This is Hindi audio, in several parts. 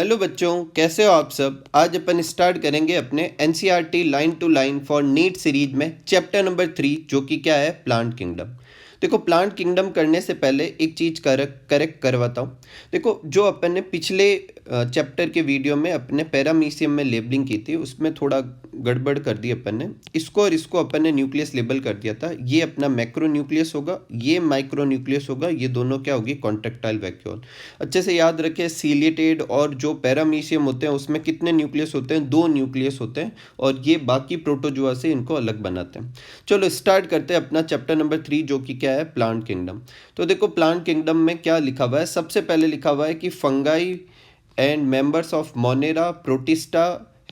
हेलो बच्चों, कैसे हो आप सब। आज अपन स्टार्ट करेंगे अपने NCERT line to line for NEET series में चैप्टर नंबर 3, जो कि क्या है, प्लांट किंगडम। देखो, प्लांट किंगडम करने से पहले एक चीज़ करेक्ट करवाता हूँ। देखो, जो अपन ने पिछले चैप्टर के वीडियो में अपने पैरामीशियम में लेबलिंग की थी, उसमें थोड़ा गड़बड़ कर दी अपन ने। इसको और इसको अपन ने न्यूक्लियस लेबल कर दिया था। ये अपना मैक्रो न्यूक्लियस होगा, ये माइक्रो न्यूक्लियस होगा, ये दोनों क्या होगी, कॉन्ट्रेक्टाइल वैक्यूल। अच्छे से याद रखें, सीलिएटेड और जो पैरामीशियम होते हैं उसमें कितने न्यूक्लियस होते हैं, 2 न्यूक्लियस होते हैं, और ये बाकी प्रोटोजुआ से इनको अलग बनाते हैं। चलो स्टार्ट करते हैं अपना चैप्टर नंबर 3, जो कि क्या है, प्लांट किंगडम। तो देखो, प्लांट किंगडम में क्या लिखा हुआ है। सबसे पहले लिखा हुआ है कि fungi and members of monera protista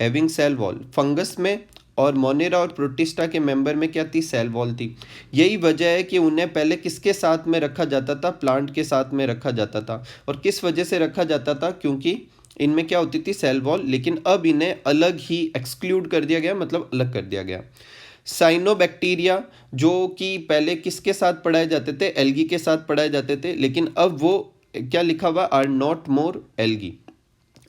having cell wall. Fungus में और मोनेरा और प्रोटिस्टा के मेंबर में क्या थी, सेल वॉल थी। यही वजह है कि उन्हें पहले किसके साथ में रखा जाता था, प्लांट के साथ में रखा जाता था। और किस वजह से रखा जाता था, क्योंकि इनमें क्या होती थी, सेल वॉल। लेकिन अब इन्हें अलग ही एक्सक्लूड कर दिया गया, मतलब अलग कर दिया गया। साइनोबैक्टीरिया, जो कि पहले किसके साथ पढ़ाए जाते थे, एल्गी के साथ पढ़ाए जाते थे, लेकिन अब वो क्या लिखा हुआ, आर नॉट मोर एल्गी।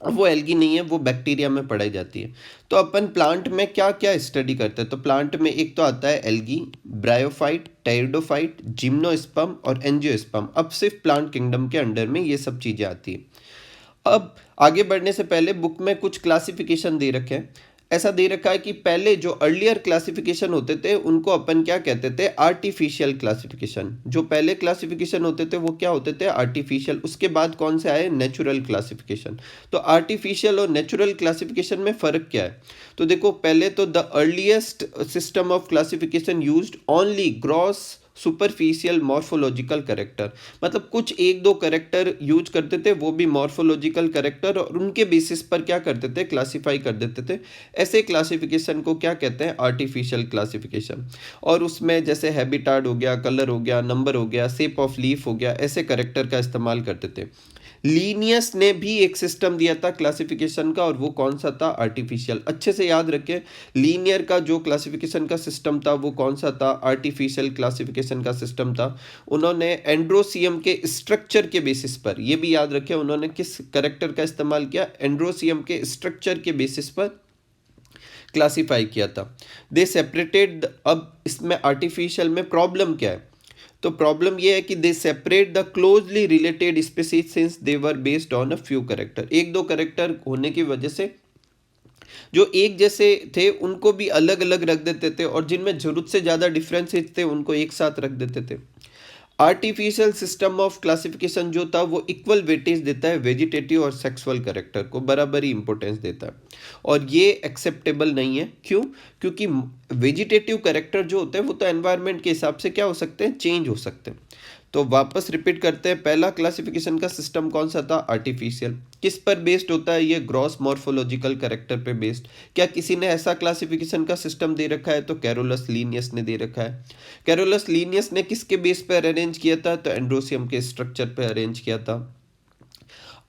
अब वो एल्गी नहीं है, वो बैक्टीरिया में पढ़ाई जाती है। तो अपन प्लांट में क्या क्या स्टडी करते हैं, तो प्लांट में एक तो आता है एल्गी, ब्रायोफाइट, टेरिडोफाइट, जिम्नोस्पर्म और एंजियोस्पर्म। अब सिर्फ प्लांट किंगडम के अंडर में ये सब चीज़ें आती हैं। अब आगे बढ़ने से पहले बुक में कुछ क्लासिफिकेशन दे रखे हैं। ऐसा दे रखा है कि पहले जो अर्लियर क्लासिफिकेशन होते थे उनको अपन क्या कहते थे, आर्टिफिशियल क्लासिफिकेशन। जो पहले क्लासिफिकेशन होते थे वो क्या होते थे, आर्टिफिशियल। उसके बाद कौन से आए, नेचुरल क्लासिफिकेशन। तो आर्टिफिशियल और नेचुरल क्लासिफिकेशन में फ़र्क क्या है। तो देखो, पहले तो the earliest system of classification used only gross superficial morphological character. मतलब कुछ एक दो करेक्टर यूज करते थे, वो भी मॉर्फोलॉजिकल करेक्टर, और उनके बेसिस पर क्या करते थे, क्लासिफाई कर देते थे। ऐसे क्लासिफिकेशन को क्या कहते हैं, आर्टिफिशियल क्लासिफिकेशन। और उसमें जैसे हैबिटाट हो गया, कलर हो गया, नंबर हो गया, शेप ऑफ लीफ हो गया, ऐसे करेक्टर का इस्तेमाल करते थे। लीनियस ने भी एक सिस्टम दिया था क्लासिफिकेशन का, और वो कौन सा था, आर्टिफिशियल। अच्छे से याद रखें, लीनियर का जो क्लासिफिकेशन का सिस्टम था वो कौन सा था, आर्टिफिशियल क्लासिफिकेशन का सिस्टम था। उन्होंने एंड्रोसियम के स्ट्रक्चर के बेसिस पर, ये भी याद रखें, उन्होंने किस करेक्टर का इस्तेमाल किया, एंड्रोसियम के स्ट्रक्चर के बेसिस पर क्लासिफाई किया था। दे सेपरेटेड। अब इसमें आर्टिफिशियल में प्रॉब्लम क्या है, तो प्रॉब्लम ये है कि they separate the closely related species since they were based on a few character. एक दो करेक्टर होने की वजह से जो एक जैसे थे उनको भी अलग अलग रख देते थे, और जिनमें जरूरत से ज़्यादा डिफरेंसेस थे उनको एक साथ रख देते थे। आर्टिफिशियल सिस्टम ऑफ क्लासिफिकेशन जो था वो इक्वल वेटेज देता है वेजिटेटिव और सेक्सुअल कैरेक्टर को, बराबर ही इंपॉर्टेंस देता है। और ये एक्सेप्टेबल नहीं है। क्यों, क्योंकि वेजिटेटिव कैरेक्टर जो होते हैं वो तो एनवायरनमेंट के हिसाब से क्या हो सकते हैं, चेंज हो सकते हैं। तो वापस रिपीट करते हैं, पहला क्लासिफिकेशन का सिस्टम कौन सा था, आर्टिफिशियल। किस पर बेस्ड होता है, ये ग्रॉस मॉर्फोलॉजिकल कैरेक्टर पे बेस्ड। क्या किसी ने ऐसा क्लासिफिकेशन का सिस्टम दे रखा है, तो कैरोलस लीनियस ने दे रखा है। कैरोलस लीनियस ने किसके बेस पर अरेंज किया था, तो एंड्रोसियम के स्ट्रक्चर पर अरेंज किया था।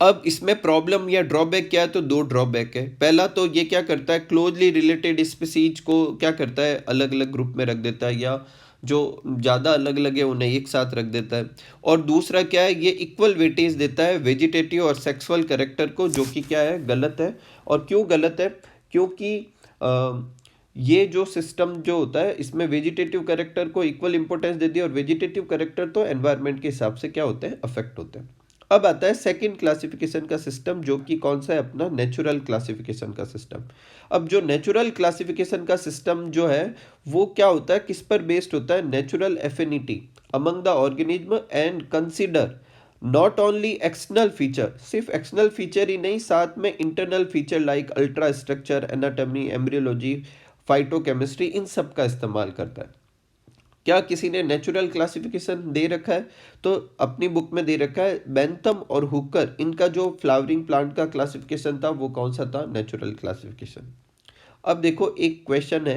अब इसमें प्रॉब्लम या ड्रॉबैक क्या है, तो दो ड्रॉबैक है। पहला तो ये क्या करता है, क्लोजली रिलेटेड स्पीसीज को क्या करता है, अलग अलग ग्रुप में रख देता है, या जो ज़्यादा अलग अलग है उन्हें एक साथ रख देता है। और दूसरा क्या है, ये इक्वल वेटेज देता है वेजिटेटिव और सेक्सुअल कैरेक्टर को, जो कि क्या है, गलत है। और क्यों गलत है, क्योंकि ये जो सिस्टम जो होता है इसमें वेजिटेटिव कैरेक्टर को इक्वल इंपॉर्टेंस दे दी, और वेजिटेटिव कैरेक्टर तो एनवायरनमेंट के हिसाब से क्या होते हैं, अफेक्ट होते हैं। अब आता है सेकंड क्लासिफिकेशन का सिस्टम, जो कि कौन सा है, अपना नेचुरल क्लासिफिकेशन का सिस्टम। अब जो नेचुरल क्लासिफिकेशन का सिस्टम जो है वो क्या होता है, किस पर बेस्ड होता है, natural affinity among the organism and consider not only external feature, सिर्फ एक्सटर्नल फीचर ही नहीं, साथ में internal feature like ultra structure, anatomy, embryology, phytochemistry, इन सब का इस्तेमाल करता है। क्या किसी ने नेचुरल क्लासिफिकेशन दे रखा है, तो अपनी बुक में दे रखा है, बेंथम और हुकर, इनका जो फ्लावरिंग प्लांट का क्लासिफिकेशन था वो कौन सा था, नेचुरल क्लासिफिकेशन। अब देखो, एक क्वेश्चन है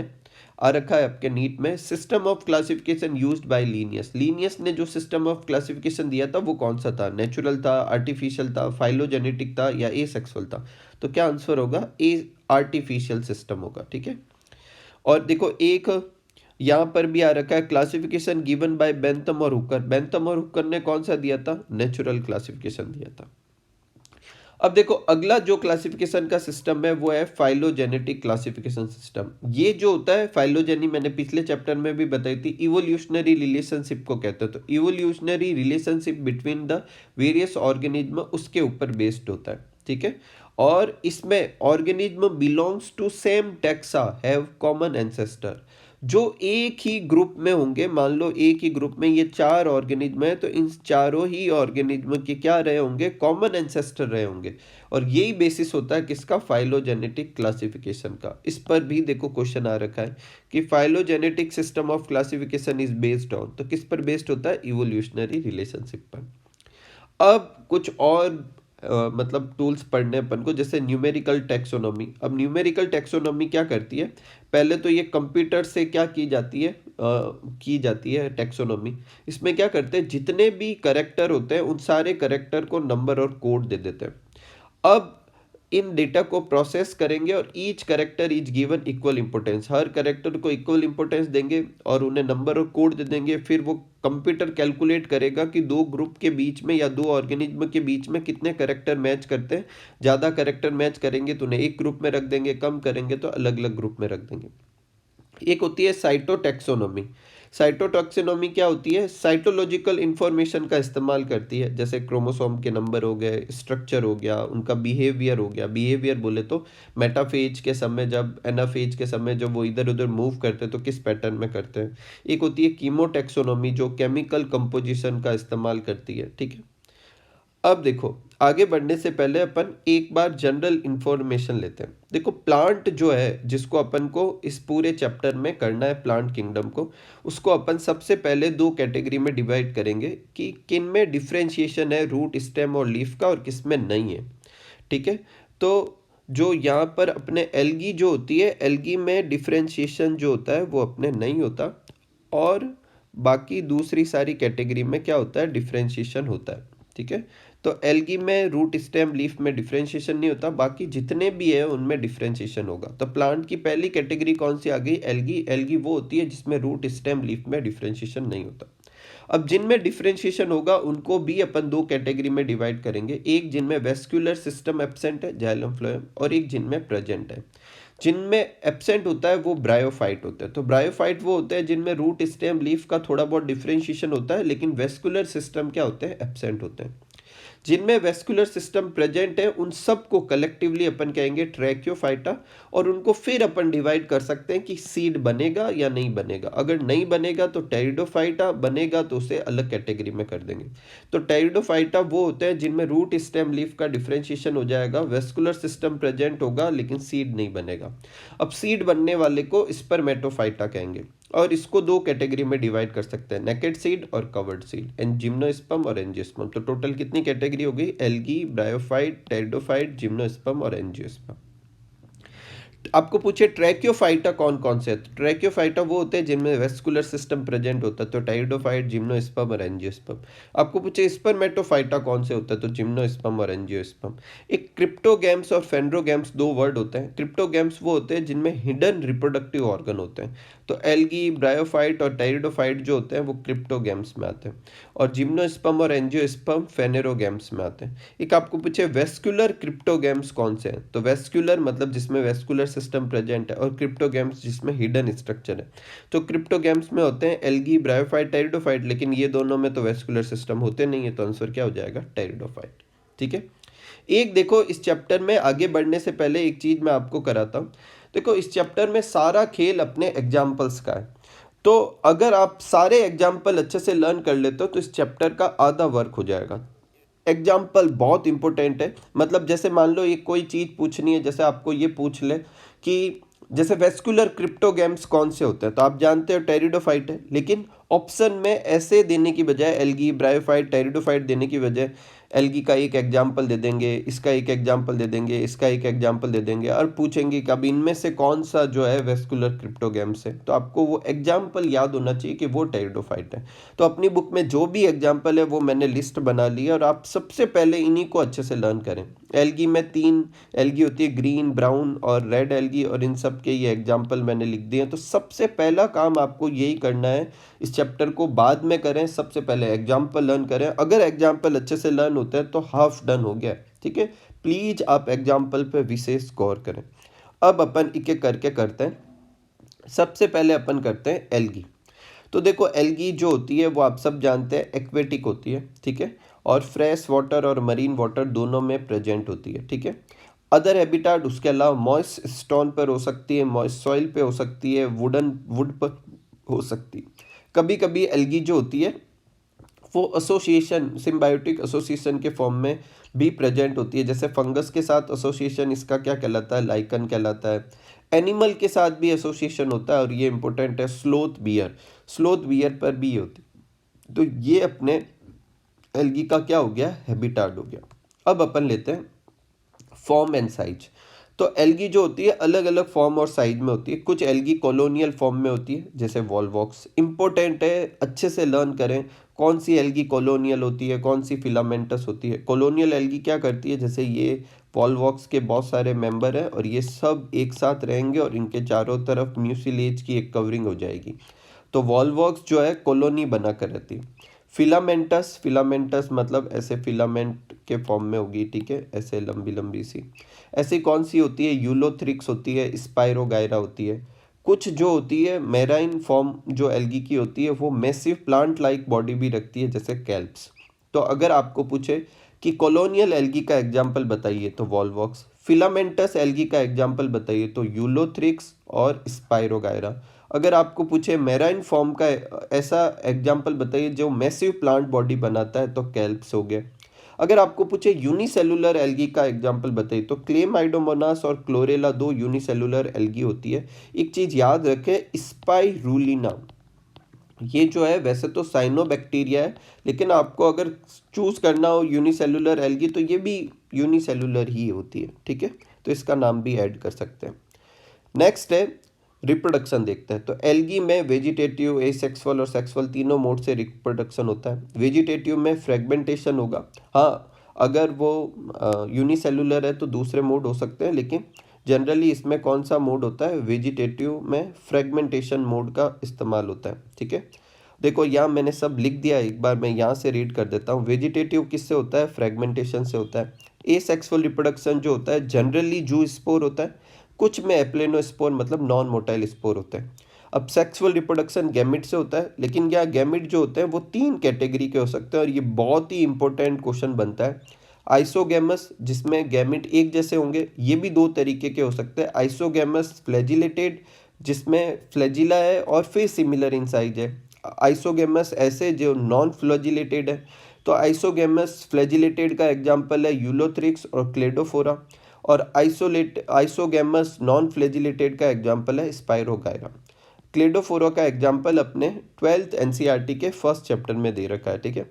आ रखा है आपके नीट में, system of classification used by Linnaeus. Linnaeus ने जो सिस्टम ऑफ क्लासिफिकेशन दिया था वो कौन सा था, नेचुरल था, आर्टिफिशियल था, फाइलोजेनेटिक था, या ए सेक्सुअल था। तो क्या आंसर होगा, ए आर्टिफिशियल सिस्टम होगा, ठीक है। और देखो, एक यहाँ पर भी आ रखा है, क्लासिफिकेशन गिवन बाय बेंथम और हुकर। बेंथम और हुकर ने कौन सा दिया था, नेचुरल क्लासिफिकेशन दिया था। अब देखो अगला जो क्लासिफिकेशन का सिस्टम है वो है फाइलोजेनेटिक क्लासिफिकेशन सिस्टम। ये जो होता है फाइलोजेनी, मैंने पिछले चैप्टर में भी बताई थी, इवोल्यूशनरी रिलेशनशिप को कहते हैं। तो evolutionary relationship between the various organism उसके ऊपर बेस्ड होता है, ठीक है। और इसमें organism belongs to same taxa have common ancestor. जो एक ही ग्रुप में होंगे, मान लो एक ही ग्रुप में ये 4 ऑर्गेनिज्म है, तो इन चारों ही ऑर्गेनिज्म के क्या रहे होंगे, कॉमन एंसेस्टर रहे होंगे। और यही बेसिस होता है किसका, फाइलोजेनेटिक क्लासिफिकेशन का। इस पर भी देखो क्वेश्चन आ रखा है कि phylogenetic system of classification is based on, तो किस पर बेस्ड होता है, इवोल्यूशनरी रिलेशनशिप पर। अब कुछ और मतलब टूल्स पढ़ने अपन को, जैसे न्यूमेरिकल टैक्सोनॉमी। अब न्यूमेरिकल टैक्सोनॉमी क्या करती है, पहले तो ये कंप्यूटर से क्या की जाती है टैक्सोनॉमी। इसमें क्या करते हैं, जितने भी करेक्टर होते हैं उन सारे करेक्टर को नंबर और कोड दे देते हैं। अब इन डेटा को प्रोसेस करेंगे और each character is given equal importance, her character को इक्वल इंपोर्टेंस देंगे और उन्हें नंबर और कोड दे देंगे। फिर वो कंप्यूटर कैलकुलेट करेगा कि दो ग्रुप के बीच में या दो ऑर्गेनिज्म के बीच में कितने करेक्टर मैच करते हैं। ज़्यादा करेक्टर मैच करेंगे तो उन्हें एक ग्रुप में रख देंगे, कम करेंगे तो अलग अलग ग्रुप में रख देंगे। एक होती है साइटोटैक्सोनॉमी। साइटोटैक्सोनॉमी क्या होती है, साइटोलॉजिकल इंफॉर्मेशन का इस्तेमाल करती है, जैसे क्रोमोसोम के नंबर हो गए, स्ट्रक्चर हो गया, उनका बिहेवियर हो गया। बिहेवियर बोले तो मेटाफेज के समय, जब एनाफेज के समय जब वो इधर उधर मूव करते हैं तो किस पैटर्न में करते हैं। एक होती है कीमोटैक्सोनॉमी जो केमिकल कंपोजिशन का इस्तेमाल करती है, ठीक है। अब देखो आगे बढ़ने से पहले अपन एक बार जनरल इंफॉर्मेशन लेते हैं। देखो प्लांट जो है जिसको अपन को इस पूरे चैप्टर में करना है, प्लांट किंगडम को, उसको अपन सबसे पहले दो कैटेगरी में डिवाइड करेंगे कि किन में डिफ्रेंशिएशन है रूट, स्टेम और लीफ का, और किस में नहीं है, ठीक है। तो जो यहाँ पर अपने एल्गी जो होती है, एल्गी में डिफ्रेंशिएशन जो होता है वो अपने नहीं होता, और बाकी दूसरी सारी कैटेगरी में क्या होता है, डिफ्रेंशिएशन होता है, ठीक है। तो एल्गी में रूट, स्टेम, लीफ में डिफ्रेंशिएशन नहीं होता, बाकी जितने भी है उनमें डिफ्रेंशिएशन होगा। तो प्लांट की पहली कैटेगरी कौन सी आ गई, एल्गी। एल्गी वो होती है जिसमें रूट, स्टेम, लीफ में डिफ्रेंशिएशन नहीं होता। अब जिनमें डिफ्रेंशिएशन होगा उनको भी अपन दो कैटेगरी में डिवाइड करेंगे, एक जिनमें वेस्कुलर सिस्टम एब्सेंट है, जाइलम फ्लोएम, और एक जिनमें प्रेजेंट है। जिनमें एब्सेंट होता है वो ब्रायोफाइट होते हैं। तो ब्रायोफाइट वो होते हैं जिनमें रूट, स्टेम, लीफ का थोड़ा बहुत डिफ्रेंशिएशन होता है, लेकिन वेस्कुलर सिस्टम क्या होते हैं, एब्सेंट होते हैं। जिनमें वेस्कुलर सिस्टम प्रेजेंट है उन सबको कलेक्टिवली अपन कहेंगे ट्रैक्योफाइटा, और उनको फिर अपन डिवाइड कर सकते हैं कि सीड बनेगा या नहीं बनेगा। अगर नहीं बनेगा तो टेरिडोफाइटा, बनेगा तो उसे अलग कैटेगरी में कर देंगे। तो टेरिडोफाइटा वो होते हैं जिनमें रूट, स्टेम, लीफ का डिफ्रेंशिएशन हो जाएगा, वेस्कुलर सिस्टम प्रेजेंट होगा लेकिन सीड नहीं बनेगा। अब सीड बनने वाले को स्पर्मेटोफाइटा कहेंगे, और इसको दो कैटेगरी में डिवाइड कर सकते हैं, नेकेड सीड और कवर्ड सीड, एंड जिम्नोस्पर्म और एंजियोस्पर्म। तो टोटल कितनी कैटेगरी हो गई, एल्गी, ब्रायोफाइट, टेरिडोफाइट, जिम्नोस्पर्म और एंजियोस्पर्म। आपको पूछे ट्रैक्योफाइटा कौन कौन से है, तो ट्रैक्योफाइटा वो होते हैं जिनमें वेस्कुलर सिस्टम प्रेजेंट होता है, तो टेरिडोफाइट, जिम्नोस्पर्म और एंजियोस्पर्म। आपको पूछे स्पर्मेटोफाइटा कौन से होता है, तो जिम्नोस्पर्म और एंजियोस्पर्म। एक क्रिप्टोगैम्स और फेंड्रोगैम्स दो वर्ड होते हैं। क्रिप्टोगैम्स वो होते हैं जिनमें हिडन रिप्रोडक्टिव ऑर्गन होते हैं, तो एल्गी, ब्रायोफाइट और टेरिडोफाइट जो होते हैं वो क्रिप्टोगैम्स में आते हैं, और जिम्नोस्पर्म और एंजियोस्पर्म फेनेरोगैम्स में आते हैं। एक आपको पूछे वेस्कुलर क्रिप्टोगैम्स कौन से हैं, तो वेस्कुलर मतलब जिसमें वेस्कुलर सिस्टम प्रेजेंट है, और क्रिप्टोगैम्स जिसमें हिडन स्ट्रक्चर है। तो क्रिप्टोगैम्स में होते हैं एल्गी, ब्रायोफाइट, टेरिडोफाइट, लेकिन ये दोनों में तो वेस्कुलर सिस्टम होते नहीं है, तो आंसर क्या हो जाएगा, टेरिडोफाइट, ठीक है। एक देखो इस चैप्टर में आगे बढ़ने से पहले एक चीज मैं आपको कराता हूँ। देखो इस चैप्टर में सारा खेल अपने एग्जाम्पल्स का है, तो अगर आप सारे एग्जाम्पल अच्छे से लर्न कर लेते हो तो इस चैप्टर का आधा वर्क हो जाएगा। एग्जाम्पल बहुत इंपॉर्टेंट है, मतलब जैसे मान लो ये कोई चीज़ पूछनी है, जैसे आपको ये पूछ ले कि जैसे वेस्कुलर क्रिप्टोगैम्स कौन से होते हैं, तो आप जानते हो टेरिडोफाइट है, लेकिन ऑप्शन में ऐसे देने की बजाय एल्गी, ब्रायोफाइट, टेरिडोफाइट देने की बजाय एल्गी का एक एग्जाम्पल दे देंगे, इसका एक एग्जाम्पल दे देंगे, इसका एक एग्जाम्पल दे देंगे, और पूछेंगे कि अब इनमें से कौन सा जो है वेस्कुलर क्रिप्टोगैम्स है, तो आपको वो एग्जाम्पल याद होना चाहिए कि वो टेरिडोफाइट है। तो अपनी बुक में जो भी एग्जाम्पल है वो मैंने लिस्ट बना ली है, और आप सबसे पहले इन्हीं को अच्छे से लर्न करें। एल्गी में 3 एल्गी होती है, ग्रीन, ब्राउन और रेड एल्गी, और इन सब के ये एग्जाम्पल मैंने लिख दिए हैं। तो सबसे पहला काम आपको यही करना है, इस चैप्टर को बाद में करें, सबसे पहले एग्जाम्पल लर्न करें। अगर एग्जाम्पल अच्छे से लर्न होते हैं तो हाफ डन हो गया, ठीक है। प्लीज़ आप एग्जाम्पल पे विशेष गौर करें। अब अपन एक एक करके करते हैं। सबसे पहले अपन करते हैं एल्गी। तो देखो एल्गी जो होती है वो आप सब जानते हैं एक्वेटिक होती है, ठीक है, और फ्रेश वाटर और मरीन वाटर दोनों में प्रेजेंट होती है, ठीक है। अदर हैबिटाट उसके अलावा मॉइस्ट स्टोन पर हो सकती है, मॉइस्ट सॉइल पे हो सकती है, वुड पर हो सकती है। कभी कभी एल्गी जो होती है वो एसोसिएशन, सिम्बायोटिक एसोसिएशन के फॉर्म में भी प्रेजेंट होती है। जैसे फंगस के साथ एसोसिएशन इसका क्या कहलाता है, लाइकन कहलाता है। एनिमल के साथ भी एसोसिएशन होता है और ये इंपॉर्टेंट है, स्लोथ बियर पर भी होती है। तो ये अपने एल्गी का क्या हो गया, हैबिटाट हो गया। अब अपन लेते हैं फॉर्म एंड साइज। तो एल्गी जो होती है अलग अलग फॉर्म और साइज में होती है। कुछ एल्गी कॉलोनियल फॉर्म में होती है जैसे वॉलवॉक्स। इंपॉर्टेंट है, अच्छे से लर्न करें कौन सी एल्गी कॉलोनियल होती है, कौन सी फिलामेंटस होती है। कॉलोनियल एल्गी क्या करती है, जैसे ये वॉलवॉक्स के बहुत सारे मेंबर हैं और ये सब एक साथ रहेंगे और इनके चारों तरफ म्यूसिलेज की एक कवरिंग हो जाएगी। तो वॉलवॉक्स जो है कॉलोनी बना कर रहती है। फिलामेंटस मतलब ऐसे फिलामेंट के फॉर्म में होगी, ठीक है, ऐसे लंबी लंबी सी। ऐसी कौन सी होती है, यूलोथ्रिक्स होती है, स्पाइरोगायरा होती है। कुछ जो होती है मेराइन फॉर्म जो एल्गी की होती है वो मैसिव प्लांट लाइक बॉडी भी रखती है जैसे कैल्प्स। तो अगर आपको पूछे कि कॉलोनियल एल्गी का एग्जाम्पल बताइए तो वॉलवॉक्स, फिलामेंटस एल्गी का एग्जाम्पल बताइए तो यूलोथ्रिक्स और स्पाइरोगायरा। अगर आपको पूछे मेराइन फॉर्म का ऐसा एग्जाम्पल बताइए जो मैसिव प्लांट बॉडी बनाता है तो कैल्प्स हो गए। अगर आपको पूछे यूनिसेलुलर एल्गी का एग्जाम्पल बताइए तो क्लेमाइडोमोनास और क्लोरेला दो यूनिसेलुलर एल्गी होती है। एक चीज याद रखें, स्पाइरुलिना ये जो है वैसे तो साइनोबैक्टीरिया है, लेकिन आपको अगर चूज करना हो यूनिसेलुलर एल्गी तो ये भी यूनिसेलुलर ही होती है, ठीक है, तो इसका नाम भी ऐड कर सकते हैं। नेक्स्ट है रिप्रोडक्शन देखते हैं। तो एल्गी में वेजिटेटिव, एसेक्सुअल और सेक्सुअल तीनों मोड से रिप्रोडक्शन होता है। वेजिटेटिव में फ्रेगमेंटेशन होगा, हाँ अगर वो यूनिसेलुलर है तो दूसरे मोड हो सकते हैं, लेकिन जनरली इसमें कौन सा मोड होता है, वेजिटेटिव में फ्रेगमेंटेशन मोड का इस्तेमाल होता है, ठीक है। देखो यहाँ मैंने सब लिख दिया, एक बार मैं यहाँ से रीड कर देता हूँ। वेजिटेटिव किससे होता है, फ्रेगमेंटेशन से होता है। एसेक्सुअल रिप्रोडक्शन जो होता है जनरली जू स्पोर होता है, कुछ में एप्लेनोस्पोर मतलब नॉन मोटाइल स्पोर होते हैं। अब सेक्सुअल रिप्रोडक्शन गैमिट से होता है, लेकिन यहाँ गैमिट जो होते हैं वो तीन कैटेगरी के हो सकते हैं और ये बहुत ही इंपॉर्टेंट क्वेश्चन बनता है। आइसोगैमस जिसमें गैमिट एक जैसे होंगे, ये भी दो तरीके के हो सकते हैं। आइसोगैमस फ्लैजिलेटेड जिसमें फ्लैजिला है और फिर सिमिलर इन साइज है। आइसोगैमस ऐसे जो नॉन फ्लैजिलेटेड है। तो आइसोगैमस फ्लैजिलेटेड का एग्जाम्पल है यूलोथ्रिक्स और क्लेडोफोरा, और आइसोगैमस नॉन फ्लैजिलेटेड का एग्जाम्पल है स्पाइरोगायरा। क्लेडोफोरा का एग्जाम्पल अपने 12th एनसीईआरटी के फर्स्ट चैप्टर में दे रखा है, ठीक है।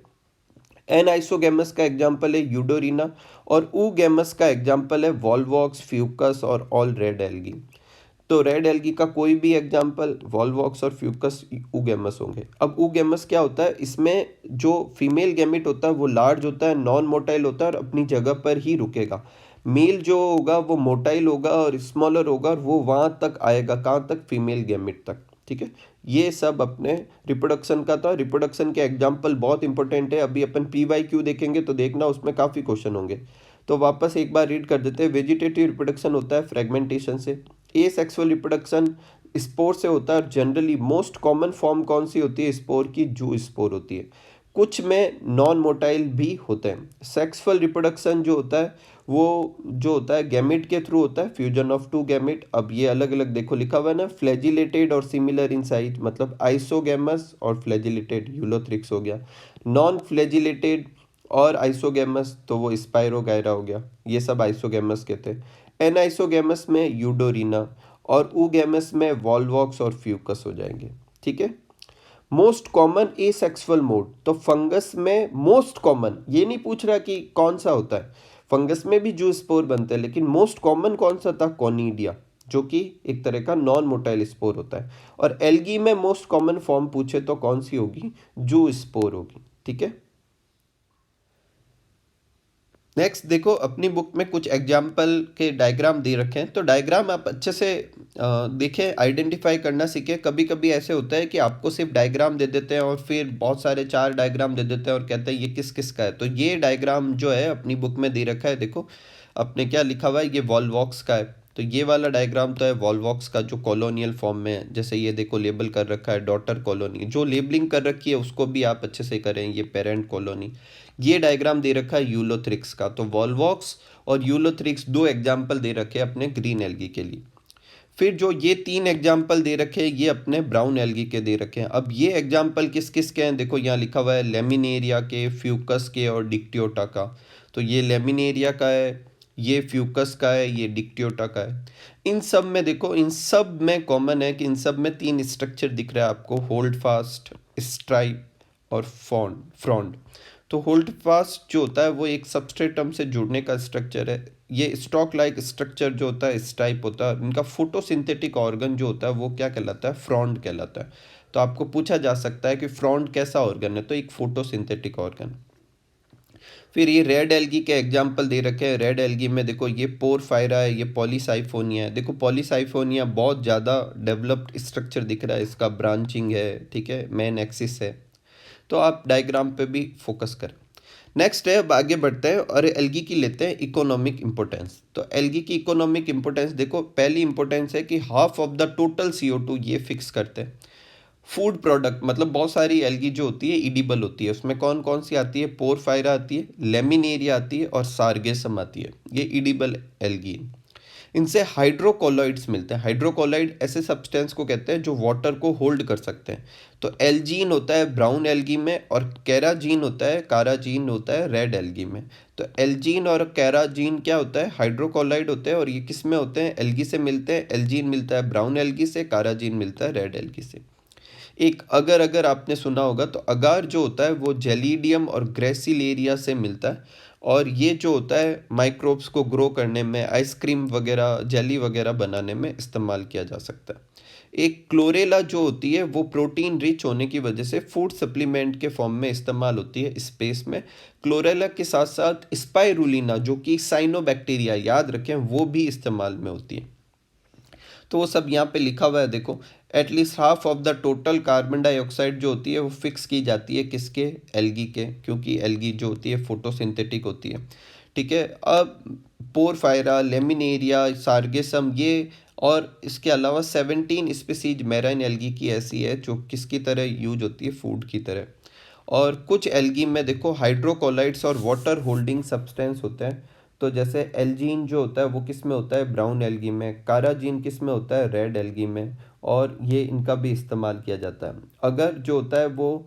एन आइसोगैमस का एग्जाम्पल है यूडोरिना और ऊगैमस का एग्जाम्पल है वॉलवॉक्स, फ्यूकस और ऑल रेड एल्गी। तो रेड एल्गी का कोई भी एग्जाम्पल वॉलवॉक्स और फ्यूकस ऊगैमस होंगे। अब ऊगैमस क्या होता है, इसमें जो फीमेल गैमिट होता है वो लार्ज होता है, नॉन मोटाइल होता है और अपनी जगह पर ही रुकेगा। मेल जो होगा वो मोटाइल होगा और स्मॉलर होगा और वो वहाँ तक आएगा, कहाँ तक, फीमेल गैमिट तक, ठीक है। ये सब अपने रिप्रोडक्शन का था। रिप्रोडक्शन के एग्जाम्पल बहुत इंपॉर्टेंट है, अभी अपन PYQ देखेंगे तो देखना उसमें काफ़ी क्वेश्चन होंगे। तो वापस एक बार रीड कर देते हैं। वेजिटेटिव रिप्रोडक्शन होता है फ्रेगमेंटेशन से। ए सेक्सुअल रिप्रोडक्शन स्पोर से होता है। जनरली मोस्ट कॉमन फॉर्म कौन सी होती है स्पोर की, जू स्पोर होती है। कुछ में नॉन मोटाइल भी होते हैं। सेक्सुअल रिप्रोडक्शन जो होता है वो जो होता है गैमेट के थ्रू होता है, फ्यूजन ऑफ टू गैमेट। अब ये अलग अलग देखो लिखा हुआ है ना, फ्लैजिलेटेड और सिमिलर इन साइज मतलब आइसोगैमस और फ्लैजिलेटेड यूलोथ्रिक्स हो गया। नॉन फ्लैजिलेटेड और आइसोगैमस तो वो स्पाइरोगायरा हो गया, ये सब आइसोगैमस के थे। एन आइसोगैमस में यूडोरिना और ऊगैमस में वॉलवॉक्स और फ्यूकस हो जाएंगे, ठीक है। मोस्ट कॉमन एसेक्सुअल मोड, तो फंगस में मोस्ट कॉमन ये नहीं पूछ रहा कि कौन सा होता है, फंगस में भी जूस्पोर बनते हैं, लेकिन मोस्ट कॉमन कौन सा था, कॉनिडिया, जो कि एक तरह का नॉन मोटाइल स्पोर होता है। और एल्गी में मोस्ट कॉमन फॉर्म पूछे तो कौन सी होगी, जू स्पोर होगी, ठीक है। नेक्स्ट देखो अपनी बुक में कुछ एग्जाम्पल के डायग्राम दे रखे हैं, तो डायग्राम आप अच्छे से देखें, आइडेंटिफाई करना सीखें। कभी कभी ऐसे होता है कि आपको सिर्फ डायग्राम दे देते हैं और फिर बहुत सारे चार डायग्राम दे देते हैं और कहते हैं ये किस किस का है। तो ये डायग्राम जो है अपनी बुक में दे रखा है, देखो अपने क्या लिखा हुआ है, ये वॉल्वॉक्स का है। तो ये वाला डायग्राम तो है वॉल्वॉक्स का जो कॉलोनियल फॉर्म में है, जैसे ये देखो लेबल कर रखा है डॉटर कॉलोनी, जो लेबलिंग कर रखी है उसको भी आप अच्छे से करें, ये पेरेंट कॉलोनी। ये डायग्राम दे रखा है यूलोथ्रिक्स का, तो वॉल्वॉक्स और यूलोथ्रिक्स दो एग्जाम्पल दे रखे हैं अपने ग्रीन एल्गी के लिए। फिर जो ये तीन एग्जाम्पल दे रखे हैं ये अपने ब्राउन एल्गी के दे रखे हैं। अब ये एग्जाम्पल किस किस के हैं, देखो यहाँ लिखा हुआ है लेमिनेरिया के, फ्यूकस के और डिक्टियोटा का। तो ये लेमिनेरिया का है, ये फ्यूकस का है, ये डिक्टियोटा का है। इन सब में देखो, इन सब में कॉमन है कि इन सब में तीन स्ट्रक्चर दिख रहा है आपको, होल्ड फास्ट, स्ट्राइप और फ्रॉन्ड। तो होल्ड फास्ट जो होता है वो एक सबस्ट्रेटम से जुड़ने का स्ट्रक्चर है। ये स्टॉक लाइक स्ट्रक्चर जो होता है इस टाइप होता है। इनका फोटोसिंथेटिक ऑर्गन जो होता है वो क्या कहलाता है, फ्रॉन्ड कहलाता है। तो आपको पूछा जा सकता है कि फ्रॉन्ड कैसा ऑर्गन है, तो एक फोटोसिंथेटिक ऑर्गन। फिर ये रेड एल्गी के एग्जाम्पल दे रखे हैं। रेड एल्गी में देखो ये पोरफायरा है, ये पॉलीसाइफोनिया है। देखो पॉलीसाइफोनिया बहुत ज़्यादा डेवलप्ड स्ट्रक्चर दिख रहा है, इसका ब्रांचिंग है, ठीक है, मेन एक्सिस है। तो आप डायग्राम पे भी फोकस करें। नेक्स्ट है, अब आगे बढ़ते हैं और एल्गी की लेते हैं इकोनॉमिक इंपोर्टेंस। तो एल्गी की इकोनॉमिक इंपोर्टेंस देखो, पहली इंपोर्टेंस है कि half of the total CO2 ये फिक्स करते हैं। फूड प्रोडक्ट मतलब बहुत सारी एल्गी जो होती है इडिबल होती है, उसमें कौन कौन सी आती है, पोरफायरा आती है, लेमिनेरिया आती है और सार्गेसम आती है, ये इडिबल एल्गी। इनसे हाइड्रोकोलॉइड्स मिलते हैं। हाइड्रोकोलॉइड ऐसे सब्सटेंस को कहते हैं जो वाटर को होल्ड कर सकते हैं। तो एल्जीन होता है ब्राउन एल्गी में और कैराजीन होता है, काराजीन होता है रेड एल्गी में। तो एल्जीन और कैराजीन क्या होता है, हाइड्रोकोलॉइड होते हैं और ये किस में होते हैं, एल्गी से मिलते हैं। एल्जीन मिलता है ब्राउन एल्गी से, काराजीन मिलता है रेड एल्गी से। एक अगर अगर आपने सुना होगा तो अगार जो होता है वो जेलीडियम और ग्रेसिलेरिया से मिलता है और ये जो होता है माइक्रोब्स को ग्रो करने में, आइसक्रीम वगैरह, जेली वगैरह बनाने में इस्तेमाल किया जा सकता है। एक क्लोरेला जो होती है वो प्रोटीन रिच होने की वजह से फूड सप्लीमेंट के फॉर्म में इस्तेमाल होती है स्पेस में। क्लोरेला के साथ साथ स्पाइरुलिना जो कि साइनोबैक्टीरिया, याद रखें, वो भी इस्तेमाल में होती है। तो वो सब यहाँ पे लिखा हुआ है देखो। At least half of the total carbon dioxide जो होती है वो फिक्स की जाती है किसके, एल्गी के, क्योंकि एल्गी जो होती है फोटोसिंथेटिक होती है, ठीक है। अब पोरफायरा, लेमिनेरिया, सार्गेसम ये और इसके अलावा 17 स्पीसीज मैराइन एल्गी की ऐसी है जो किसकी तरह यूज होती है, फूड की तरह। और कुछ एल्गी में देखो हाइड्रोकोलाइड्स और वाटर होल्डिंग सब्सटेंस होते हैं। तो जैसे एल्जीन जो होता है वो किस में होता है, ब्राउन एल्गी में। काराजीन किस में होता है, रेड एल्गी में। और ये इनका भी इस्तेमाल किया जाता है। अगर जो होता है वो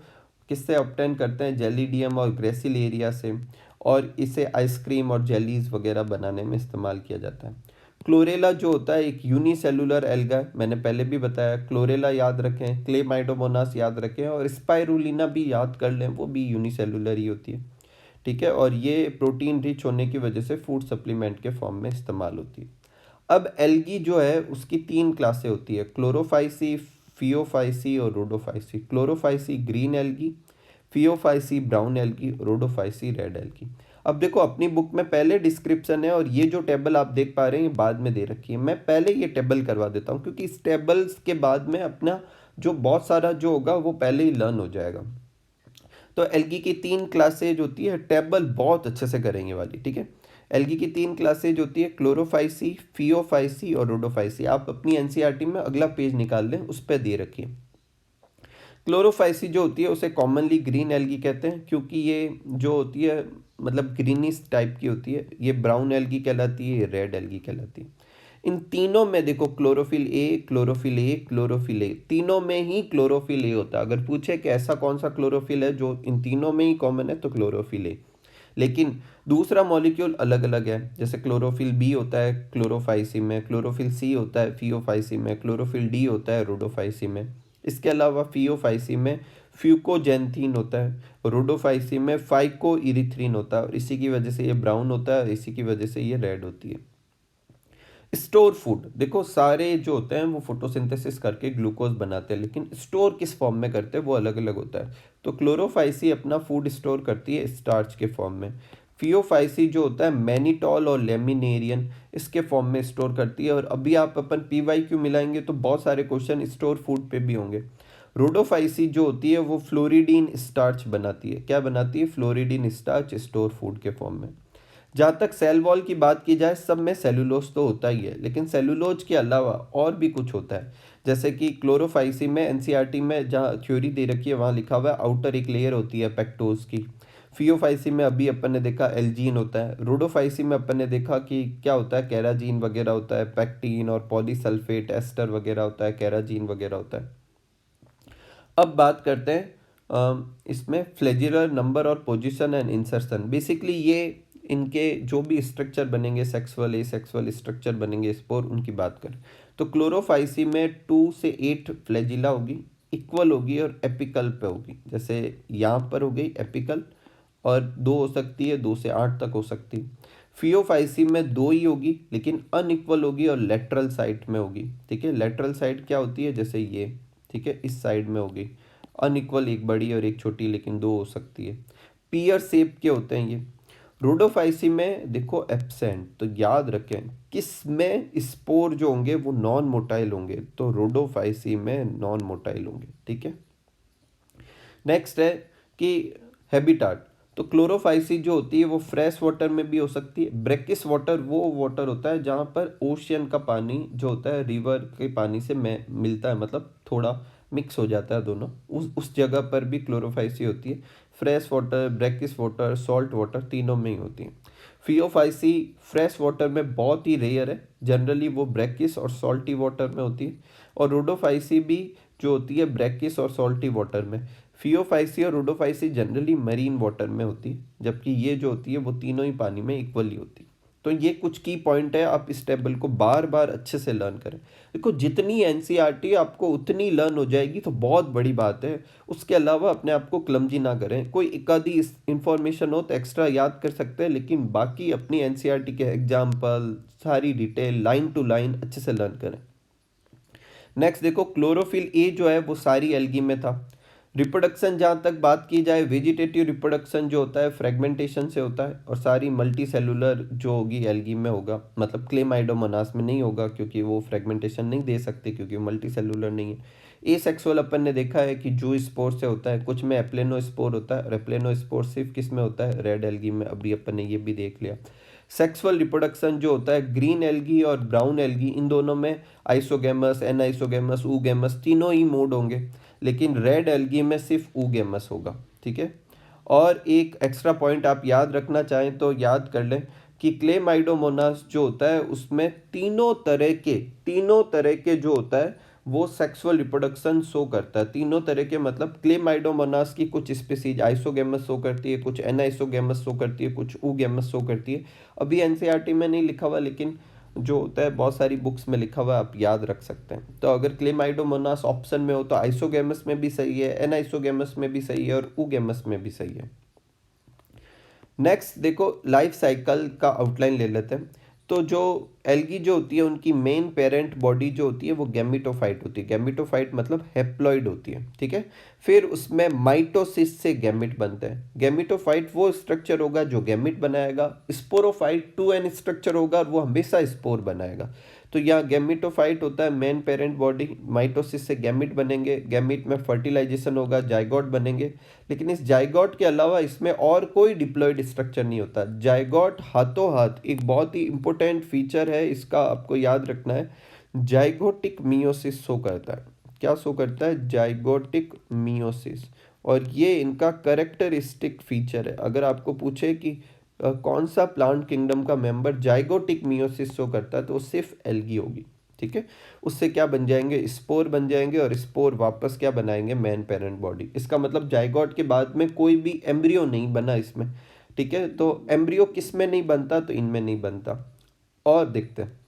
किससे ऑब्टेन करते हैं, जेलीडियम और ग्रेसिलेरिया से, और इसे आइसक्रीम और जेलीज वगैरह बनाने में इस्तेमाल किया जाता है। क्लोरेला जो होता है एक यूनिसेलुलर एल्गा है, मैंने पहले भी बताया। क्लोरेला याद रखें, क्लेमाइडोमोनास याद रखें और स्पाइरुलिना भी याद कर लें, वो भी यूनिसेलुलर ही होती है, ठीक है। और ये प्रोटीन रिच होने की वजह से फूड सप्लीमेंट के फॉर्म में इस्तेमाल होती है। अब एल्गी जो है उसकी तीन क्लासें होती है, क्लोरोफाइसी, फियोफाइसी और Rhodophyceae. Chlorophyceae green algae, Phaeophyceae brown algae, Rhodophyceae red algae. अब देखो अपनी बुक में पहले डिस्क्रिप्शन है और ये जो टेबल आप देख पा रहे हैं ये बाद में दे रखी है। मैं पहले ये टेबल करवा देता हूँ क्योंकि इस टेबल्स के बाद में अपना जो बहुत सारा जो होगा वो पहले ही लर्न हो जाएगा। तो एल्गी की तीन क्लासेज होती है, टेबल बहुत अच्छे से करेंगे वाली, ठीक है। एल्गी की तीन क्लासेज होती है, क्लोरोफाइसी, फियोफाइसी और रोडोफाइसी। आप अपनी एनसीईआरटी में अगला पेज निकाल लें, उस पर दे रखिए। क्लोरोफाइसी जो होती है उसे कॉमनली ग्रीन एल्गी कहते हैं क्योंकि ये जो होती है मतलब ग्रीनिश टाइप की होती है। ये ब्राउन एल्गी कहलाती है, ये रेड एल्गी कहलाती है। इन तीनों में देखो chlorophyll A, chlorophyll A, chlorophyll A, तीनों में ही क्लोरोफिल ए होता है। अगर पूछे कि ऐसा कौन सा क्लोरोफिल है जो इन तीनों में ही कॉमन है तो क्लोरोफिल ए। लेकिन दूसरा मॉलिक्यूल अलग अलग है, जैसे क्लोरोफिल बी होता है क्लोरोफाइसी में, क्लोरोफिल सी होता है फियोफाइसी में, क्लोरोफिल डी होता है रोडोफाइसी में। इसके अलावा फियोफाइसी में फ्यूकोजेंथीन होता है, रोडोफाइसी में फाइको इरिथ्रीन होता है और इसी की वजह से ये ब्राउन होता है, इसी की वजह से ये रेड होती है। स्टोर फूड देखो, सारे जो होते हैं वो फोटोसिंथेसिस करके ग्लूकोज बनाते हैं, लेकिन स्टोर किस फॉर्म में करते हैं वो अलग अलग होता है। तो क्लोरोफाइसी अपना फूड स्टोर करती है स्टार्च के फॉर्म में। फियोफाइसी जो होता है मैनिटॉल और लेमिनेरियन इसके फॉर्म में स्टोर करती है। और अभी आप अपन PYQ मिलाएंगे तो बहुत सारे क्वेश्चन स्टोर फूड पे भी होंगे। रोडोफाइसी जो होती है वो फ्लोरिडीन स्टार्च बनाती है। क्या बनाती है, फ्लोरिडीन स्टार्च स्टोर फूड के फॉर्म में। जहाँ तक सेल वॉल की बात की जाए, सब में सेलुलोज तो होता ही है, लेकिन सेलुलोज के अलावा और भी कुछ होता है। जैसे कि क्लोरोफाइसी में एनसीईआरटी में जहाँ थ्योरी दे रखी है वहाँ लिखा हुआ है आउटर एक लेयर होती है पेक्टोज की। फियोफाइसी में अभी अपन ने देखा एल्जीन होता है। रोडोफाइसी में अपन ने देखा कि क्या होता है, कैराजीन वगैरह होता है, पैक्टीन और पॉलीसल्फेट एस्टर वगैरह होता है, कैराजीन वगैरह होता है। अब बात करते हैं इसमें फ्लैजिलर नंबर और पोजीशन एंड इंसर्शन। बेसिकली ये इनके जो भी स्ट्रक्चर बनेंगे, सेक्सुअल एसेक्सुअल स्ट्रक्चर बनेंगे स्पोर, उनकी बात करें तो क्लोरोफाइसी में 2 से 8 फ्लैजिला होगी, इक्वल होगी और एपिकल पे होगी। जैसे यहाँ पर हो गई एपिकल, और 2 हो सकती है, 2 से 8 तक हो सकती है। फियोफाइसी में 2 ही होगी लेकिन अनइक्वल होगी और लेटरल साइड में होगी। ठीक है, लेटरल साइड क्या होती है, जैसे ये, ठीक है, इस साइड में होगी। अनइक्वल एक बड़ी और एक छोटी, लेकिन 2 हो सकती है। पीयर शेप के होते हैं ये। रोडोफाइसी में देखो एब्सेंट, तो याद रखें किस में स्पोर जो होंगे वो नॉन मोटाइल होंगे, तो रोडोफाइसी में नॉन मोटाइल होंगे। ठीक है, नेक्स्ट है कि हैबिटाट। तो क्लोरोफाइसी जो होती है वो फ्रेश वाटर में भी हो सकती है। ब्रेकिस वाटर वो वाटर होता है जहाँ पर ओशियन का पानी जो होता है रिवर के पानी से में मिलता है, मतलब थोड़ा मिक्स हो जाता है दोनों, उस जगह पर भी क्लोरोफाइसी होती है। Fresh water, brackish water, salt water, तीनों में ही होती है। फियोफाइसी फ्रेश वाटर में बहुत ही रेयर है, जनरली वो ब्रेकिस और सॉल्टी वाटर में होती है। और रोडोफाइसी भी जो होती है ब्रेकिस और सॉल्टी वाटर में। फियोफाइसी और रोडोफाइसी जनरली मरीन वाटर में होती है, जबकि ये जो होती है वो तीनों ही पानी में इक्वली होती है। तो ये कुछ की पॉइंट है, आप इस टेबल को बार बार अच्छे से लर्न करें। देखो जितनी एनसीईआरटी आपको उतनी लर्न हो जाएगी तो बहुत बड़ी बात है। उसके अलावा अपने आप को क्लमजी ना करें। कोई एक आधी इंफॉर्मेशन हो तो एक्स्ट्रा याद कर सकते हैं, लेकिन बाकी अपनी एनसीईआरटी के एग्जाम्पल सारी डिटेल लाइन टू लाइन अच्छे से लर्न करें। नेक्स्ट देखो, क्लोरोफिल ए जो है वो सारी एल्गी में था। रिप्रोडक्शन जहाँ तक बात की जाए, वेजिटेटिव रिप्रोडक्शन जो होता है फ्रेगमेंटेशन से होता है, और सारी मल्टी सेलुलर जो होगी एल्गी में होगा, मतलब क्लेमाइडोमोनास में नहीं होगा क्योंकि वो फ्रेगमेंटेशन नहीं दे सकते क्योंकि मल्टी सेलुलर नहीं है। ए सेक्सुअल अपन ने देखा है कि जू स्पोर से होता है, कुछ में एप्लेनो स्पोर होता है। एप्लेनो स्पोर सिर्फ किस में होता है, रेड एल्गी में, अभी अपन ने ये भी देख लिया। सेक्सुअल रिप्रोडक्शन जो होता है ग्रीन एल्गी और ब्राउन एल्गी, इन दोनों में आइसोगेमस, एनाइसोगेमस, ऊगेमस तीनों ही मोड होंगे, लेकिन रेड एल्गी में सिर्फ ऊगेमस होगा। ठीक है, और एक एक्स्ट्रा पॉइंट आप याद रखना चाहें तो याद कर लें कि क्लेमाइडोमोनास जो होता है उसमें तीनों तरह के जो होता है वो सेक्सुअल रिप्रोडक्शन शो करता है। तीनों तरह के मतलब क्लेमाइडोमोनास की कुछ स्पीसीज आइसोगेमस शो करती है, कुछ एनाइसोगेमस शो करती है, कुछ ऊगेमस शो करती है। अभी एनसीईआरटी में नहीं लिखा हुआ, लेकिन जो होता है बहुत सारी बुक्स में लिखा हुआ है, आप याद रख सकते हैं। तो अगर क्लेमाइडोमोनास ऑप्शन में हो तो आइसोगेमस में भी सही है, एनाइसोगेमस में भी सही है और ऊगेमस में भी सही है। नेक्स्ट देखो, लाइफ साइकिल का आउटलाइन ले लेते हैं। तो जो एल्गी जो होती है उनकी मेन पेरेंट बॉडी जो होती है वो गैमेटोफाइट होती है। गैमेटोफाइट मतलब हेप्लॉइड होती है। ठीक है, फिर उसमें माइटोसिस से गैमेट बनते हैं। गैमेटोफाइट वो स्ट्रक्चर होगा जो गैमेट बनाएगा। स्पोरोफाइट 2n स्ट्रक्चर होगा और वो हमेशा स्पोर बनाएगा। तो यहाँ गैमेटोफाइट होता है मेन पेरेंट बॉडी, माइटोसिस से गैमेट बनेंगे, गैमेट में फर्टिलाइजेशन होगा, जाइगोट बनेंगे। लेकिन इस जाइगोट के अलावा इसमें और कोई डिप्लॉयड स्ट्रक्चर नहीं होता। जाइगोट हाथों हाथ एक बहुत ही इंपॉर्टेंट फीचर है, इसका आपको याद रखना है। जाइगोटिक मियोसिस शो करता है। क्या शो करता है, जाइगोटिक मियोसिस। और ये इनका करेक्टरिस्टिक फीचर है। अगर आपको पूछे कि कौन सा प्लांट किंगडम का मेंबर जाइगोटिक मियोसिस शो करता है, तो वो सिर्फ एल्गी होगी। ठीक है, उससे क्या बन जाएंगे, स्पोर बन जाएंगे, और स्पोर वापस क्या बनाएंगे, मेन पेरेंट बॉडी। इसका मतलब जाइगोट के बाद में कोई भी एम्ब्रियो नहीं बना इसमें। ठीक है, तो एम्ब्रियो किस में नहीं बनता, तो इनमें नहीं बनता। और देखते हैं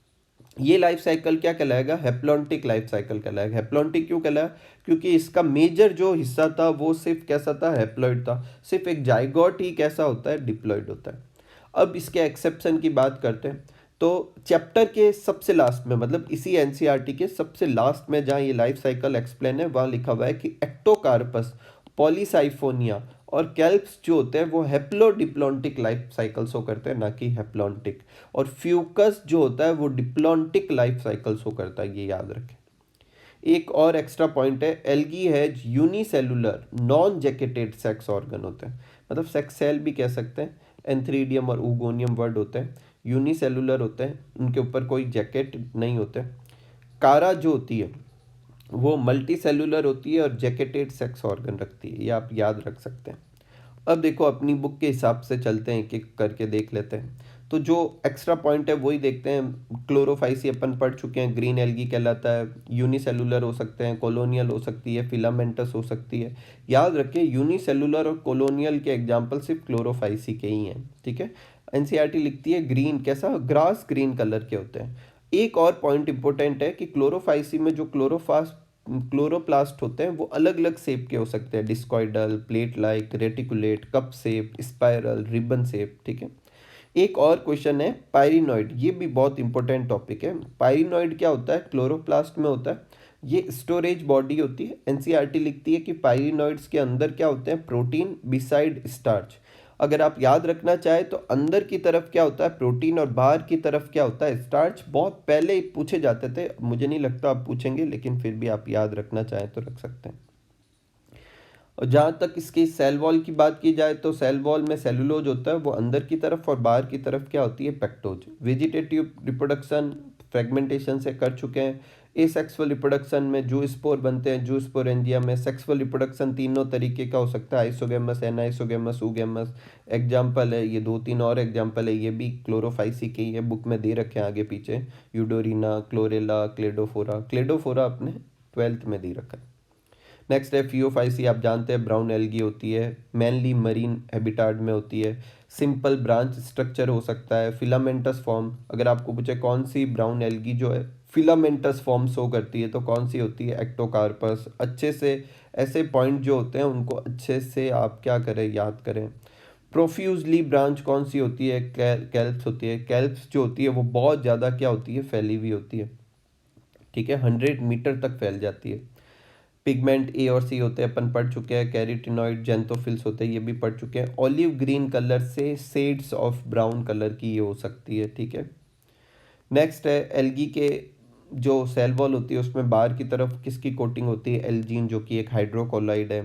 ये लाइफ साइकिल क्या कहलाएगा, हेप्लॉन्टिक लाइफ साइकिल कहलाएगा। हेप्लॉन्टिक क्यों कहलाया, क्योंकि इसका मेजर जो हिस्सा था वो सिर्फ कैसा था, हेप्लॉइड था। सिर्फ एक जाइगोट ही कैसा होता है, डिप्लॉइड होता है। अब इसके एक्सेप्शन की बात करते हैं। तो चैप्टर के सबसे लास्ट में, मतलब इसी एनसीईआरटी के सबसे लास्ट में जहाँ ये लाइफ साइकिल एक्सप्लेन है, वहाँ लिखा हुआ है कि एक्टोकार्पस, पॉलीसाइफोनिया और कैल्प्स जो होते हैं वो हेप्लोडिप्लॉन्टिक लाइफ साइकिल शो करते हैं, ना कि हेप्लॉन्टिक। और फ्यूकस जो होता है वो डिप्लॉन्टिक लाइफ साइकिल शो करता है, ये याद रखें। एक और एक्स्ट्रा पॉइंट है, algae has unicellular non jacketed sex organ होते हैं, मतलब सेक्स सेल भी कह सकते हैं। एंथ्रीडियम और ऊगोनियम वर्ड होते हैं, यूनिसेलुलर होते हैं, उनके ऊपर कोई जैकेट नहीं होते। कारा जो होती है वो मल्टी सेलुलर होती है और जैकेटेड सेक्स ऑर्गन रखती है, ये आप याद रख सकते हैं। अब देखो अपनी बुक के हिसाब से चलते हैं, एक एक करके देख लेते हैं। तो जो एक्स्ट्रा पॉइंट है वही देखते हैं। क्लोरोफाइसी अपन पढ़ चुके हैं, ग्रीन एल्गी कहलाता है। यूनिसेलुलर हो सकते हैं, कॉलोनियल हो सकती है, फिलामेंटस हो सकती है। याद रखें यूनिसेलुलर और कॉलोनियल के एग्जाम्पल सिर्फ क्लोरोफाइसी के ही हैं, ठीक है। एनसीईआरटी लिखती है ग्रीन कैसा, ग्रास ग्रीन कलर के होते हैं। एक और पॉइंट इंपॉर्टेंट है कि क्लोरोफाइसी में जो क्लोरोप्लास्ट होते हैं वो अलग अलग शेप के हो सकते हैं, discoidal, plate like, reticulate, cup shape, spiral, ribbon shape, ठीक है। एक और क्वेश्चन है पायरिनॉइड, ये भी बहुत इंपॉर्टेंट टॉपिक है। पायरिनॉइड क्या होता है, क्लोरोप्लास्ट में होता है, ये स्टोरेज बॉडी होती है। एनसीईआरटी लिखती है कि पायरिनॉइड्स के अंदर क्या होते हैं, प्रोटीन बिसाइड स्टार्च। अगर आप याद रखना चाहें तो अंदर की तरफ क्या होता है, प्रोटीन, और बाहर की तरफ क्या होता है, स्टार्च। बहुत पहले ही पूछे जाते थे, मुझे नहीं लगता आप पूछेंगे, लेकिन फिर भी आप याद रखना चाहें तो रख सकते हैं। और जहाँ तक इसकी सेल वॉल की बात की जाए तो सेल वॉल में सेलुलोज होता है, वो अंदर की तरफ, और बाहर की तरफ क्या होती है, पेक्टोज। वेजिटेटिव रिप्रोडक्शन फ्रेगमेंटेशन से कर चुके हैं। एसेक्सुअल रिप्रोडक्शन में जू स्पोर बनते हैं, जू स्पोरेंजिया में। सेक्सुअल रिप्रोडक्शन तीनों तरीके का हो सकता है, आइसोगेमस, एनाइसोगेमस, ऊगेमस। एग्जाम्पल है ये, 2-3 और एग्जाम्पल है, ये भी क्लोरोफाइसी के ही है, बुक में दे रखे हैं आगे पीछे। Eudorina, chlorella, Cladophora. क्लेडोफोरा अपने 12th में दे रखा है। नेक्स्ट है फियोफाइसी, आप जानते हैं ब्राउन एल्गी होती है, मेनली मरीन हैबिटाट में होती है। सिंपल ब्रांच स्ट्रक्चर हो सकता है। फिलामेंटस फॉर्म, अगर आपको पूछे कौन सी ब्राउन एल्गी जो है फिलामेंटस फॉर्म शो करती है तो कौन सी होती है, एक्टोकार्पस। अच्छे से ऐसे पॉइंट जो होते हैं उनको अच्छे से आप क्या करें, याद करें। प्रोफ्यूजली ब्रांच कौन सी होती है, कैल्प्स होती है। कैल्प्स जो होती है वो बहुत ज़्यादा क्या होती है, फैली हुई होती है, ठीक है, 100 मीटर तक फैल जाती है। पिगमेंट ए और सी होते हैं, अपन पढ़ चुके हैं। कैरोटिनॉइड, जेंथोफिल्स होते हैं, ये भी पढ़ चुके हैं। ऑलिव ग्रीन कलर से शेड्स ऑफ ब्राउन कलर की ये हो सकती है, ठीक है। नेक्स्ट है एल्गी के जो सेल वॉल होती है उसमें बाहर की तरफ किसकी कोटिंग होती है, एल्जीन, जो कि एक हाइड्रोकोलाइड है।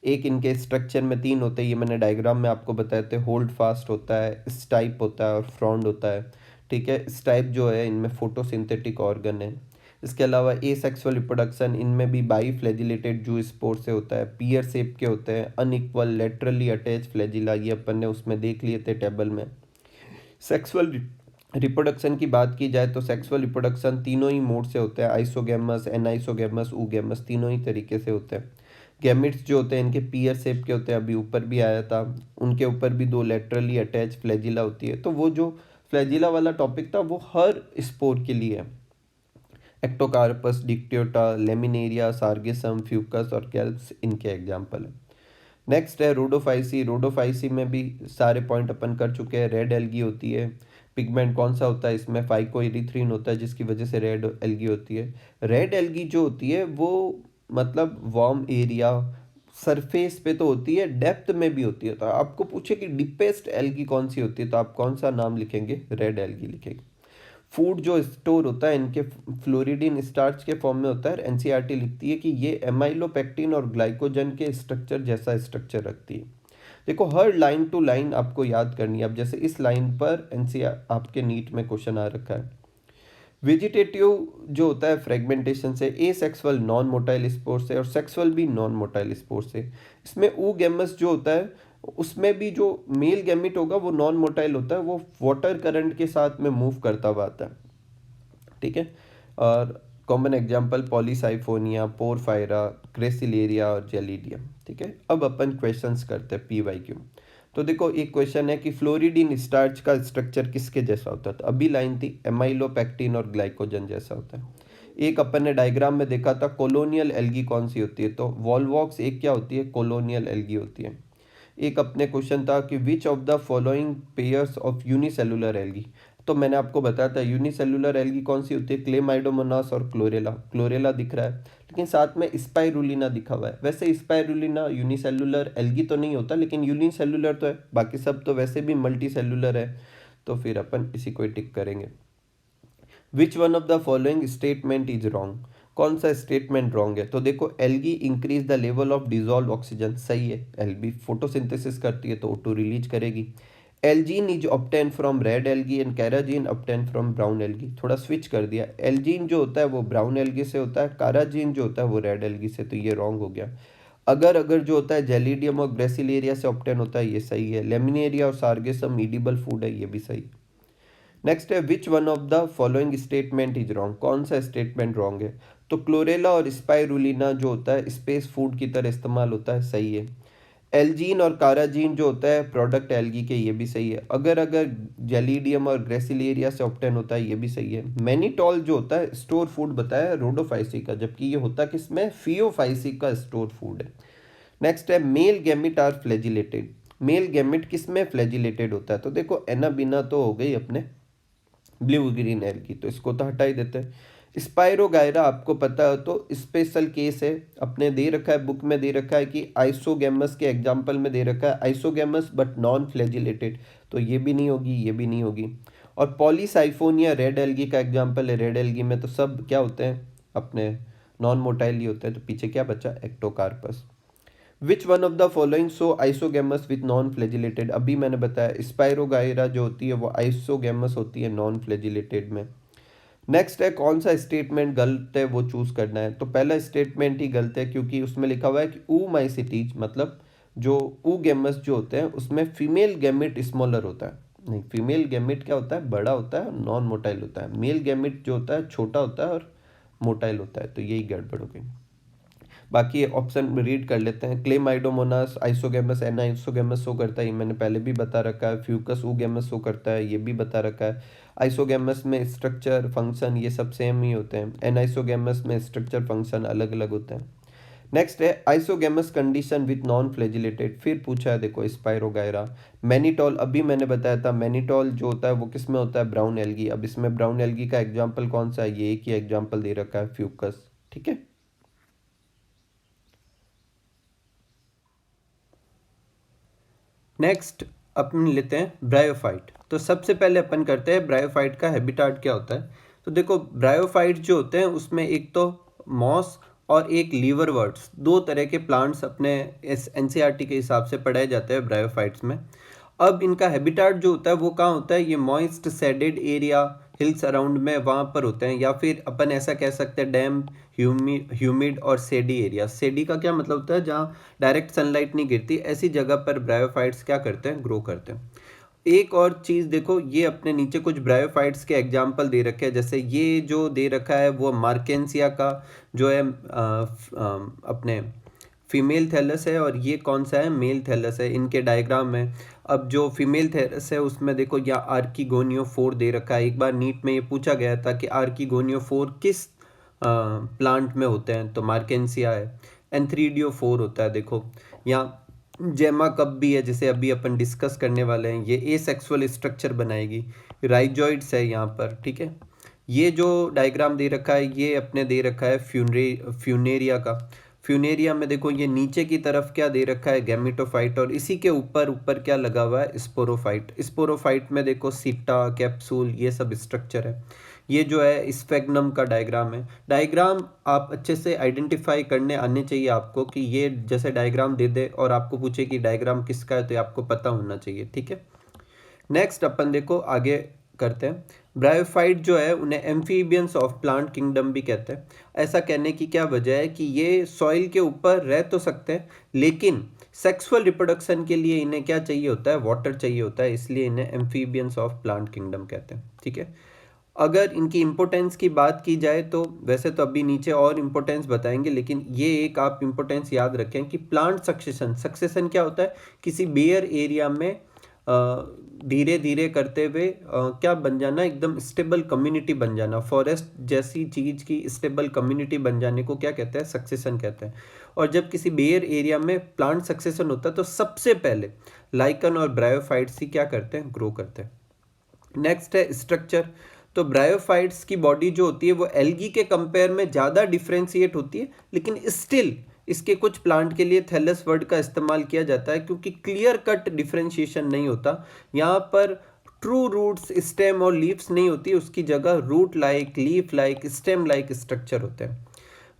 एक इनके स्ट्रक्चर में 3 होते हैं, ये मैंने डायग्राम में आपको बताए थे। होल्ड फास्ट होता है, स्टाइप होता है और फ्रॉन्ड होता है, ठीक है। स्टाइप जो है इनमें फोटोसिंथेटिक ऑर्गन है। इसके अलावा एसेक्सुअल रिप्रोडक्शन इनमें भी बाई फ्लैजिलेटेड जू स्पोर से होता है। पियर शेप के होते हैं, अनइक्वल लेटरली अटैच फ्लैजिला, ये अपन ने उसमें देख लिए थे टेबल में। सेक्सुअल रिप्रोडक्शन की बात की जाए तो सेक्सुअल रिप्रोडक्शन तीनों ही मोड से होते हैं, आइसोगेमस, एनाइसोगेमस, ऊगेमस, तीनों ही तरीके से होते हैं। गैमिट्स जो होते हैं इनके पियर शेप के होते हैं, अभी ऊपर भी आया था। उनके ऊपर भी 2 लेटरली अटैच फ्लैजिला होती है। तो वो जो फ्लैजिला वाला टॉपिक था वो हर स्पोर के लिए है। Ectocarpus, Dictyota, laminaria, sargassum, Fucus और कैल्प्स इनके एग्जाम्पल है। नेक्स्ट है रोडोफाइसी। रोडोफाइसी में भी सारे पॉइंट अपन कर चुके हैं। रेड एल्गी होती है। पिगमेंट कौन सा होता है इसमें, फाइकोइरिथ्रिन होता है, जिसकी वजह से रेड एल्गी होती है। रेड एल्गी जो होती है वो मतलब वार्म एरिया, सरफेस पे तो होती है, डेप्थ में भी होती है। तो आपको पूछे कि डीपेस्ट एल्गी कौन सी होती है तो आप कौन सा नाम लिखेंगे, रेड एल्गी लिखेंगे। फूड जो स्टोर होता है इनके फ्लोरिडीन स्टार्च के फॉर्म में होता है। एनसीईआरटी लिखती है कि ये एमाइलोपेक्टिन और ग्लाइकोजन के स्ट्रक्चर जैसा स्ट्रक्चर रखती है। देखो हर लाइन टू लाइन आपको याद करनी है। अब जैसे इस लाइन पर एनसीईआर आपके नीट में क्वेश्चन आ रखा है। वेजिटेटिव जो होता है फ्रेगमेंटेशन से, ए सेक्सुअल नॉन मोटाइल स्पोर से, और सेक्सुअल भी नॉन मोटाइल स्पोर से। इसमें ऊगेमस जो होता है उसमें भी जो मेल गैमिट होगा वो नॉन मोटाइल होता है, वो वाटर करंट के साथ में मूव करता हुआ आता है, ठीक है। और कॉमन एग्जांपल पॉलीसाइफोनिया, पोरफायरा, क्रेसिलेरिया और जेलिडियम, ठीक है। अब अपन क्वेश्चंस करते हैं पीवाईक्यू। तो देखो एक क्वेश्चन है कि फ्लोरिडीन स्टार्च का स्ट्रक्चर किसके जैसा होता है, तो अभी लाइन थी एमाइलोपेक्टिन और ग्लाइकोजन जैसा होता है। एक अपन ने डायग्राम में देखा था कॉलोनियल एल्गी कौन सी होती है, तो वॉलवॉक्स एक क्या होती है, कॉलोनियल एल्गी होती है। एक अपने क्वेश्चन था कि विच of the following pairs of unicellular algae, तो मैंने आपको बताया था यूनिसेलुलर एल्गी कौन सी होती है, क्लेमाइडोमोनास और क्लोरेला। क्लोरेला दिख रहा है लेकिन साथ में स्पाइरुलिना दिखा हुआ है। वैसे स्पाइरुलिना यूनिसेलुलर एल्गी तो नहीं होता लेकिन यूनिसेलुलर तो है, बाकी सब तो वैसे भी मल्टी सेलुलर है, तो फिर अपन इसी को टिक करेंगे। Which one of the following statement is wrong, कौन सा स्टेटमेंट रॉन्ग है, तो देखो algae increase the level of dissolve oxygen, सही है। एल्गी फोटोसिंथेसिस करती है तो O2 रिलीज करेगी। Algin is obtain from red algae and carrageenan obtain from brown algae. थोड़ा स्विच कर दिया, एल्जीन जो होता है वो ब्राउन एल्गी से होता है, कैराजीन जो होता है वो रेड एल्गी से, तो ये रॉन्ग हो गया। अगर अगर जो होता है जेलिडियम और ग्रेसिलेरिया से ऑब्टेन होता है, ये सही है। लेमिनेरिया और सार्गेसम ईडिबल फूड है, ये भी सही। नेक्स्ट है which one of the following statement is wrong, कौन सा स्टेटमेंट रॉन्ग है। तो क्लोरेला और स्पाइरुलिना जो होता है स्पेस फूड की तरह इस्तेमाल होता है, सही है। एल्जीन और काराजीन जो होता है प्रोडक्ट एल्गी के, ये भी सही है। अगर अगर जेलिडियम और ग्रेसिलेरिया से ऑब्टेन होता है, ये भी सही है। मैनिटॉल जो होता है स्टोर फूड बताया रोडोफाइसी का, जबकि ये होता किसमें, फियोफाइसी का स्टोर फूड है। नेक्स्ट है male gamete are flagellated, male gamete किसमें फ्लैजिलेटेड होता है। तो देखो एनाबिना तो हो गई अपने ब्लू ग्रीन एल्गी, तो इसको तो हटा ही देते हैं। स्पाइरोगायरा आपको पता है तो स्पेशल केस है, अपने दे रखा है बुक में, दे रखा है कि आइसोगैमस के एग्जाम्पल में दे रखा है आइसोगैमस बट नॉन फ्लैजिलेटेड, तो ये भी नहीं होगी, ये भी नहीं होगी। और पॉलीसाइफोनिया रेड एल्गी का एग्जाम्पल है, रेड एल्गी में तो सब क्या होते हैं अपने नॉन मोटाइल ही होते हैं, तो पीछे क्या बचा, Ectocarpus. Which one of the following so isogamous with non flagellated, अभी मैंने बताया स्पाइरोगायरा जो होती है वो आइसोगैमस होती है नॉन फ्लैजिलेटेड में। नेक्स्ट है कौन सा स्टेटमेंट गलत है वो चूज करना है। तो पहला स्टेटमेंट ही गलत है क्योंकि उसमें लिखा हुआ है कि ऊमाइसिटीज मतलब जो ऊगेमस जो होते हैं उसमें फीमेल गैमिट स्मॉलर होता है, नहीं फीमेल गैमिट क्या होता है, बड़ा होता है और नॉन मोटाइल होता है। मेल गैमिट जो होता है छोटा होता है और मोटाइल होता है, तो यही गड़बड़ हो गई। बाकी ऑप्शन रीड कर लेते हैं। क्लेमाइडोमोनास आइसोगेमस एनाइसोगेमस शो करता है, ये मैंने पहले भी बता रखा है। फ्यूकस ऊगेमस शो करता है, ये भी बता रखा है। आइसोगेमस में स्ट्रक्चर फंक्शन ये सब सेम ही होते हैं, एनाइसोगेमस में स्ट्रक्चर फंक्शन अलग अलग होते हैं। नेक्स्ट है isogamous condition with non flagellated, फिर पूछा है देखो स्पाइरोगायरा। मैनिटॉल अभी मैंने बताया था, मैनिटॉल जो होता है वो किस में होता है, ब्राउन एल्गी। अब इसमें ब्राउन एल्गी का एग्जाम्पल कौन सा है, ये एक ही एग्जाम्पल दे रखा है, फ्यूकस। ठीक है। नेक्स्ट अपन लेते हैं ब्रायोफाइट। तो सबसे पहले अपन करते हैं ब्रायोफाइट का हैबिटाट क्या होता है। तो देखो ब्रायोफाइट जो होते हैं उसमें एक तो मॉस और एक लीवरवर्ट्स, दो तरह के प्लांट्स अपने इस एनसीईआरटी के हिसाब से पढ़ाए जाते हैं ब्रायोफाइट्स में। अब इनका हैबिटाट जो होता है वो कहाँ होता है, ये moist shaded area hills around में वहाँ पर होते हैं, या फिर अपन ऐसा कह सकते हैं डैम्प ह्यूमिड और सेडी एरिया। सेडी का क्या मतलब होता है, जहाँ डायरेक्ट सनलाइट नहीं गिरती, ऐसी जगह पर ब्रायोफाइट्स क्या करते हैं, ग्रो करते हैं। एक और चीज़ देखो, ये अपने नीचे कुछ ब्रायोफाइट्स के एग्जाम्पल दे रखे हैं, जैसे ये जो दे रखा है वो मार्केंसिया का जो है अपने फीमेल थैलस है, और ये कौन सा है, मेल थैलस है इनके डायग्राम में। अब जो फीमेल थैलस है उसमें देखो या आर्किगोनियोफोर दे रखा है। एक बार नीट में ये पूछा गया था कि आर्किगोनियोफोर किस प्लांट में होते हैं, तो मार्केंसिया है। एंथ्रीडियोफोर होता है, देखो यहाँ जेमा कप भी है जिसे अभी अपन डिस्कस करने वाले हैं, ये एसेक्सुअल स्ट्रक्चर बनाएगी। राइजॉइड्स है यहाँ पर, ठीक है। ये जो डायग्राम दे रखा है ये अपने दे रखा है फ्यूनेरिया का। फ्यूनेरिया में देखो ये नीचे की तरफ क्या दे रखा है, गैमेटोफाइट, और इसी के ऊपर ऊपर क्या लगा हुआ है, स्पोरोफाइट। स्पोरोफाइट में देखो सीटा कैप्सूल ये सब स्ट्रक्चर है। ये जो है स्फेग्नम का डायग्राम है। डायग्राम आप अच्छे से आइडेंटिफाई करने आने चाहिए आपको, कि ये जैसे डायग्राम दे दे और आपको पूछे कि डायग्राम किसका है तो आपको पता होना चाहिए, ठीक है। नेक्स्ट अपन देखो आगे करते हैं। ब्रायोफाइट जो है उन्हें एम्फीबियंस ऑफ प्लांट किंगडम भी कहते हैं। ऐसा कहने की क्या वजह है कि ये सॉइल के ऊपर रह तो सकते हैं, लेकिन सेक्सुअल रिप्रोडक्शन के लिए इन्हें क्या चाहिए होता है, वाटर चाहिए होता है, इसलिए इन्हें एम्फीबियंस ऑफ प्लांट किंगडम कहते हैं, ठीक है। अगर इनकी इम्पोर्टेंस की बात की जाए तो वैसे तो अभी नीचे और इम्पोर्टेंस बताएंगे, लेकिन ये एक आप इम्पोर्टेंस याद रखें कि प्लांट सक्सेशन, सक्सेशन क्या होता है, किसी बेयर एरिया में धीरे धीरे करते हुए क्या बन जाना, एकदम स्टेबल कम्युनिटी बन जाना। फॉरेस्ट जैसी चीज़ की स्टेबल कम्युनिटी बन जाने को क्या कहते हैं, सक्सेशन कहते हैं। और जब किसी बेयर एरिया में प्लांट सक्सेशन होता है तो सबसे पहले लाइकन और ब्रायोफाइट्स ही क्या करते हैं, ग्रो करते हैं। नेक्स्ट है स्ट्रक्चर। तो ब्रायोफाइट्स की बॉडी जो होती है वो एल्गी के कंपेयर में ज़्यादा डिफ्रेंशिएट होती है, लेकिन स्टिल इसके कुछ प्लांट के लिए थैलस वर्ड का इस्तेमाल किया जाता है, क्योंकि क्लियर कट डिफ्रेंशिएशन नहीं होता यहाँ पर। ट्रू रूट्स, स्टेम और लीव्स नहीं होती, उसकी जगह root like, leaf like, stem like structure होते हैं।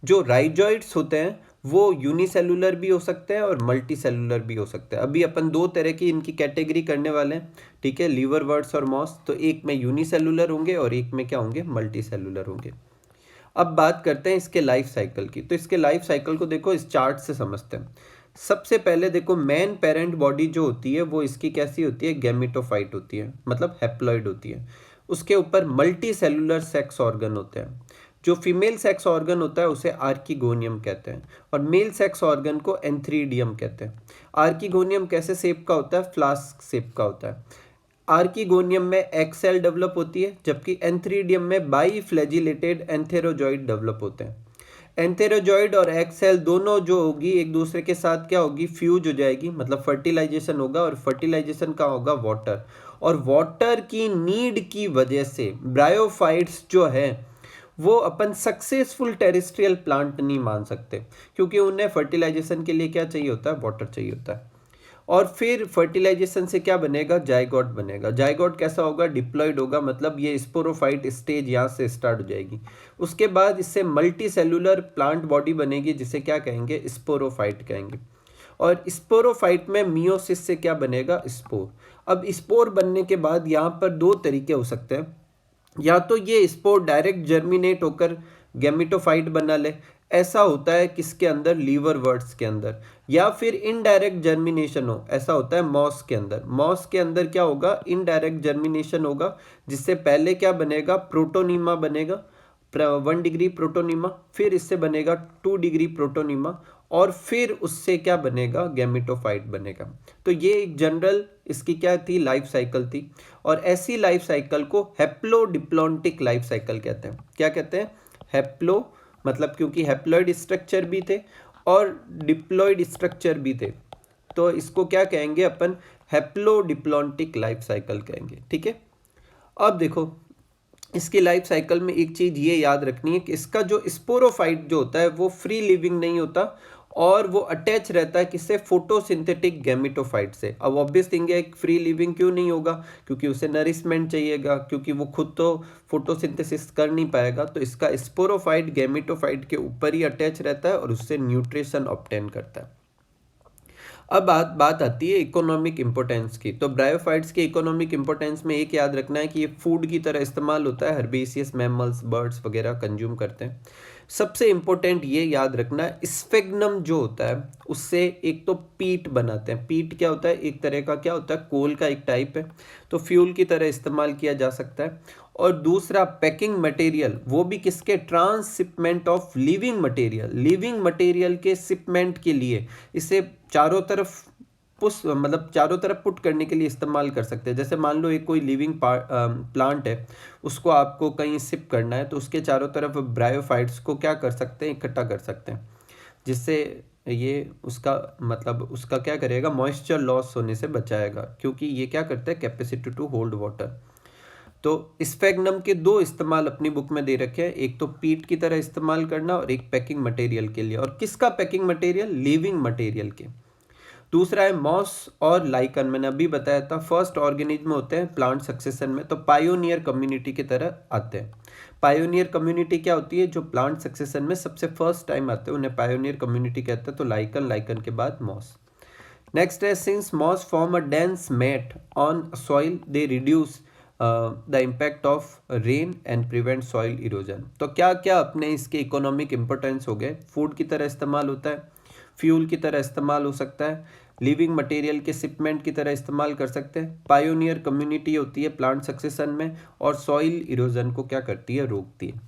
जो राइजॉइड्स होते हैं वो यूनिसेलुलर भी हो सकते हैं और मल्टी सेलुलर भी हो सकते हैं। अभी अपन दो तरह की इनकी कैटेगरी करने वाले हैं, ठीक है, लीवरवर्ट्स और मॉस। तो एक में यूनिसेलुलर होंगे और एक में क्या होंगे, मल्टी सेलुलर होंगे। अब बात करते हैं इसके लाइफ साइकिल की। तो इसके लाइफ साइकिल को देखो इस चार्ट से समझते हैं। सबसे पहले देखो मेन पेरेंट बॉडी जो होती है वो इसकी कैसी होती है, गैमेटोफाइट होती है, मतलब हैप्लॉइड होती है। उसके ऊपर मल्टी सेलुलर सेक्स ऑर्गन होते हैं। जो फीमेल सेक्स ऑर्गन होता है उसे आर्किगोनियम कहते हैं और मेल सेक्स ऑर्गन को एंथ्रीडियम कहते हैं। आर्किगोनियम कैसे शेप का होता है, फ्लास्क शेप का होता है। आर्किगोनियम में एक सेल डेवलप होती है, जबकि एंथ्रीडियम में बाई फ्लैजिलेटेड एंथेरोजॉइड डेवलप होते हैं। एंथेरोजॉइड और एग सेल दोनों जो होगी एक दूसरे के साथ क्या होगी, फ्यूज हो जाएगी, मतलब फर्टिलाइजेशन होगा। और फर्टिलाइजेशन का होगा वाटर, और वाटर की नीड की वजह से ब्रायोफाइट्स जो है वो अपन सक्सेसफुल टेरेस्ट्रियल प्लांट नहीं मान सकते, क्योंकि उन्हें फर्टिलाइजेशन के लिए क्या चाहिए होता है, वाटर चाहिए होता है। और फिर फर्टिलाइजेशन से क्या बनेगा, जाइगोट बनेगा। जाइगोट कैसा होगा, डिप्लॉयड होगा, मतलब ये स्पोरोफाइट स्टेज यहाँ से स्टार्ट हो जाएगी। उसके बाद इससे मल्टी सेलुलर प्लांट बॉडी बनेगी, जिसे क्या कहेंगे, स्पोरोफाइट कहेंगे। और स्पोरोफाइट में मियोसिस से क्या बनेगा, स्पोर। अब स्पोर बनने के बाद यहाँ पर दो तरीके हो सकते हैं, या तो ये स्पोर डायरेक्ट जर्मिनेट होकर गैमेटोफाइट बना ले, ऐसा होता है किसके अंदर, लीवरवर्ट्स के अंदर। या फिर इनडायरेक्ट जर्मिनेशन हो, ऐसा होता है मॉस के अंदर। मॉस के अंदर क्या होगा, इनडायरेक्ट जर्मिनेशन होगा, जिससे पहले क्या बनेगा, प्रोटोनीमा बनेगा, 1 डिग्री प्रोटोनीमा, फिर इससे बनेगा 2 डिग्री प्रोटोनीमा, और फिर उससे क्या बनेगा, गैमेटोफाइट बनेगा। तो ये एक जनरल इसकी क्या थी, लाइफ साइकिल थी। और ऐसी लाइफ साइकिल को हैप्लोडिप्लॉन्टिक लाइफ साइकिल कहते हैं। क्या कहते हैं, हैप्लो, मतलब क्योंकि हैप्लॉइड स्ट्रक्चर भी थे और डिप्लॉइड स्ट्रक्चर भी थे, तो इसको क्या कहेंगे अपन, हैप्लोडिप्लॉन्टिक लाइफ साइकिल कहेंगे, ठीक है। अब देखो इसकी लाइफ साइकिल में एक चीज़ ये याद रखनी है कि इसका जो स्पोरोफाइट जो होता है वो फ्री लिविंग नहीं होता, और वो अटैच रहता है किससे, फोटोसिंथेटिक गैमेटोफाइट से। अब ऑब्वियस थिंग है, फ्री लिविंग क्यों नहीं होगा, क्योंकि उसे नरिशमेंट चाहिएगा, क्योंकि वो खुद तो फोटोसिंथेसिस कर नहीं पाएगा। तो इसका स्पोरोफाइट गैमेटोफाइट के ऊपर ही अटैच रहता है और उससे न्यूट्रिशन ऑब्टेन करता है। अब बात आती है इकोनॉमिक इंपोर्टेंस की। तो ब्रायोफाइट्स के इकोनॉमिक इंपोर्टेंस में एक याद रखना है कि ये फूड की तरह इस्तेमाल होता है, हर्बेसियस मैमल्स, बर्ड्स वगैरह कंज्यूम करते हैं। सबसे इम्पोर्टेंट ये याद रखना है, स्फेग्नम जो होता है उससे एक तो पीट बनाते हैं। पीट क्या होता है, एक तरह का क्या होता है, कोल का एक टाइप है, तो फ्यूल की तरह इस्तेमाल किया जा सकता है। और दूसरा पैकिंग मटेरियल, वो भी किसके, transshipment of living material, living material के शिपमेंट के लिए इसे चारों तरफ मतलब चारों तरफ पुट करने के लिए इस्तेमाल कर सकते हैं। जैसे मान लो एक कोई लिविंग प्लांट है, उसको आपको कहीं शिप करना है, तो उसके चारों तरफ ब्रायोफाइट्स को क्या कर सकते हैं, इकट्ठा कर सकते हैं, जिससे ये उसका मतलब उसका क्या करेगा, मॉइस्चर लॉस होने से बचाएगा, क्योंकि ये क्या करता है, कैपेसिटी टू होल्ड वाटर। तो स्फेग्नम के दो इस्तेमाल अपनी बुक में दे रखे हैं, एक तो पीट की तरह इस्तेमाल करना और एक पैकिंग मटेरियल के लिए। और किसका पैकिंग मटेरियल, लिविंग मटेरियल के। दूसरा है मॉस और लाइकन, मैंने अभी बताया था फर्स्ट ऑर्गेनिज्म होते हैं प्लांट सक्सेशन में, तो पायोनियर कम्युनिटी की तरह आते हैं। पायोनियर कम्युनिटी क्या होती है, जो प्लांट सक्सेशन में सबसे फर्स्ट टाइम आते हैं उन्हें पायोनियर कम्युनिटी कहते हैं। तो लाइकन, लाइकन के बाद मॉस। नेक्स्ट है, since moss form a dense mat on soil they reduce the impact of rain and prevent soil erosion. तो क्या क्या अपने इसके इकोनॉमिक इंपोर्टेंस हो गए, फूड की तरह इस्तेमाल होता है, फ्यूल की तरह इस्तेमाल हो सकता है, लिविंग मटेरियल के शिपमेंट की तरह इस्तेमाल कर सकते हैं, पायोनियर कम्युनिटी होती है प्लांट सक्सेशन में, और सॉइल इरोजन को क्या करती है, रोकती है।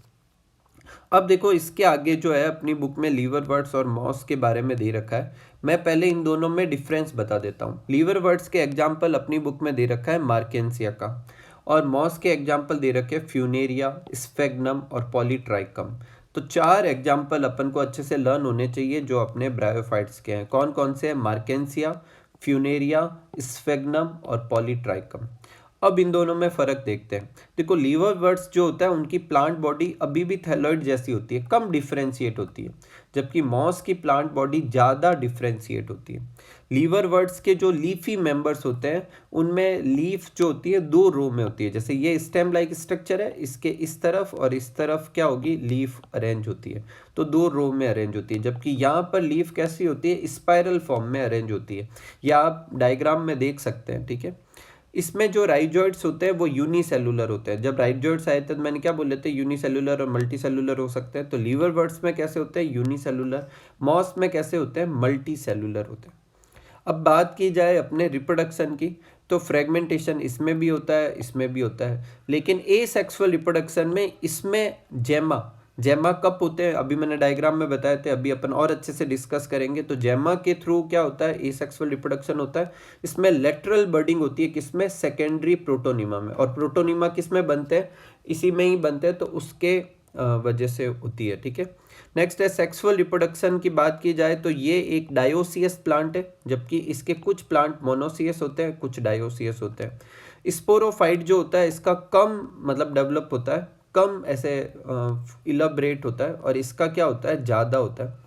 अब देखो इसके आगे जो है अपनी बुक में लीवरवर्ट्स और मॉस के बारे में दे रखा है। मैं पहले इन दोनों में डिफरेंस बता देता हूँ। लीवरवर्ट्स के एग्जाम्पल अपनी बुक में दे रखा है मार्केंसिया का, और मॉस के एग्जाम्पल दे रखे हैं फ्यूनेरिया, स्फेग्नम और पॉलीट्राइकम। तो 4 एग्जाम्पल अपन को अच्छे से लर्न होने चाहिए जो अपने ब्रायोफाइट्स के हैं। कौन कौन से हैं, मार्केंसिया, फ्यूनेरिया, स्फेग्नम और पॉलीट्राइकम। अब इन दोनों में फ़र्क देखते हैं। देखो लीवरवर्ट्स जो होता है उनकी प्लांट बॉडी अभी भी थैलॉइड जैसी होती है, कम डिफ्रेंशिएट होती है, जबकि मॉस की प्लांट बॉडी ज़्यादा डिफ्रेंशिएट होती है। लीवरवर्ट्स के जो लीफी मेंबर्स होते हैं उनमें लीफ जो होती है दो रो में होती है, जैसे ये स्टेम लाइक स्ट्रक्चर है, इसके इस तरफ और इस तरफ क्या होगी, लीफ अरेंज होती है, तो दो रो में अरेंज होती है। जबकि यहाँ पर लीफ कैसी होती है, स्पाइरल फॉर्म में अरेंज होती है, या आप डायग्राम में देख सकते हैं। ठीक है, इसमें जो राइजोइड्स होते हैं वो यूनिसेलुलर होते हैं। जब राइजोइड्स आए थे तो मैंने क्या बोले थे, यूनिसेलुलर और मल्टीसेलुलर हो सकते हैं। तो लीवरवर्ट्स में कैसे होते हैं, यूनिसेलुलर। मॉस में कैसे होते हैं, मल्टीसेलुलर होते हैं। अब बात की जाए अपने रिप्रोडक्शन की, तो फ्रेगमेंटेशन इसमें भी होता है, इसमें भी होता है, लेकिन एसेक्सुअल रिप्रोडक्शन में इसमें जेमा जेमा कब होते हैं, अभी मैंने डायग्राम में बताए थे, अभी अपन और अच्छे से डिस्कस करेंगे। तो जेमा के थ्रू क्या होता है, एसेक्सुअल रिप्रोडक्शन होता है। इसमें लेटरल बर्डिंग होती है, किसमें, सेकेंडरी प्रोटोनिमा में। और प्रोटोनिमा किसमें बनते हैं, इसी में ही बनते हैं, तो उसके वजह से होती है। ठीक है, नेक्स्ट है सेक्सुअल रिप्रोडक्शन की बात की जाए तो ये एक डायोसियस प्लांट है, जबकि इसके कुछ प्लांट मोनोसियस होते हैं, कुछ डायोसियस होते हैं। स्पोरोफाइट जो होता है इसका कम मतलब डेवलप होता है, कम ऐसे इलाबरेट होता है, और इसका क्या होता है, ज़्यादा होता है।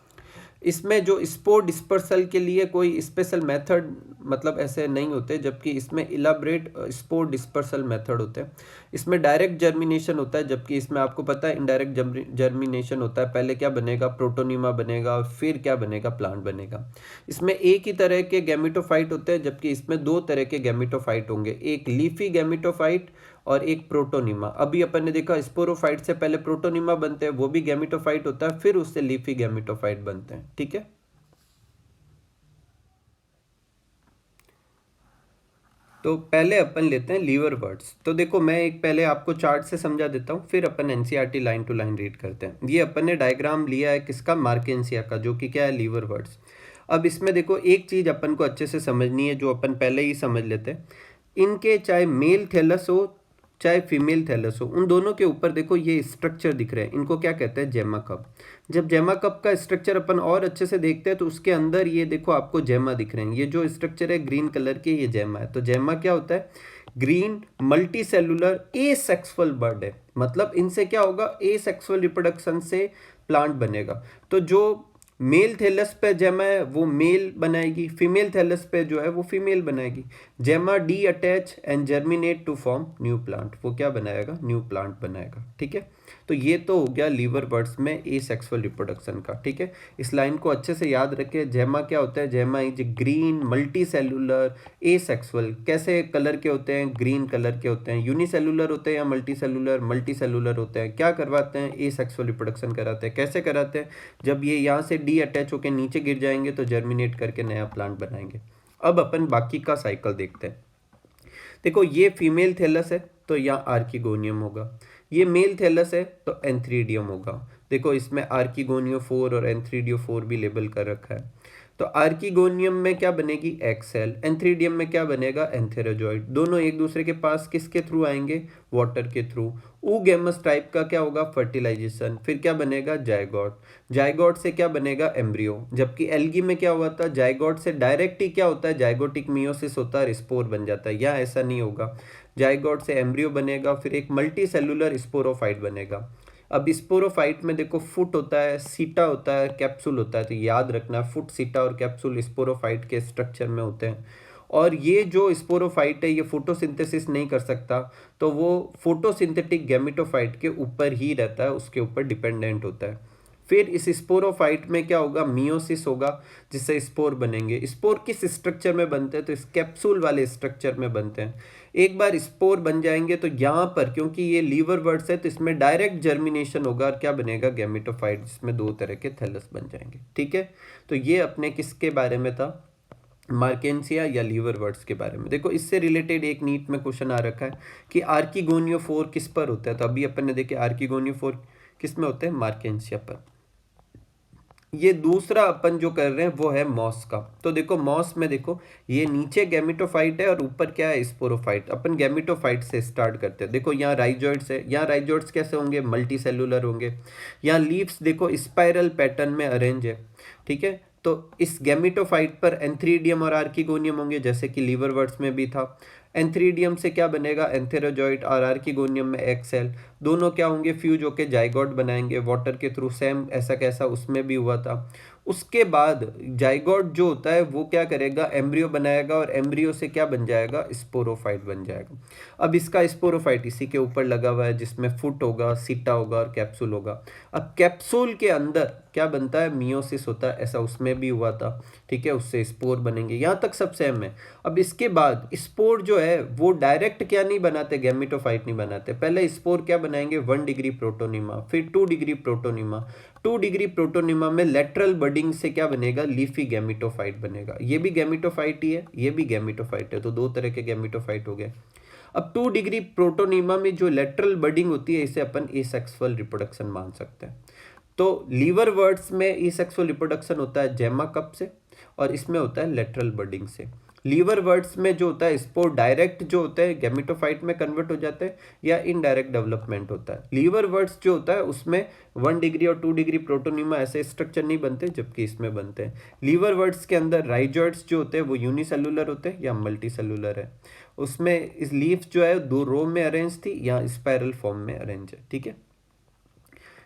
इसमें जो स्पोर डिस्पर्सल के लिए कोई स्पेशल मेथड मतलब ऐसे नहीं होते, जबकि इसमें इलाबरेट स्पोर डिस्पर्सल मेथड होते हैं। इसमें डायरेक्ट जर्मिनेशन होता है, जबकि इसमें आपको पता है इनडायरेक्ट जर्मिनेशन होता है। पहले क्या बनेगा, प्रोटोनिमा बनेगा, फिर क्या बनेगा, प्लांट बनेगा। इसमें एक ही तरह के गैमेटोफाइट होते हैं, जबकि इसमें दो तरह के गैमेटोफाइट होंगे, एक लीफी गैमेटोफाइट और एक प्रोटोनिमा। अभी अपन ने देखा स्पोरोफाइट से पहले प्रोटोनिमा बनते हैं, वो भी गैमेटोफाइट होता है, फिर उससे लीफी गैमेटोफाइट बनते हैं। ठीक है, तो पहले अपन लेते हैं लीवरवर्ट्स। तो देखो मैं एक पहले आपको चार्ट से समझा देता हूँ, फिर अपन NCERT line to line read करते हैं। ये अपन ने डायग्राम लिया है किसका, मार्केंसिया का, जो कि क्या है, लीवरवर्ट्स। अब इसमें देखो एक चीज अपन को अच्छे से समझनी है, जो अपन पहले ही समझ लेते हैं। इनके चाहे मेल थैलस हो चाहे फीमेल थैलस हो, उन दोनों के ऊपर देखो ये स्ट्रक्चर दिख रहे हैं, इनको क्या कहते हैं, जेमा कप। जब जेमा कप का स्ट्रक्चर अपन और अच्छे से देखते हैं तो उसके अंदर ये देखो आपको जेमा दिख रहे हैं। ये जो स्ट्रक्चर है ग्रीन कलर के, ये जेमा है। तो जेमा क्या होता है, green multi cellular asexual bird है, मतलब इनसे क्या होगा, एसेक्सुअल रिप्रोडक्शन से प्लांट बनेगा। तो जो मेल थैलस पे जेमा है वो मेल बनाएगी, फीमेल थैलस पे जो है वो फीमेल बनाएगी। Gemma detach and germinate to form new plant, वो क्या बनाएगा, न्यू प्लांट बनाएगा। ठीक है, तो ये तो हो गया लीवर बर्ड्स में एसेक्सुअल रिप्रोडक्शन का। ठीक है, इस लाइन को अच्छे से याद रखें। जेमा क्या होता है, जेमा is green multi cellular asexual. कैसे कलर के होते हैं, ग्रीन कलर के होते हैं। यूनिसेलुलर होते हैं या मल्टी सेलुलर होते हैं। क्या करवाते हैं, एसेक्सुअल रिप्रोडक्शन कराते हैं। कैसे कराते हैं, जब ये यहाँ से डी अटैच होकर नीचे गिर जाएंगे तो जर्मिनेट करके नया प्लांट बनाएंगे। अब अपन बाकी का साइकिल देखते हैं। देखो ये फीमेल थैलस है तो यहाँ आर्किगोनियम होगा, ये मेल थैलस है तो एंथ्रीडियम होगा। देखो इसमें आर्किगोनियो 4 और एंथ्रीडियो 4 भी लेबल कर रखा है। तो आर्किगोनियम में क्या बनेगी, एक्सेल। एंथ्रीडियम में क्या बनेगा, एंथेरोजॉइड। दोनों एक दूसरे के पास किसके थ्रू आएंगे, वाटर के थ्रू। ऊगेमस टाइप का क्या होगा, फर्टिलाइजेशन। फिर क्या बनेगा, जायगोट। जायगोट से क्या बनेगा, एम्ब्रियो। जबकि एल्गी में क्या हुआ था, जायगोट से डायरेक्ट ही क्या होता है, जायगोटिक मियोसिस होता है, स्पोर बन जाता है। या ऐसा नहीं होगा, जायगोट से एम्ब्रियो बनेगा, फिर एक मल्टी सेलुलर स्पोरोफाइट बनेगा। अब स्पोरोफाइट में देखो फुट होता है, सीटा होता है, कैप्सूल होता है। तो याद रखना फुट, सीटा और कैप्सूल स्पोरोफाइट के स्ट्रक्चर में होते हैं। और ये जो स्पोरोफाइट है ये फोटोसिंथेसिस नहीं कर सकता, तो वो फोटोसिंथेटिक गैमेटोफाइट के ऊपर ही रहता है, उसके ऊपर डिपेंडेंट होता है। फिर इस स्पोरोफाइट में क्या होगा, मियोसिस होगा, जिससे स्पोर बनेंगे। स्पोर किस स्ट्रक्चर में बनते हैं, तो इस कैप्सूल वाले स्ट्रक्चर में बनते हैं। एक बार स्पोर बन जाएंगे तो यहाँ पर क्योंकि ये लीवर वर्ड्स है तो इसमें डायरेक्ट जर्मिनेशन होगा और क्या बनेगा, गैमेटोफाइट, जिसमें दो तरह के थैलस बन जाएंगे। ठीक है, तो ये अपने किसके बारे में था, मार्केंसिया या लीवर वर्ड्स के बारे में। देखो इससे रिलेटेड एक नीट में क्वेश्चन आ रखा है कि आर्किगोनियो 4 किस पर होता है। तो अभी अपन ने देखे आर्किगोनियो 4 किस में होते हैं, मार्केंसिया पर। ये दूसरा अपन जो कर रहे हैं वो है मॉस का। तो देखो मॉस में देखो ये नीचे गैमेटोफाइट है और ऊपर क्या है, स्पोरोफाइट। अपन गैमेटोफाइट से स्टार्ट करते हैं। देखो यहाँ राइजोइड्स है, यहाँ राइजोइड्स कैसे होंगे, मल्टी सेलुलर होंगे। यहाँ लीव्स देखो स्पाइरल पैटर्न में अरेंज है। ठीक है, तो इस गैमेटोफाइट पर एंथ्रीडियम और आर्किगोनियम होंगे, जैसे कि लीवर वर्ड्स में भी था। एंथ्रीडियम से क्या बनेगा, एंथेरोजॉइट, और आर्किगोनियम में एग सेल, दोनों क्या होंगे, फ्यूज होके जाइगोट बनाएंगे वाटर के थ्रू, सेम ऐसा कैसा उसमें भी हुआ था। उसके बाद जाइगोट जो होता है वो क्या करेगा, एम्ब्रियो बनाएगा, और एम्ब्रियो से क्या बन जाएगा, स्पोरोफाइट बन जाएगा। अब इसका स्पोरोफाइट इसी के ऊपर लगा हुआ है, जिसमें फुट होगा, सीटा होगा और कैप्सूल होगा। अब कैप्सूल के अंदर क्या बनता है, मियोसिस होता है, ऐसा उसमें भी हुआ था, ठीक है, उससे स्पोर बनेंगे, यहाँ तक सब सेम है। अब इसके बाद स्पोर जो है वो डायरेक्ट क्या नहीं बनाते, गैमेटोफाइट नहीं बनाते, पहले स्पोर क्या बनाएंगे, 1 डिग्री प्रोटोनिमा, फिर 2 डिग्री प्रोटोनिमा, 2 डिग्री प्रोटोनिमा में लेटरल बडिंग से क्या बनेगा, लीफी गैमेटोफाइट बनेगा। ये भी गैमेटोफाइट ही है, ये भी गैमेटोफाइट है, तो दो तरह के गैमेटोफाइट हो गए। अब 2 डिग्री प्रोटोनिमा में जो लेटरल बडिंग होती है इसे अपन एसेक्सुअल रिप्रोडक्शन मान सकते हैं। तो लीवर वर्ड्स में एसेक्सुअल रिप्रोडक्शन होता है जेमा कप से, और इसमें होता है लेटरल बडिंग से। लीवर वर्ड्स में जो होता है स्पोर डायरेक्ट जो होता है गैमेटोफाइट में कन्वर्ट हो जाते हैं, या इनडायरेक्ट डेवलपमेंट होता है। लीवर वर्ड्स जो होता है उसमें 1 डिग्री और 2 डिग्री प्रोटोनिमा ऐसे स्ट्रक्चर नहीं बनते, जबकि इसमें बनते हैं। लीवर वर्ड्स के अंदर राइजॉइड्स जो होते हैं वो यूनिसेलुलर होते हैं या मल्टी सेलुलर है। उसमें इस लीफ जो है 2 रो में अरेंज थी या स्पायरल फॉर्म में अरेंज है, ठीक है।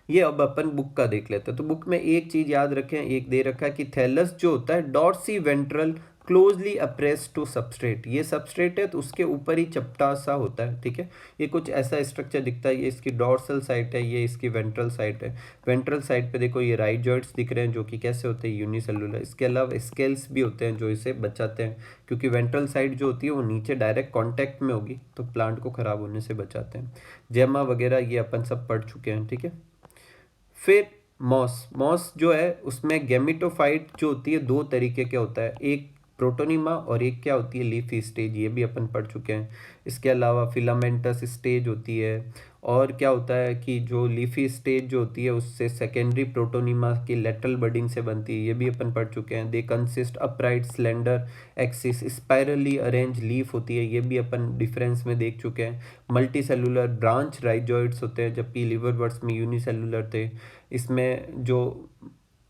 ये अब अपन बुक का देख लेते हैं। तो बुक में एक चीज याद रखें, एक दे रखा है कि थैलस जो होता है dorsiventral closely appressed to substrate, ये सबस्ट्रेट है तो उसके ऊपर ही चपटा सा होता है, ठीक है। ये कुछ ऐसा स्ट्रक्चर दिखता है, ये इसकी डॉर्सल साइट है, ये इसकी वेंट्रल साइट है। वेंट्रल साइट पे देखो ये राइजॉइड्स दिख रहे हैं जो कि कैसे होते हैं, यूनिसेलुलर। इसके अलावा स्केल्स भी होते हैं जो इसे बचाते हैं, क्योंकि वेंट्रल साइट जो होती है वो नीचे डायरेक्ट कॉन्टैक्ट में होगी तो प्लांट को खराब होने से बचाते हैं। जेमा वगैरह ये अपन सब पढ़ चुके हैं, ठीक है। फिर मॉस, मॉस जो है उसमें गैमेटोफाइट जो होती है 2 तरीके के होता है, एक प्रोटोनिमा और एक क्या होती है, लीफी स्टेज, ये भी अपन पढ़ चुके हैं। इसके अलावा फिलामेंटस स्टेज होती है, और क्या होता है कि जो लीफी स्टेज जो होती है उससे सेकेंडरी प्रोटोनिमा की लेटरल बडिंग से बनती है, ये भी अपन पढ़ चुके हैं। They consist upright slender axis spirally arrange leaf होती है, ये भी अपन डिफरेंस में देख चुके हैं। मल्टी सेलुलर ब्रांच राइजॉइड्स होते हैं, जबकि लिवर वर्ड्स में यूनिसेलुलर थे। इसमें जो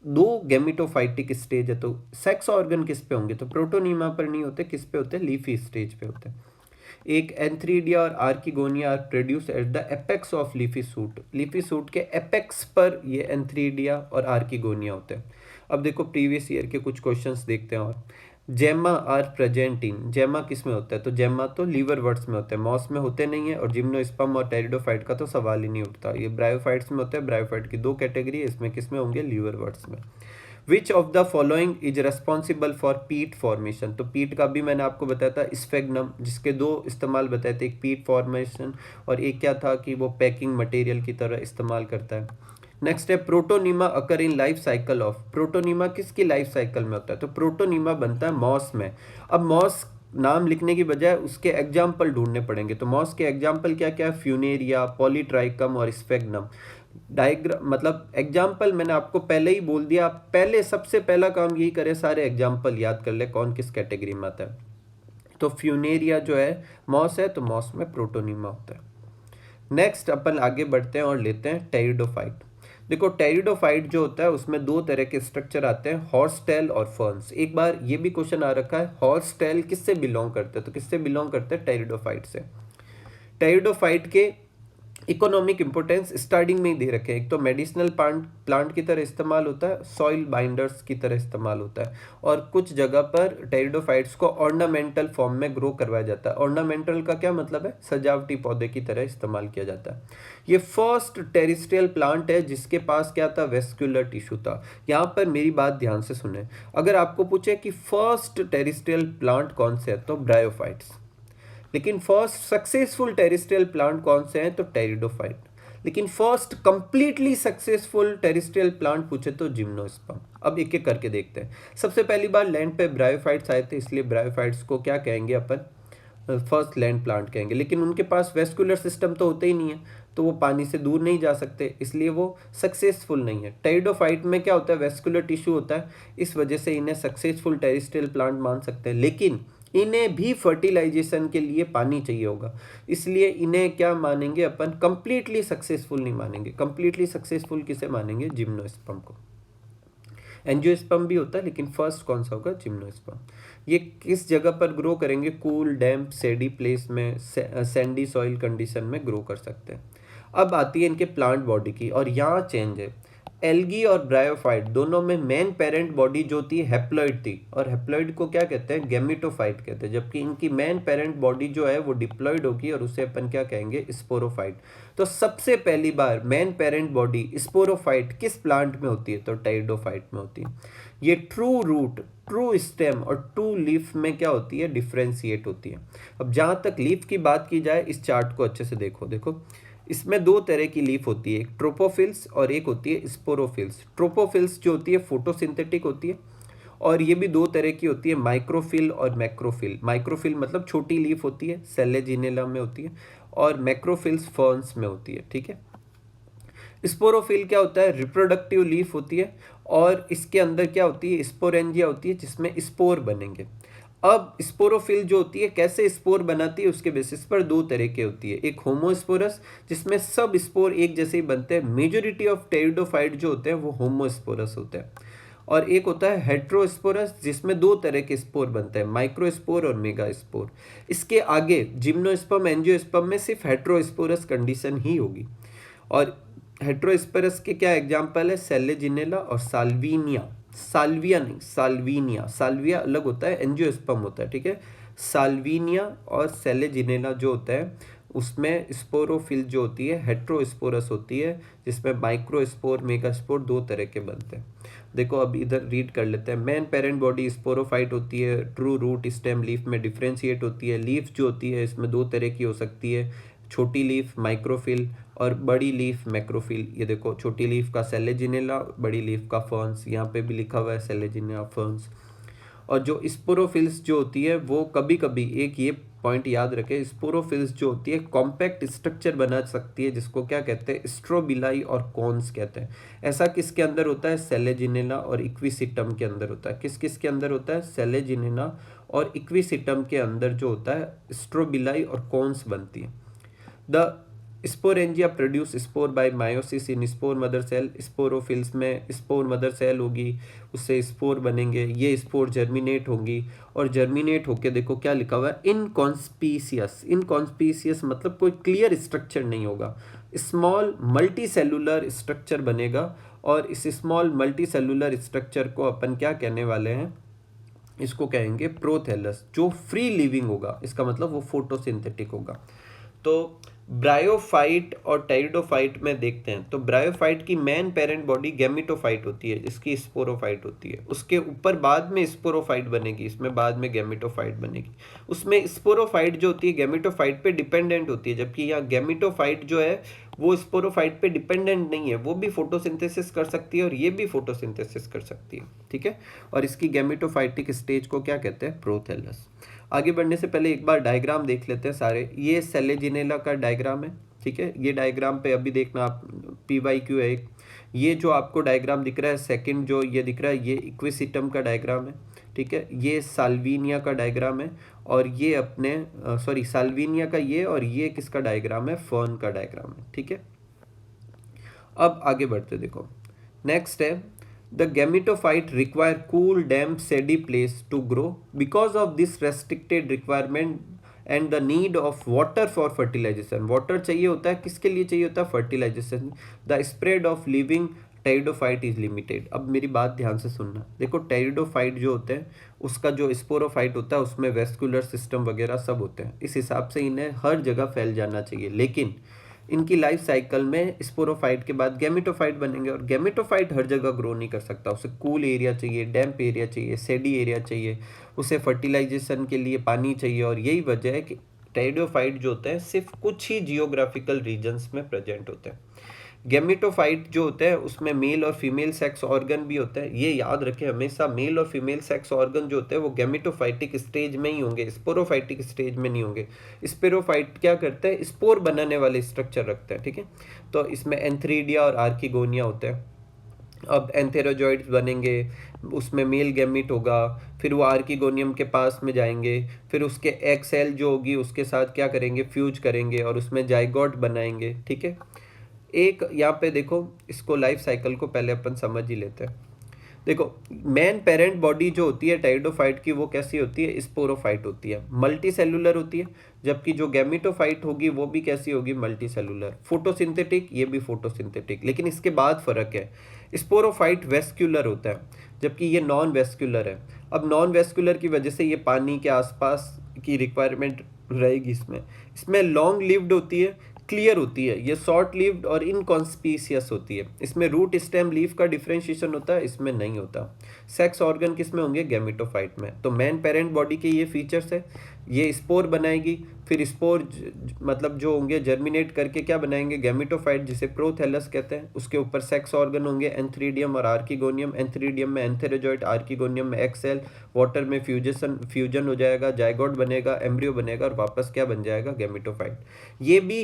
2 गैमेटोफाइटिक स्टेज है, तो सेक्स ऑर्गन किस पे होंगे, तो प्रोटोनिमा पर नहीं होते, किस पे होते हैं, लीफी स्टेज पे होते हैं। एक एंथ्रीडिया और archegonia are produced at the apex of leafy shoot, leafy shoot के एपेक्स पर ये एंथ्रीडिया और आर्किगोनिया होते हैं। अब देखो प्रीवियस ईयर के कुछ क्वेश्चंस देखते हैं। और जेमा आर प्रेजेंट इन, जेमा किस में होता है, तो जेमा तो लीवर वर्ड्स में होते हैं, मॉस में होते नहीं है, और जिम्नोस्पर्म और टेरिडोफाइट का तो सवाल ही नहीं उठता। ये ब्रायोफाइट्स में होता है, ब्रायोफाइट की 2 कैटेगरी है, इसमें किस में होंगे, लीवर वर्ड्स में। विच of the following is responsible for पीट फॉर्मेशन, तो पीट का भी मैंने आपको बताया था, स्फेग्नम, जिसके 2 इस्तेमाल बताए थे, एक पीट फॉर्मेशन और एक क्या था कि वो पैकिंग मटेरियल की तरह इस्तेमाल करता है। नेक्स्ट है protonema occur in life cycle of, protonema किसकी लाइफ साइकिल में होता है, तो प्रोटोनिमा बनता है मॉस में। अब मॉस नाम लिखने की बजाय उसके एग्जाम्पल ढूंढने पड़ेंगे, तो मॉस के एग्जाम्पल क्या क्या है, फ्यूनेरिया, पॉलीट्राइकम और स्फेग्नम। डायग्राम मतलब एग्जाम्पल मैंने आपको पहले ही बोल दिया, आप पहले सबसे पहला काम यही करें, सारे एग्जाम्पल याद कर ले कौन किस कैटेगरी में आता है। तो फ्यूनेरिया जो है मॉस है, तो मॉस में प्रोटोनिमा होता है। नेक्स्ट अपन आगे बढ़ते हैं और लेते हैं टेरिडोफाइट। देखो टेरिडोफाइट जो होता है उसमें 2 तरह के स्ट्रक्चर आते हैं, हॉर्सटेल और फर्न्स। एक बार ये भी क्वेश्चन आ रखा है, हॉर्सटेल किससे बिलोंग करते हैं, तो किससे बिलोंग करते हैं, टेरिडोफाइट से। टेरिडोफाइट के इकोनॉमिक इंपोर्टेंस स्टार्टिंग में ही दे रखे हैं, एक तो मेडिसिनल प्लांट की तरह इस्तेमाल होता है, सॉइल बाइंडर्स की तरह इस्तेमाल होता है, और कुछ जगह पर टेरिडोफाइट्स को ऑर्नामेंटल फॉर्म में ग्रो करवाया जाता है। ऑर्नामेंटल का क्या मतलब है, सजावटी पौधे की तरह इस्तेमाल किया जाता है। ये फर्स्ट टेरिस्ट्रियल प्लांट है जिसके पास क्या था, वेस्कुलर टिश्यू था। यहाँ पर मेरी बात ध्यान से सुने, अगर आपको पूछे कि फर्स्ट टेरिस्ट्रियल प्लांट कौन से है, तो ब्रायोफाइट्स। लेकिन फर्स्ट सक्सेसफुल टेरिस्ट्रियल प्लांट कौन से हैं, तो टेरिडोफाइट। लेकिन first completely successful terrestrial plant पूछे तो जिम्नोस्पर्म। अब एक एक करके देखते हैं। सबसे पहली बार लैंड पे ब्रायोफाइट्स आए थे, इसलिए ब्रायोफाइट्स को क्या कहेंगे अपन, फर्स्ट लैंड प्लांट कहेंगे। लेकिन उनके पास वेस्कुलर सिस्टम तो होते ही नहीं है, तो वो पानी से दूर नहीं जा सकते, इसलिए वो सक्सेसफुल नहीं है। टेरिडोफाइट में क्या होता है, वेस्कुलर टिश्यू होता है, इस वजह से इन्हें सक्सेसफुल टेरिस्ट्रियल प्लांट मान सकते हैं। लेकिन इन्हें भी फर्टिलाइजेशन के लिए पानी चाहिए होगा, इसलिए इन्हें क्या मानेंगे अपन, कंप्लीटली सक्सेसफुल नहीं मानेंगे। कंप्लीटली सक्सेसफुल किसे मानेंगे, जिम्नोस्पर्म को। एंजियोस्पर्म भी होता है, लेकिन फर्स्ट कौन सा होगा, जिम्नोस्पर्म। ये किस जगह पर ग्रो करेंगे, कूल डैम्प सेडी प्लेस में, सैंडी सॉइल कंडीशन में ग्रो कर सकते हैं। अब आती है इनके प्लांट बॉडी की, और यहाँ चेंज है। एल्गी और ब्रायोफाइट दोनों में मेन पेरेंट बॉडी जो थी हैप्लॉइड थी, और हैप्लॉइड को क्या कहते हैं, गैमेटोफाइट कहते हैं, जबकि इनकी मेन पेरेंट बॉडी जो है वो डिप्लॉइड होगी, और उसे अपन क्या कहेंगे, स्पोरोफाइट। तो सबसे पहली बार मेन पेरेंट बॉडी स्पोरोफाइट किस प्लांट में होती है, तो टेरिडोफाइट में होती है। ये ट्रू रूट, ट्रू स्टेम और ट्रू लीफ में क्या होती है, डिफ्रेंशिएट होती है। अब जहाँ तक लीफ की बात की जाए, इस चार्ट को अच्छे से देखो, देखो इसमें दो तरह की लीफ होती है, एक ट्रोपोफिल्स और एक होती है स्पोरोफिल्स। ट्रोपोफिल्स जो होती है फोटोसिंथेटिक होती है, और ये भी दो तरह की होती है, माइक्रोफिल और मैक्रोफिल। माइक्रोफिल मतलब छोटी लीफ होती है, सेलेजिनेला में होती है, और मैक्रोफिल्स फर्न्स में होती है, ठीक है। स्पोरोफिल क्या होता है, रिप्रोडक्टिव लीफ होती है, और इसके अंदर क्या होती है, स्पोरेंजिया होती है, जिसमें स्पोर बनेंगे। अब स्पोरोफिल जो होती है कैसे स्पोर बनाती है, उसके बेसिस पर दो तरह की होती है, एक होमोस्पोरस जिसमें सब स्पोर एक जैसे ही बनते हैं, मेजोरिटी ऑफ टेरिडोफाइट जो होते हैं वो होमोस्पोरस होते हैं, और एक होता है हेट्रोस्पोरस जिसमें दो तरह के स्पोर बनते हैं, माइक्रोस्पोर और मेगास्पोर। इसके आगे जिम्नोस्पर्म एंजियोस्पर्म में सिर्फ हेट्रोस्पोरस कंडीशन ही होगी। और हेट्रोस्पोरस के क्या एग्जाम्पल है, सेलेजिनेला और साल्विनिया। साल्विया नहीं, साल्विनिया, साल्विया अलग होता है, एंजियोस्पर्म होता है, ठीक है। साल्विनिया और सेलेजिनेला जो होता है उसमें स्पोरोफिल जो होती है हेट्रोस्पोरस होती है, जिसमें माइक्रोस्पोर मेगास्पोर दो तरह के बनते हैं। देखो अब इधर रीड कर लेते हैं। मेन पेरेंट बॉडी स्पोरोफाइट होती है, ट्रू रूट स्टेम लीफ में डिफ्रेंशिएट होती है। लीफ जो होती है इसमें दो तरह की हो सकती है, छोटी लीफ माइक्रोफिल और बड़ी लीफ मैक्रोफिल। ये देखो छोटी लीफ का सेलेजिनेला, बड़ी लीफ का फर्न्स, यहाँ पे भी लिखा हुआ है सेलेजिनेला फर्न्स। और जो स्पोरोफिल्स जो होती है वो कभी कभी, एक ये पॉइंट याद रखें, स्पोरोफिल्स जो होती है कॉम्पैक्ट स्ट्रक्चर बना सकती है, जिसको क्या कहते हैं, स्ट्रोबिलाई और कॉन्स कहते हैं। ऐसा किसके अंदर होता है, सेलेजिनेला और इक्विसिटम के अंदर होता है। किस किस के अंदर होता है, सेलेजिनेला और इक्विसिटम के अंदर जो होता है स्ट्रोबिलाई और कॉन्स बनती है। The sporangia produce spore by meiosis in spore mother cell. Sporophylls में स्पोर मदर सेल होगी, उससे स्पोर बनेंगे, ये स्पोर जर्मिनेट होंगी, और जर्मिनेट होके देखो क्या लिखा हुआ है, इनकॉन्स्पीसियस। इनकॉन्स्पीसियस मतलब कोई क्लियर स्ट्रक्चर नहीं होगा, स्मॉल मल्टी सेलुलर स्ट्रक्चर बनेगा, और इस स्मॉल मल्टी सेलुलर स्ट्रक्चर को अपन क्या कहने वाले हैं, इसको कहेंगे प्रोथैलस, जो फ्री लिविंग होगा, इसका मतलब वो फोटोसिंथेटिक होगा। तो ब्रायोफाइट और टेरिडोफाइट में देखते हैं, तो ब्रायोफाइट की मेन पेरेंट बॉडी गैमेटोफाइट होती है, जिसकी स्पोरोफाइट होती है। उसके ऊपर बाद में स्पोरोफाइट बनेगी, इसमें बाद में गैमेटोफाइट बनेगी। उसमें स्पोरोफाइट जो होती है गैमेटोफाइट पे डिपेंडेंट होती है, जबकि यहाँ गैमेटोफाइट जो है वो स्पोरोफाइट पे डिपेंडेंट नहीं है, वो भी फोटोसिंथेसिस कर सकती है और ये भी फोटोसिंथेसिस कर सकती है, ठीक है। और इसकी गैमेटोफाइटिक स्टेज को क्या कहते हैं, प्रोथैलस। आगे बढ़ने से पहले एक बार डायग्राम देख लेते हैं सारे। ये सेलेजिनेला का डायग्राम है, ठीक है। ये डायग्राम पे अभी देखना आप, PYQ है एक। ये जो आपको डायग्राम दिख रहा है सेकंड जो ये दिख रहा है, ये इक्विसिटम का डायग्राम है, ठीक है। ये साल्विनिया का डायग्राम है, और ये अपने साल्विनिया का ये, और ये किसका डायग्राम है, फर्न का डायग्राम है, ठीक है। अब आगे बढ़ते देखो, नेक्स्ट है the gametophyte require cool damp shady place to grow. Because of this restricted requirement and the need of water for fertilization, water चाहिए होता है, किसके लिए चाहिए होता है, fertilization, the spread of living pteridophyte is limited. अब मेरी बात ध्यान से सुनना, देखो टेरिडोफाइट जो होते हैं उसका जो स्पोरोफाइट होता है उसमें वेस्कुलर सिस्टम वगैरह सब होते हैं, इस हिसाब से इन्हें हर जगह फैल जाना चाहिए, लेकिन इनकी लाइफ साइकिल में स्पोरोफाइट के बाद गैमेटोफाइट बनेंगे, और गैमेटोफाइट हर जगह ग्रो नहीं कर सकता, उसे कूल एरिया चाहिए, डैम्प एरिया चाहिए, सेडी एरिया चाहिए, उसे फर्टिलाइजेशन के लिए पानी चाहिए। और यही वजह है कि टेरिडोफाइट जो होते हैं सिर्फ कुछ ही जियोग्राफिकल रीजन्स में प्रेजेंट होते हैं। गैमेटोफाइट जो होते हैं उसमें मेल और फीमेल सेक्स ऑर्गन भी होता है, ये याद रखें हमेशा, मेल और फीमेल सेक्स ऑर्गन जो होते हैं वो गैमेटोफाइटिक स्टेज में ही होंगे, स्पोरोफाइटिक स्टेज में नहीं होंगे। स्पोरोफाइट क्या करते हैं, स्पोर बनाने वाले स्ट्रक्चर रखते हैं, ठीक है। तो इसमें एंथ्रीडिया और आर्किगोनिया होते हैं। अब एंथेरोजॉइड्स बनेंगे, उसमें मेल गैमीट होगा, फिर वो आर्किगोनियम के पास में जाएंगे, फिर उसके एग सेल जो होगी उसके साथ क्या करेंगे, फ्यूज करेंगे, और उसमें जाइगोट बनाएंगे, ठीक है। एक यहाँ पे देखो, इसको लाइफ साइकिल को पहले अपन समझ ही लेते हैं। देखो मेन पेरेंट बॉडी जो होती है टेरिडोफाइट की वो कैसी होती है, स्पोरोफाइट होती है, मल्टी सेलुलर होती है। जबकि जो गैमेटोफाइट होगी वो भी कैसी होगी, मल्टी सेलुलर। फोटोसिंथेटिक, ये भी फोटोसिंथेटिक, लेकिन इसके बाद फर्क है। स्पोरोफाइट वेस्क्यूलर होता है जबकि ये नॉन वेस्क्यूलर है। अब नॉन वेस्क्यूलर की वजह से ये पानी के आसपास की रिक्वायरमेंट रहेगी इसमें। इसमें लॉन्ग लिव्ड होती है, क्लियर होती है, ये शॉर्ट लिव्ड और इनकॉन्स्पीशियस होती है। इसमें रूट स्टेम लीफ का डिफरेंशिएशन होता है, इसमें नहीं होता। सेक्स ऑर्गन किस में होंगे, गैमेटोफाइट में। तो मेन पेरेंट बॉडी के ये फीचर्स है। ये स्पोर बनाएगी, फिर स्पोर मतलब जो होंगे जर्मिनेट करके क्या बनाएंगे, गैमेटोफाइट जिसे प्रोथैलस कहते हैं। उसके ऊपर सेक्स ऑर्गन होंगे, एंथ्रीडियम और आर्किगोनियम। एंथ्रीडियम में एंथेरोजॉइट, आर्किगोनियम में एक्स सेल, वाटर में फ्यूजन हो जाएगा, जाइगोट बनेगा, एम्ब्रियो बनेगा और वापस क्या बन जाएगा, गैमेटोफाइट। ये भी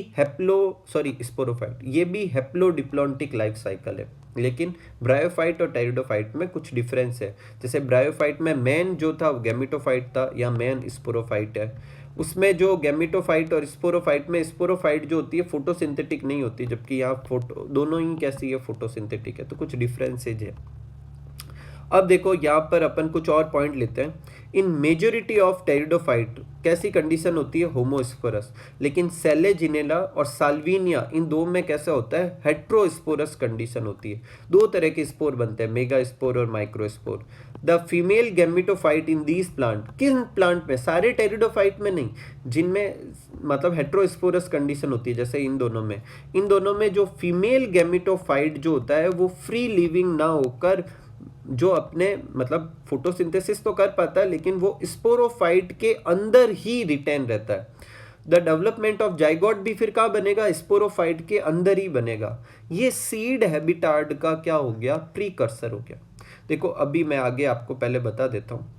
स्पोरोफाइट, ये भी हेप्लोडिप्लॉन्टिक लाइफ साइकिल है। लेकिन ब्रायोफाइट और टेरिडोफाइट में कुछ डिफरेंस है। जैसे ब्रायोफाइट में मेन जो था वो गैमेटोफाइट था, या मेन स्पोरोफाइट है। उसमें जो गैमेटोफाइट और स्पोरोफाइट में, स्पोरोफाइट जो होती है फोटोसिंथेटिक नहीं होती, जबकि यहाँ फोटो दोनों ही कैसी है, फोटोसिंथेटिक है। तो कुछ डिफरेंसेज है। अब देखो यहाँ पर अपन कुछ और पॉइंट लेते हैं। इन मेजोरिटी ऑफ टेरिडोफाइट कैसी कंडीशन होती है, होमोस्पोरस। लेकिन सेलेजिनेला और साल्विनिया इन दो में कैसा होता है, हेट्रोस्पोरस कंडीशन होती है। दो तरह के स्पोर बनते हैं, मेगा स्पोर और microspore. The female gametophyte in these plant, किन प्लांट में, सारे टेरिडोफाइट में नहीं, जिनमें मतलब हेट्रोस्पोरस कंडीशन होती है, जैसे इन दोनों में जो फीमेल गैमेटोफाइट जो होता है वो फ्री लिविंग ना होकर, जो अपने मतलब फोटोसिंथेसिस तो कर पाता है लेकिन वो स्पोरोफाइट के अंदर ही रिटेन रहता है। द डेवलपमेंट ऑफ जाइगोट भी फिर कहाँ बनेगा, स्पोरोफाइट के अंदर ही बनेगा। ये सीड हैबिटाट का क्या हो गया, प्रीकर्सर हो गया। देखो अभी मैं आगे आपको पहले बता देता हूँ।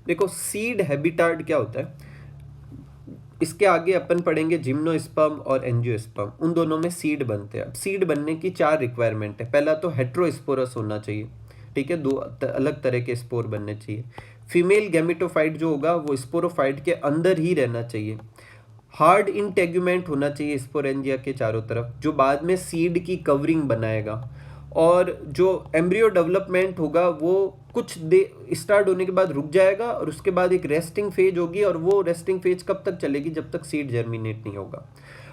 देखो सीड हैबिटाट क्या होता है, इसके आगे अपन पढ़ेंगे जिम्नोस्पर्म और एंजियोस्पर्म, उन दोनों में सीड बनते हैं। अब सीड बनने की 4 रिक्वायरमेंट है। पहला तो हेट्रोस्पोरस होना चाहिए, ठीक है, दो अलग तरह के स्पोर बनने चाहिए। फीमेल गैमेटोफाइट जो होगा वो स्पोरोफाइट के अंदर ही रहना चाहिए। हार्ड इंटेग्यूमेंट होना चाहिए स्पोरेंजिया के चारों तरफ, जो बाद में सीड की कवरिंग बनाएगा। और जो एम्ब्रियो डेवलपमेंट होगा वो कुछ दे स्टार्ट होने के बाद रुक जाएगा, और उसके बाद एक रेस्टिंग फेज होगी, और वो रेस्टिंग फेज कब तक चलेगी, जब तक सीड जर्मिनेट नहीं होगा।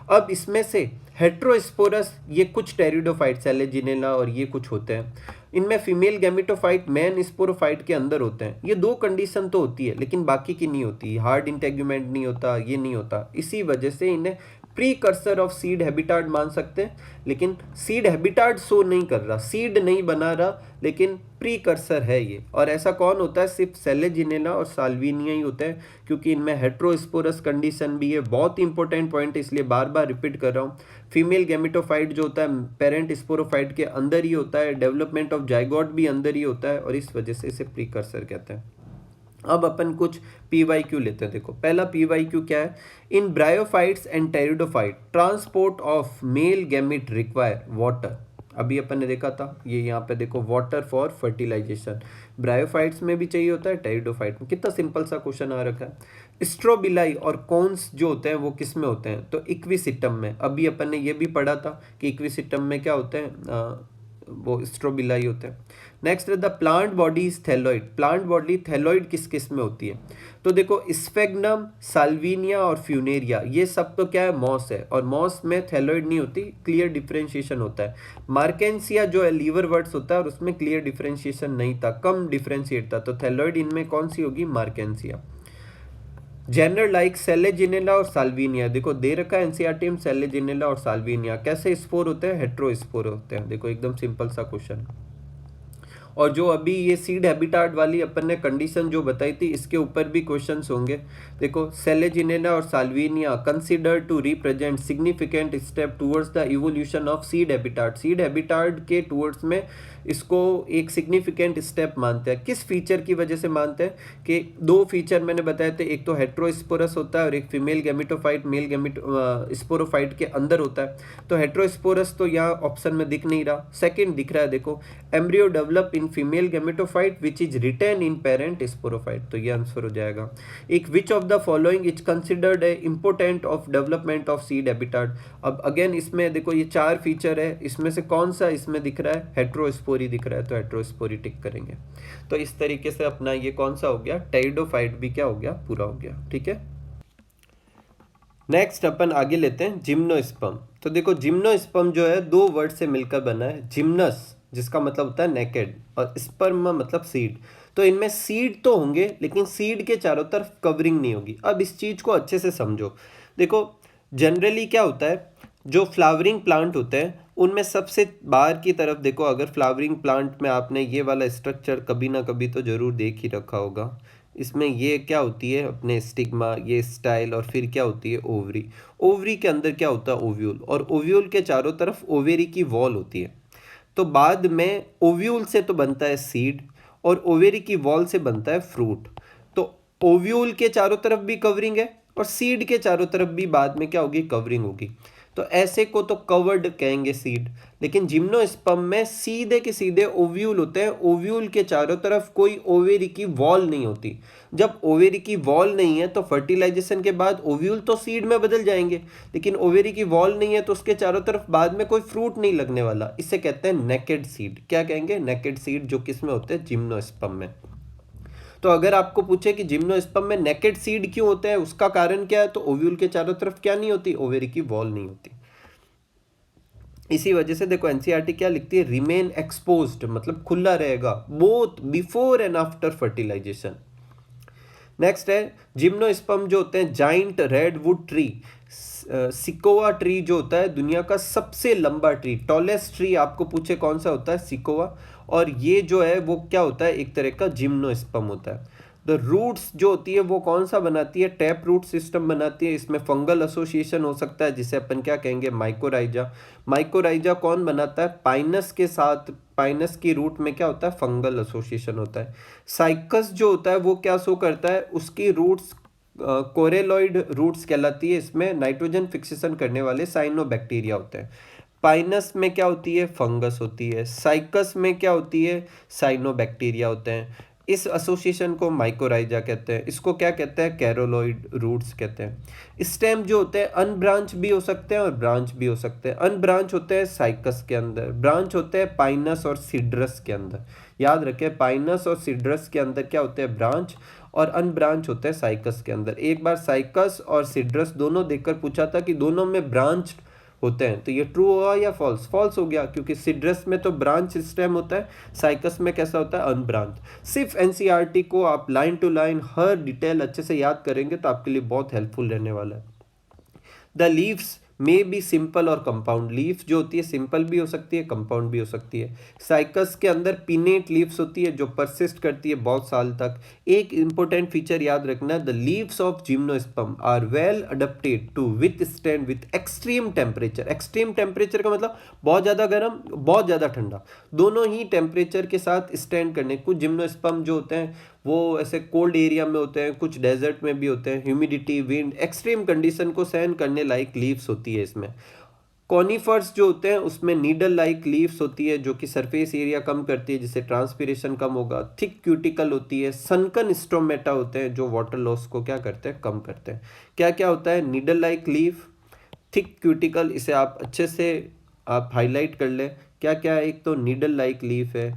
अब इसमें से हेट्रोस्पोरस, ये कुछ टेरिडोफाइट, सेलेजिनेला और ये कुछ होते हैं, इनमें फीमेल गैमेटोफाइट मेन स्पोरोफाइट के अंदर होते हैं। ये दो कंडीशन तो होती है लेकिन बाकी की नहीं होती, हार्ड इंटेग्यूमेंट नहीं होता, ये नहीं होता। इसी वजह से इन्हें प्रीकर्सर ऑफ सीड हैबिटाट मान सकते हैं। लेकिन सीड हैबिटाट शो नहीं कर रहा, सीड नहीं बना रहा, लेकिन प्रीकर्सर है ये। और ऐसा कौन होता है, सिर्फ सेलेजिनेला और साल्विनिया ही होता है, क्योंकि इनमें हेट्रोस्पोरस कंडीशन भी है। बहुत इंपॉर्टेंट पॉइंट है, इसलिए बार बार रिपीट कर रहा हूँ। फीमेल गैमेटोफाइट जो होता है पेरेंट स्पोरोफाइट के अंदर ही होता है, डेवलपमेंट ऑफ जाइगोट भी अंदर ही होता है, और इस वजह से इसे प्रीकर्सर कहते हैं। अब अपन कुछ PYQ लेते हैं। देखो पहला PYQ क्या है, in bryophytes and pteridophyte transport of male gamete require water. अभी अपन ने देखा था, ये यहाँ पे देखो, वाटर फॉर फर्टिलाइजेशन। ब्रायोफाइट्स में भी चाहिए होता है, टेरिडोफाइट में। कितना सिंपल सा क्वेश्चन आ रखा है। स्ट्रोबिलाई और कॉन्स जो होते हैं वो किस में होते हैं, तो इक्विसिटम में। अभी अपन ने ये भी पढ़ा था कि इक्विसिटम में क्या होते हैं, वो स्ट्रोबिलाई होते हैं। Next the plant body is thalloid. Plant body thalloid किस किस में होती है, तो देखो स्फेग्नम, साल्विनिया और फ्यूनेरिया, ये सब तो क्या है, मॉस है, और मॉस में थैलोइड नहीं होती, क्लियर डिफरेंशिएशन होता है। मार्केंसिया जो है लीवर वर्ड्स होता है, और उसमें क्लियर डिफरेंशिएशन नहीं था, कम डिफरेंशिएट था, तो थैलोइड इनमें कौन सी होगी, मार्केंसिया। जेनर लाइक सेलेजिनेला और साल्विनिया, देखो दे रखा है एनसीईआरटी में, सेलेजिनेला और साल्विनिया कैसे स्पोर होते हैं, हेट्रोस्पोर होते हैं। देखो एकदम सिंपल सा क्वेश्चन। और जो अभी ये सीड हैबिटाट वाली अपन ने कंडीशन जो बताई थी, इसके ऊपर भी क्वेश्चंस होंगे। देखो सेलेजिनेला और salvinia considered to represent significant step towards the evolution of seed habitat. Seed habitat के टुवर्ड्स में इसको एक सिग्निफिकेंट स्टेप मानते हैं। किस फीचर की वजह से मानते हैं, कि दो फीचर मैंने बताए थे, एक तो हेट्रोस्पोरस होता है और एक फीमेल गैमेटोफाइट मेल स्पोरोफाइट के अंदर होता है। तो हेट्रोस्पोरस तो यहाँ ऑप्शन में दिख नहीं रहा, सेकेंड दिख रहा है। देखो embryo develop in in female gametophyte which is retained in parent sporophyte, तो ये आंसर हो जाएगा। एक which of the following is considered a important of development of seed habitat. अब अगेन इसमें देखो ये 4 फीचर है, इसमें से कौन सा इसमें दिख रहा है, हेट्रोस्पोरी दिख रहा है, तो हेट्रोस्पोरी टिक करेंगे। तो इस तरीके से अपना ये कौन सा हो गया, टेरिडोफाइट भी क्या हो गया, पूरा हो गया। ठीक है, नेक्स्ट अपन आगे लेते हैं जिम्नोस्पर्म। तो देखो जिम्नोस्पर्म जो है 2 वर्ड से मिलकर बना है, जिम्नस जिसका मतलब होता है नेकेड और स्पर्म मतलब सीड। तो इनमें सीड तो होंगे लेकिन सीड के चारों तरफ कवरिंग नहीं होगी। अब इस चीज़ को अच्छे से समझो। देखो जनरली क्या होता है, जो फ्लावरिंग प्लांट होते हैं उनमें सबसे बाहर की तरफ देखो, अगर फ्लावरिंग प्लांट में आपने ये वाला स्ट्रक्चर कभी ना कभी तो ज़रूर देख ही रखा होगा। इसमें ये क्या होती है, अपने स्टिग्मा, ये स्टाइल, और फिर क्या होती है ओवरी। ओवरी के अंदर क्या होता है ओव्यूल, और ओव्यूल के चारों तरफ ओवेरी की वॉल होती है। तो बाद में ओव्यूल से तो बनता है सीड और ओवेरी की वॉल से बनता है फ्रूट। तो ओव्यूल के चारों तरफ भी कवरिंग है और सीड के चारों तरफ भी बाद में क्या होगी, कवरिंग होगी। तो ऐसे को तो कवर्ड कहेंगे सीड। लेकिन जिम्नोस्पर्म में सीधे के सीधे ओव्यूल होते हैं, ओव्यूल के चारों तरफ कोई ओवेरी की वॉल नहीं होती। जब ओवेरी की वॉल नहीं है तो फर्टिलाइजेशन के बाद ओव्यूल तो सीड में बदल जाएंगे, लेकिन ओवेरी की वॉल नहीं है तो उसके चारों तरफ बाद में कोई फ्रूट नहीं लगने वाला। इसे कहते हैं नेकेड सीड। क्या कहेंगे, नेकेड सीड, जो किस में होते हैं, जिम्नोस्पर्म में। तो अगर आपको पूछे कि जिम्नोस्पर्म में नेकेड सीड क्यों होते हैं, उसका कारण क्या है, तो ओव्यूल के चारों तरफ क्या नहीं होती, ओवेरी की वॉल नहीं होती। इसी वजह से देखो एनसीईआरटी क्या लिखती है, रिमेन एक्सपोज्ड मतलब खुला रहेगा both before and after fertilization. Next है जिम्नोस्पर्म जो होते हैं giant redwood tree, sequoia tree जो होता है दुनिया का सबसे लंबा ट्री, टॉलेस्ट ट्री आपको पूछे कौन सा होता है, सिकोवा। और ये जो है वो क्या होता है, एक तरह का जिम्नोस्पर्म होता है। द रूट्स जो होती है वो कौन सा बनाती है, टैप रूट सिस्टम बनाती है। इसमें फंगल एसोसिएशन हो सकता है जिसे अपन क्या कहेंगे, माइकोराइजा। माइकोराइजा कौन बनाता है, पाइनस के साथ, पाइनस की रूट में क्या होता है, फंगल एसोसिएशन होता है। साइकस जो होता है वो क्या शो करता है, उसकी रूट्स कोरेलॉइड रूट्स कहलाती है। इसमें नाइट्रोजन फिक्सेशन करने वाले साइनोबैक्टीरिया होते हैं। पाइनस में क्या होती है, फंगस होती है। साइकस में क्या होती है, साइनोबैक्टीरिया होते हैं। इस एसोसिएशन को माइकोराइजा कहते हैं। इसको क्या कहते हैं, कैरोलॉइड रूट्स कहते हैं। स्टेम जो होते हैं अनब्रांच भी हो सकते हैं और ब्रांच भी हो सकते हैं। अनब्रांच होते हैं साइकस के अंदर, ब्रांच होते हैं पाइनस और सिड्रस के अंदर। याद रखें, पाइनस और सिड्रस के अंदर क्या होते हैं, ब्रांच, और अनब्रांच होते हैं साइकस के अंदर। एक बार साइकस और सिड्रस दोनों देखकर पूछा था कि दोनों में ब्रांच होते हैं, तो ये ट्रू हुआ या फॉल्स, फॉल्स हो गया, क्योंकि सिड्रस में तो ब्रांच स्टेम होता है, साइकस में कैसा होता है, अनब्रांच। सिर्फ एनसीईआरटी को आप लाइन टू लाइन हर डिटेल अच्छे से याद करेंगे तो आपके लिए बहुत हेल्पफुल रहने वाला है। The leaves may be simple और कंपाउंड। लीफ जो होती है सिंपल भी हो सकती है, कंपाउंड भी हो सकती है। साइकस के अंदर पिनेट लीव्स होती है जो परसिस्ट करती है बहुत साल तक। एक इंपॉर्टेंट फीचर याद रखना, the leaves of gymnosperm are well adapted to withstand with extreme temperature. Extreme temperature का मतलब बहुत ज़्यादा गर्म, बहुत ज़्यादा ठंडा, दोनों ही टेम्परेचर के साथ स्टैंड करने। कुछ जिम्नोस्पर्म जो होते हैं वो ऐसे कोल्ड एरिया में होते हैं, कुछ डेजर्ट में भी होते हैं, ह्यूमिडिटी, विंड, एक्सट्रीम कंडीशन को सहन करने लायक लीव्स होती है इसमें। कॉनिफर्स जो होते हैं उसमें नीडल लाइक लीव्स होती है जो कि सरफेस एरिया कम करती है जिससे ट्रांसपिरेशन कम होगा। थिक क्यूटिकल होती है। सनकन स्टोमेटा होते हैं जो वाटर लॉस को क्या करते हैं, कम करते हैं। क्या क्या होता है, needle like leave, thick cuticle, इसे आप अच्छे से आप हाईलाइट कर लें। क्या क्या है, एक तो नीडल लाइक लीफ है,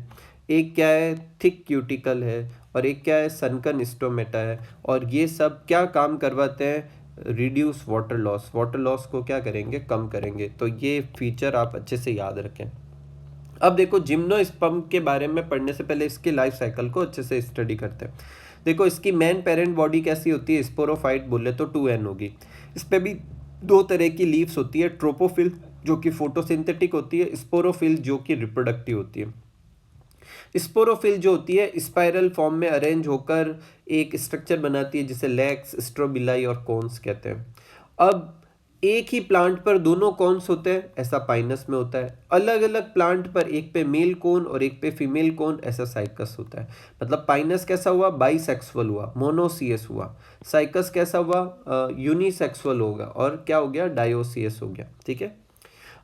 एक क्या है थिक क्यूटिकल है, और एक क्या है सनकन स्टोमेटा है। और ये सब क्या काम करवाते हैं, reduce water loss, water loss को क्या करेंगे, कम करेंगे। तो ये फीचर आप अच्छे से याद रखें। अब देखो जिम्नोस्पर्म के बारे में पढ़ने से पहले इसके लाइफ साइकिल को अच्छे से स्टडी करते हैं। देखो इसकी मेन पेरेंट बॉडी कैसी होती है, स्पोरोफाइट बोले तो 2n होगी। इस पर भी 2 तरह की लीव्स होती है, ट्रोपोफिल जो कि फोटोसिंथेटिक होती है, स्पोरोफिल जो कि रिप्रोडक्टिव होती है। स्पोरोफिल जो होती है स्पाइरल फॉर्म में अरेंज होकर एक स्ट्रक्चर बनाती है जिसे लेग्स, स्ट्रोबिलाई और कोन्स कहते हैं। अब एक ही प्लांट पर दोनों कॉन्स होते हैं, ऐसा पाइनस में होता है। अलग अलग प्लांट पर एक पे मेल कोन और एक पे फीमेल कोन, ऐसा साइकस होता है। मतलब पाइनस कैसा हुआ, बाइसेक्सुअल हुआ, मोनोसियस हुआ। साइकस कैसा हुआ, यूनिसेक्सुअल होगा, और क्या हो गया, डायोसियस हो गया। ठीक है।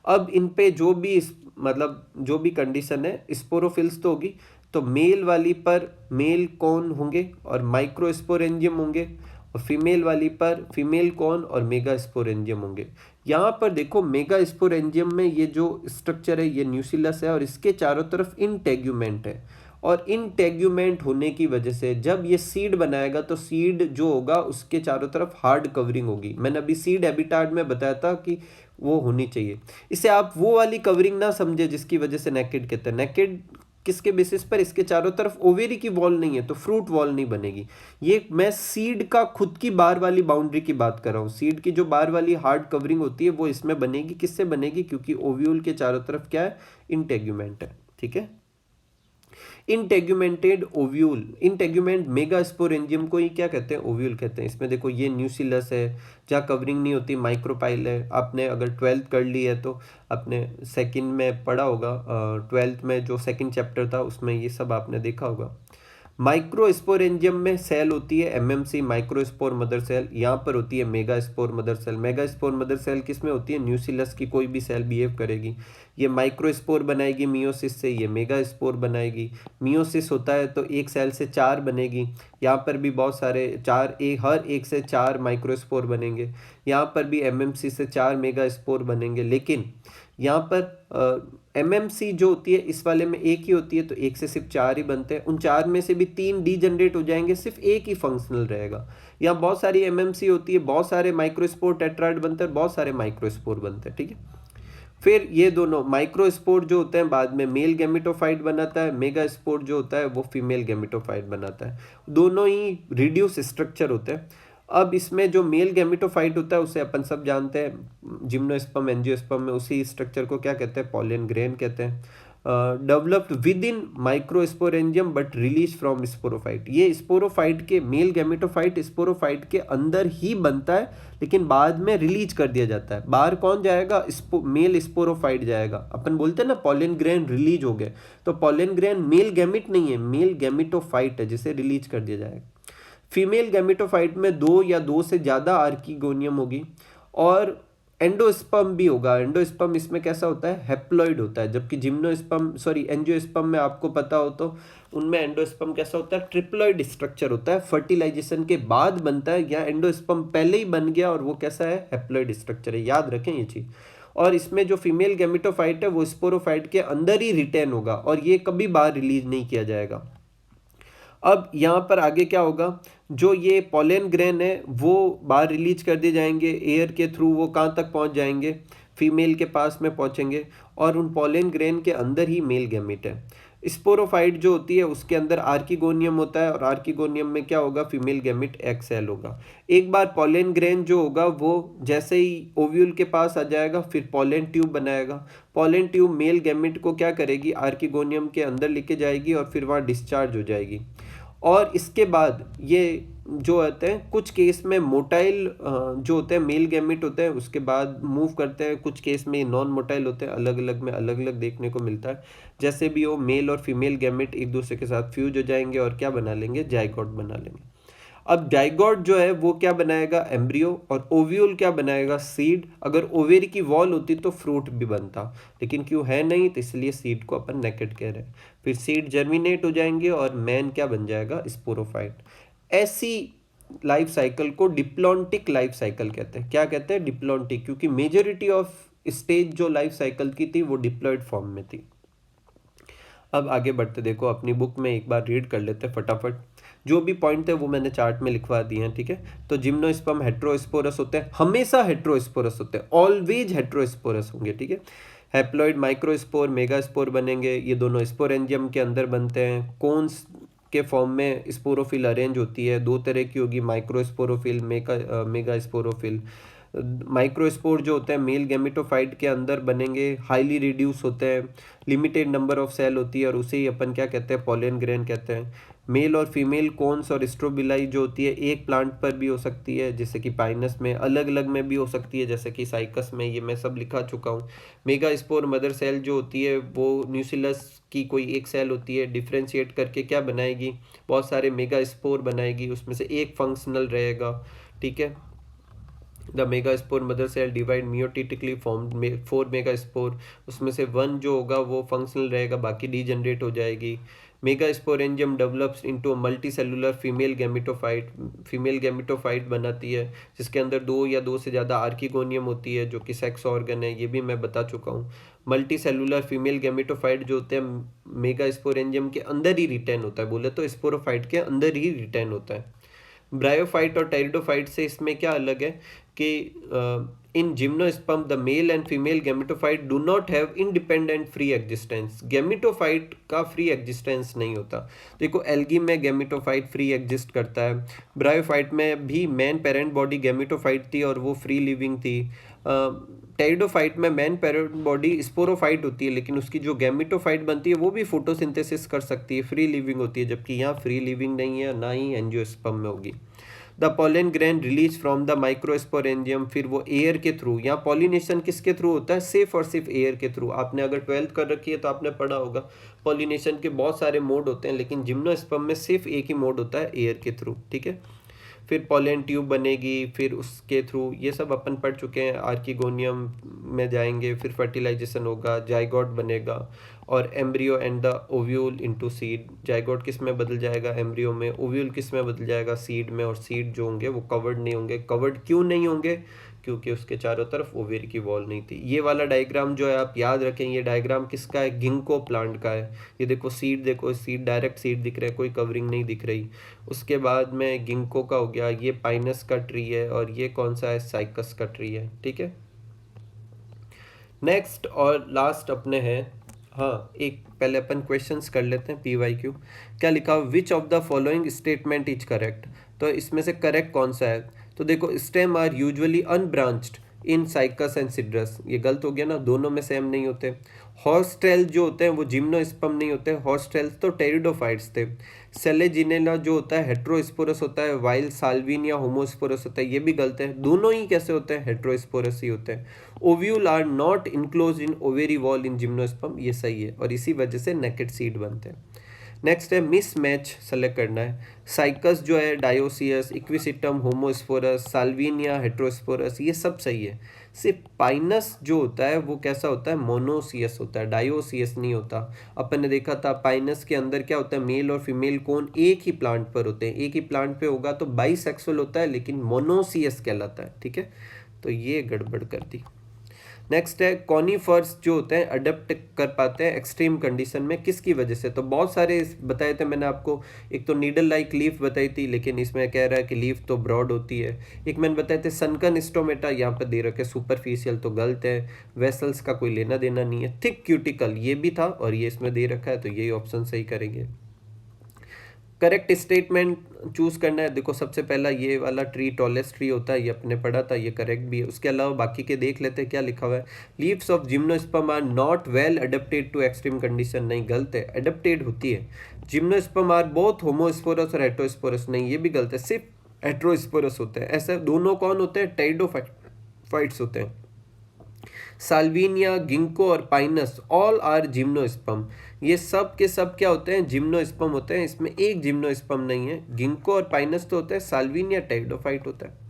अब इन पे जो भी मतलब जो भी कंडीशन है स्पोरोफिल्स तो होगी, तो मेल वाली पर मेल कौन होंगे और माइक्रोस्पोरेंजियम होंगे, और फीमेल वाली पर फीमेल कौन और मेगा स्पोरेंजियम होंगे। यहाँ पर देखो मेगा स्पोरेंजियम में ये जो स्ट्रक्चर है ये न्यूसिलस है और इसके चारों तरफ इंटेग्यूमेंट है, और इंटेग्यूमेंट होने की वजह से जब ये सीड बनाएगा तो सीड जो होगा उसके चारों तरफ हार्ड कवरिंग होगी। मैंने अभी सीड हैबिटाट में बताया था कि वो होनी चाहिए। इसे आप वो वाली कवरिंग ना समझे जिसकी वजह से नेकेड कहते हैं। नेकेड किसके बेसिस पर, इसके चारों तरफ ओवेरी की वॉल नहीं है तो फ्रूट वॉल नहीं बनेगी। ये मैं सीड का खुद की बार वाली बाउंड्री की बात कर रहा हूँ। सीड की जो बार वाली हार्ड कवरिंग होती है वो इसमें बनेगी। किससे बनेगी, क्योंकि ओव्यूल के चारों तरफ क्या है, इंटेग्यूमेंट है। ठीक है, integumented ovule, integument mega sporangium को ही क्या कहते हैं, ओव्यूल कहते हैं। इसमें देखो ये न्यूसिलस है जहाँ कवरिंग नहीं होती, माइक्रोपाइल है। आपने अगर 12th कर ली है तो आपने सेकंड में पढ़ा होगा, 12th में जो सेकंड चैप्टर था उसमें ये सब आपने देखा होगा। माइक्रोस्पोरेंजियम में सेल होती है एमएमसी, माइक्रोस्पोर मदर सेल। यहाँ पर होती है megaspore mother cell. Megaspore mother cell किस में होती है, न्यूसिलस की कोई भी सेल बिहेव करेगी। ये माइक्रोस्पोर बनाएगी मियोसिस से, ये मेगा स्पोर बनाएगी। मियोसिस होता है तो एक सेल से 4 बनेगी। यहाँ पर भी बहुत सारे 4, हर एक से 4 माइक्रोस्पोर बनेंगे। यहाँ पर भी एमएमसी से 4 मेगा स्पोर बनेंगे। लेकिन यहाँ पर एमएमसी जो होती है इस वाले में एक ही होती है, तो एक से सिर्फ 4 ही बनते हैं। उन 4 में से भी 3 डीजनरेट हो जाएंगे, सिर्फ एक ही फंक्शनल रहेगा। यहाँ बहुत सारी एमएमसी होती है, बहुत सारे माइक्रोस्पोर टेट्राइड बनते हैं, बहुत सारे माइक्रोस्पोर बनते हैं। ठीक है, फिर ये दोनों माइक्रोस्पोर जो होते हैं बाद में मेल गैमेटोफाइट बनाता है, मेगा स्पोर जो होता है वो फीमेल गैमेटोफाइट बनाता है। दोनों ही रिड्यूस स्ट्रक्चर होते हैं। अब इसमें जो मेल गैमेटोफाइट होता है उसे अपन सब जानते हैं, जिम्नोस्पर्म एंजियोस्पर्म में उसी स्ट्रक्चर को क्या कहते हैं, पॉलन ग्रेन कहते हैं। Developed with in microsporangium but release from sporophyte. ये स्पोरोफाइट के मेल गैमेटोफाइट स्पोरोफाइट के अंदर ही बनता है, लेकिन बाद में रिलीज कर दिया जाता है। बाहर कौन जाएगा, मेल स्पोरोफाइट जाएगा। अपन बोलते हैं ना पॉलन ग्रेन रिलीज हो गए, तो पॉलन ग्रेन मेल गैमिट नहीं है, मेल गैमेटोफाइट है जिसे रिलीज कर दिया जाएगा। फीमेल गैमेटोफाइट में 2 या 2 से ज़्यादा आर्किगोनियम होगी, और एंडोस्पर्म भी होगा। एंडोस्पर्म इसमें कैसा होता है, हैप्लॉइड होता है, जबकि एंजियोस्पर्म में आपको पता हो तो उनमें एंडोस्पर्म कैसा होता है, ट्रिप्लॉइड स्ट्रक्चर होता है, फर्टिलाइजेशन के बाद बनता है। या एंडोस्पर्म पहले ही बन गया और वो कैसा है, हैप्लॉइड स्ट्रक्चर है, याद रखें ये चीज़। और इसमें जो फीमेल गैमेटोफाइट है वो स्पोरोफाइट के अंदर ही रिटेन होगा और ये कभी बाहर रिलीज नहीं किया जाएगा। अब यहाँ पर आगे क्या होगा, जो ये पॉलन ग्रेन है वो बाहर रिलीज कर दिए जाएंगे एयर के थ्रू। वो कहाँ तक पहुँच जाएंगे, फीमेल के पास में पहुँचेंगे, और उन पॉलन ग्रेन के अंदर ही मेल गैमेट है। स्पोरोफाइट जो होती है उसके अंदर आर्किगोनियम होता है, और आर्किगोनियम में क्या होगा, फीमेल गैमेट एग सेल होगा। एक बार पॉलन ग्रेन जो होगा वो जैसे ही ओव्यूल के पास आ जाएगा फिर पॉलन ट्यूब बनाएगा। पॉलन ट्यूब मेल गैमेट को क्या करेगी, आर्किगोनियम के अंदर लेके जाएगी और फिर वहाँ डिस्चार्ज हो जाएगी। और इसके बाद ये जो होते हैं कुछ केस में मोटाइल जो होते हैं मेल गैमेट होते हैं उसके बाद मूव करते हैं, कुछ केस में नॉन मोटाइल होते हैं। अलग अलग में अलग अलग देखने को मिलता है। जैसे भी हो मेल और फीमेल गैमेट एक दूसरे के साथ फ्यूज हो जाएंगे और क्या बना लेंगे, जाइगोट बना लेंगे। अब जाइगोट जो है वो क्या बनाएगा, एम्ब्रियो, और ओव्यूल क्या बनाएगा, सीड। अगर ओवेरी की वॉल होती तो फ्रूट भी बनता, लेकिन क्यों है नहीं तो इसलिए सीड को अपन नेकेड कह रहे हैं। फिर सीड जर्मिनेट हो जाएंगे और मैन क्या बन जाएगा, स्पोरोफाइट। ऐसी लाइफ साइकिल को डिप्लॉन्टिक लाइफ साइकिल कहते हैं। क्या कहते हैं, डिप्लॉन्टिक, क्योंकि मेजोरिटी ऑफ स्टेज जो लाइफ साइकिल की थी वो डिप्लॉयड फॉर्म में थी। अब आगे बढ़ते, देखो अपनी बुक में एक बार रीड कर लेते हैं फटाफट। जो भी पॉइंट है वो मैंने चार्ट में लिखवा दिए हैं। ठीक है, तो जिम्नोस्पर्म हेट्रोस्पोरस होते हैं, हमेशा हेट्रोस्पोरस होते हैं, ऑलवेज हेट्रोस्पोरस होंगे। ठीक है, हैप्लॉइड माइक्रोस्पोर मेगास्पोर बनेंगे, ये दोनों स्पोरेंजियम के अंदर बनते हैं। कोन्स के फॉर्म में स्पोरोफिल अरेंज होती है, 2 तरह की होगी, माइक्रोस्पोरोफिल मेगा स्पोरोफिल। माइक्रोस्पोर जो होते हैं मेल गैमेटोफाइट के अंदर बनेंगे, हाईली रिड्यूस होते हैं, लिमिटेड नंबर ऑफ सेल होती है और उसे ही अपन क्या कहते हैं, पॉलन ग्रेन कहते हैं। मेल और फीमेल कोन्स और स्ट्रोबिलाई जो होती है एक प्लांट पर भी हो सकती है, जैसे कि पाइनस में, अलग अलग में भी हो सकती है जैसे कि साइकस में, ये मैं सब लिखा चुका हूँ। मेगा स्पोर मदर सेल जो होती है वो न्यूसिलस की कोई एक सेल होती है, डिफ्रेंशिएट करके क्या बनाएगी, बहुत सारे मेगा स्पोर बनाएगी, उसमें से एक फंक्शनल रहेगा। ठीक है, the megaspore mother cell divide meiotically form 4 megaspore, उसमें से 1 जो होगा वो फंक्शनल रहेगा, बाकी डीजनरेट हो जाएगी। Mega sporangium develops into multi cellular female gametophyte बनाती है, जिसके अंदर 2 या 2 से ज़्यादा आर्किगोनियम होती है जो कि सेक्स ऑर्गन है, ये भी मैं बता चुका हूँ। मल्टी सेलुलर फीमेल गैमेटोफाइट जो होते हैं मेगा स्पोरेंजियम के अंदर ही रिटेन होता है, बोले तो स्पोरोफाइट के अंदर ही रिटेन होता है। ब्रायोफाइट और टेरिडोफाइट से इसमें क्या अलग है कि इन gymnosperm the male and female gametophyte do not have independent free existence. Gametophyte का फ्री एग्जिस्टेंस नहीं होता। देखो एल्गी में गैमेटोफाइट फ्री एग्जिस्ट करता है, ब्रायोफाइट में भी मेन पेरेंट बॉडी गैमेटोफाइट थी और वो फ्री लिविंग थी। टेरिडोफाइट में मेन पेरेंट बॉडी स्पोरोफाइट होती है, लेकिन उसकी जो गैमेटोफाइट बनती है वो भी फोटोसिंथेसिस कर सकती है, फ्री लिविंग होती है, जबकि यहाँ फ्री लिविंग नहीं है, ना ही एंजियोस्पर्म में होगी। The pollen grain release from the microsporangium, फिर वो एयर के थ्रू, यहाँ पॉलिनेशन किसके थ्रू होता है, सिर्फ और सिर्फ एयर के थ्रू। आपने अगर 12th कर रखी है तो आपने पढ़ा होगा पॉलिनेशन के बहुत सारे मोड होते हैं, लेकिन जिम्नोस्पर्म में सिर्फ एक ही मोड होता है, एयर के थ्रू, ठीक है। फिर पॉलन ट्यूब बनेगी, फिर उसके थ्रू, ये सब अपन पढ़ चुके हैं, आर्किगोनियम में जाएंगे, फिर फर्टिलाइजेशन होगा, जाइगोट बनेगा और embryo and the ovule into seed. Zygote किस में बदल जाएगा, एम्ब्रियो में, ओव्यूल किस में बदल जाएगा, सीड में। और सीड जो होंगे वो कवर्ड नहीं होंगे। कवर्ड क्यों नहीं होंगे, क्योंकि उसके चारों तरफ ओवेरी की वॉल नहीं थी। ये वाला डायग्राम जो है आप याद रखें, ये डायग्राम किसका है, गिंको प्लांट का है। ये देखो सीड डायरेक्ट सीड दिख रहा है, कोई कवरिंग नहीं दिख रही। उसके बाद में गिंको का हो गया, ये पाइनस का ट्री है, और ये कौन सा है, साइकस का ट्री है, ठीक है। नेक्स्ट और लास्ट अपने हैं, हाँ एक पहले अपन क्वेश्चंस कर लेते हैं, PYQ क्या लिखा, which of the following statement is correct. तो इसमें से करेक्ट कौन सा है, तो देखो stem are usually unbranched in cycas and cedrus, ये गलत हो गया ना, दोनों में सेम नहीं होते। हॉर्सटेल जो होते हैं वो जिम्नोस्पर्म नहीं होते, हॉर्सटेल्स तो टेरिडोफाइट्स थे। सेलेजिनेला जो होता है हेट्रोस्पोरस होता है, वाइल साल्विनिया होमोस्पोरस होता है, ये भी गलत है। दोनों ही कैसे होते हैं, हेट्रोस्पोरस ही होते हैं। Ovule are not enclose in ovary wall in gymnosperm, ये सही है, और इसी वजह से नेकेड सीड बनते हैं। नेक्स्ट है मिस मैच सेलेक्ट करना है। साइकस जो है dioecious, equisetum homosporous, Salvinia heterosporous, ये सब सही है। सिर्फ पाइनस जो होता है वो कैसा होता है, मोनोसियस होता है, डायोसियस नहीं होता। अपन ने देखा था पाइनस के अंदर क्या होता है, मेल और फीमेल कोन एक ही प्लांट पर होते हैं, एक ही प्लांट पे होगा तो बाइसेक्सुअल होता है, लेकिन मोनोसियस कहलाता है, ठीक है। तो ये गड़बड़ कर दी। नेक्स्ट है कॉनिफर्स जो होते हैं अडेप्ट कर पाते हैं एक्सट्रीम कंडीशन में, किसकी वजह से, तो बहुत सारे बताए थे मैंने आपको। एक तो नीडल लाइक लीफ बताई थी, लेकिन इसमें कह रहा है कि लीफ तो ब्रॉड होती है। एक मैंने बताए थे सनकन स्टोमेटा, यहाँ पर दे रखे सुपरफिशियल, तो गलत है। वेसल्स का कोई लेना देना नहीं है। थिक क्यूटिकल ये भी था और ये इसमें दे रखा है, तो यही ऑप्शन सही करेंगे। करेक्ट स्टेटमेंट चूज करना है। देखो सबसे पहला ये वाला ट्री टॉलेस्ट ट्री होता है, ये अपने पढ़ा था, ये करेक्ट भी है। उसके अलावा बाकी के देख लेते हैं क्या लिखा हुआ है। Leaves of gymnosperm are not well adapted to extreme condition, नहीं गलत है, अडेप्टेड होती है। जिम्नोस्पर्म आर बोथ होमोस्पोरस और हेट्रोस्पोरस, नहीं ये भी गलत है, सिर्फ हेट्रोस्पोरस होते हैं। ऐसे दोनों कौन होते हैं, टेरिडोफाइट्स होते हैं। साल्विनिया, गिंको और पाइनस ऑल आर जिम्नोस्पर्म, ये सब के सब क्या होते हैं, जिम्नोस्पर्म होते हैं। इसमें एक जिम्नोस्पर्म नहीं है, गिंको और पाइनस तो होते हैं, साल्विनिया टेरिडोफाइट होता है।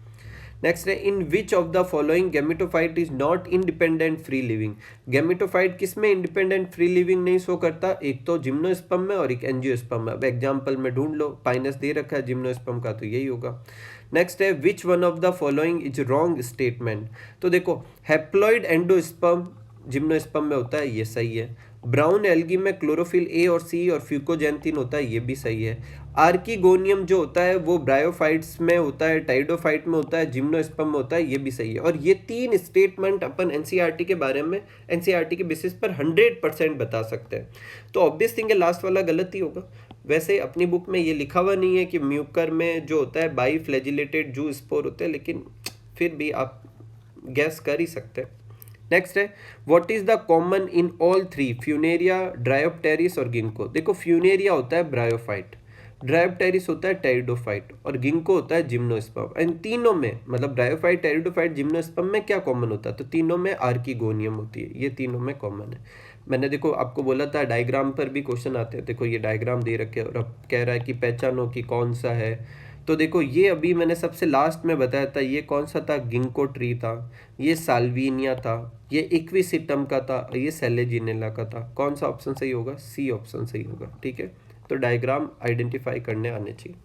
नेक्स्ट है in which of the following gametophyte is not independent free living. Gametophyte किस में इंडिपेंडेंट फ्री लिविंग नहीं शो करता, एक तो जिम्नोस्पर्म में और एक एंजियोस्पर्म में। अब एग्जांपल में ढूंढ लो, पाइनस दे रखा है जिम्नोस्पर्म का, तो यही होगा। नेक्स्ट है which one of the following is wrong statement. तो देखो हैप्लॉइड एंडोस्पर्म जिम्नोस्पर्म में होता है, ये सही है। ब्राउन एल्गी में क्लोरोफिल ए और सी और फ्यूकोजेंथिन होता है, ये भी सही है। आर्किगोनियम जो होता है वो ब्रायोफाइट्स में होता है, टाइडोफाइट में होता है, जिम्नोस्पर्म में होता है, ये भी सही है। और ये 3 स्टेटमेंट अपन एनसीईआरटी के बारे में एनसीईआरटी के बेसिस पर 100% बता सकते हैं। तो ऑब्वियस थिंग है लास्ट वाला गलत ही होगा। वैसे अपनी बुक में ये लिखा हुआ नहीं है कि म्यूकर में जो होता है बाई फ्लैजिलेटेड जू स्पोर होते हैं, लेकिन फिर भी आप गैस कर ही सकते हैं। नेक्स्ट है what is the common in all 3, Funaria, Dryopteris और गिंको। देखो फ्यूनेरिया होता है ब्रायोफाइट, ड्रायोप्टेरिस होता है टेरिडोफाइट और गिंको होता है जिम्नोस्पर्म। इन तीनों में मतलब ब्रायोफाइट, टेरिडोफाइट, जिम्नोस्पर्म में क्या कॉमन होता है, तो तीनों में आर्किगोनियम होती है, ये तीनों में कॉमन है। मैंने देखो आपको बोला था डायग्राम पर भी क्वेश्चन आते हैं, देखो ये डायग्राम दे रखे हैं और अब कह रहा है कि पहचानो कि कौन सा है। तो देखो ये अभी मैंने सबसे लास्ट में बताया था, ये कौन सा था, गिंको ट्री था, ये साल्विनिया था, ये इक्विसिटम का था, ये सेलेजिनेला का था। कौन सा ऑप्शन सही होगा, सी ऑप्शन सही होगा। ठीक है, तो डायग्राम आइडेंटिफाई करने आने चाहिए।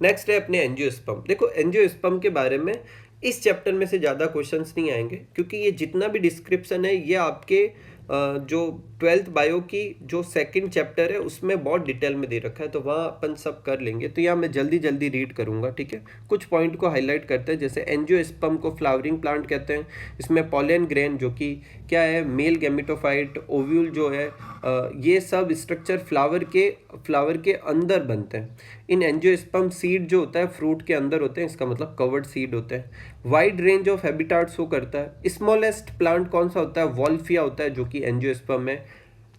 नेक्स्ट है अपने एंजियोस्पर्म। देखो एंजियोस्पर्म के बारे में इस चैप्टर में से ज़्यादा क्वेश्चंस नहीं आएंगे, क्योंकि ये जितना भी डिस्क्रिप्शन है ये आपके जो 12th बायो की जो सेकंड चैप्टर है उसमें बहुत डिटेल में दे रखा है, तो वहाँ अपन सब कर लेंगे। तो यहाँ मैं जल्दी जल्दी रीड करूँगा। ठीक है, कुछ पॉइंट को हाईलाइट करते हैं। जैसे एंजियोस्पर्म को फ्लावरिंग प्लांट कहते हैं। इसमें पॉलन ग्रेन जो कि क्या है, मेल गैमेटोफाइट, ओव्यूल जो है, ये सब स्ट्रक्चर फ्लावर के अंदर बनते हैं। इन एंजियोस्पर्म सीड जो होता है फ्रूट के अंदर होते हैं, इसका मतलब कवर्ड सीड होते हैं। Wide range of habitat show करता है। स्मॉलेस्ट प्लांट कौन सा होता है, वॉल्फिया होता है, जो कि एंजियोस्पर्म में।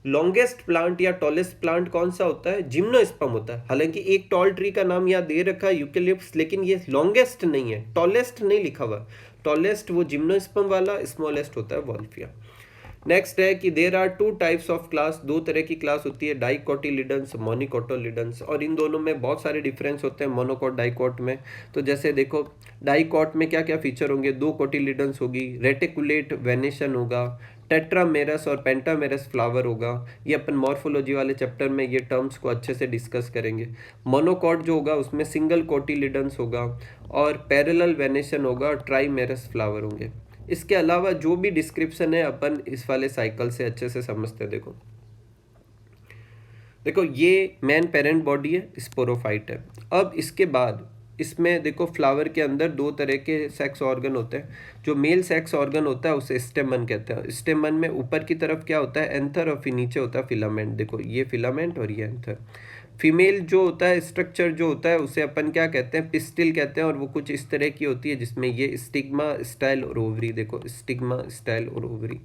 लॉन्गेस्ट प्लांट या टॉलेस्ट प्लांट कौन सा होता है, जिम्नोस्पर्म होता है। हालांकि एक टॉल ट्री का नाम यहाँ दे रखा है यूकेलिप्टस, लेकिन ये लॉन्गेस्ट नहीं है, टॉलेस्ट नहीं लिखा हुआ। टॉलेस्ट वो जिम्नोस्पर्म वाला, स्मॉलेस्ट होता है वॉल्फिया। नेक्स्ट है कि there are two types of class, दो तरह की क्लास होती है, डाइकोटिलिडन्स, मोनिकोटिलिडन्स, और इन दोनों में बहुत सारे डिफरेंस होते हैं मोनोकोट डाइकोट में। तो जैसे देखो डाइकोट में क्या क्या फीचर होंगे, दो कोटिलिडन्स होगी, रेटिकुलेट वेनेशन होगा, टेट्रामेरस और पेंटामेरस फ्लावर होगा। ये अपन मॉर्फोलॉजी वाले चैप्टर में ये टर्म्स को अच्छे से डिस्कस करेंगे। मोनोकोट जो होगा उसमें सिंगल कोटिलिडन्स होगा और पैरेलल वेनेशन होगा और ट्राइमेरस फ्लावर होंगे। इसके अलावा जो भी डिस्क्रिप्शन है अपन इस वाले साइकिल से अच्छे से समझते हैं। देखो ये मेन पेरेंट बॉडी है, स्पोरोफाइट है। अब इसके बाद इसमें देखो फ्लावर के अंदर दो तरह के सेक्स ऑर्गन होते हैं। जो मेल सेक्स ऑर्गन होता है उसे स्टेमन कहते हैं। स्टेमन में ऊपर की तरफ क्या होता है, एंथर, और फिर नीचे होता है फिलामेंट। देखो ये फिलामेंट और ये एंथर। फीमेल जो होता है स्ट्रक्चर जो होता है उसे अपन क्या कहते हैं, पिस्टिल कहते हैं, और वो कुछ इस तरह की होती है जिसमें ये स्टिग्मा, स्टाइल और ओवरी। देखो स्टिग्मा, स्टाइल और ओवरी।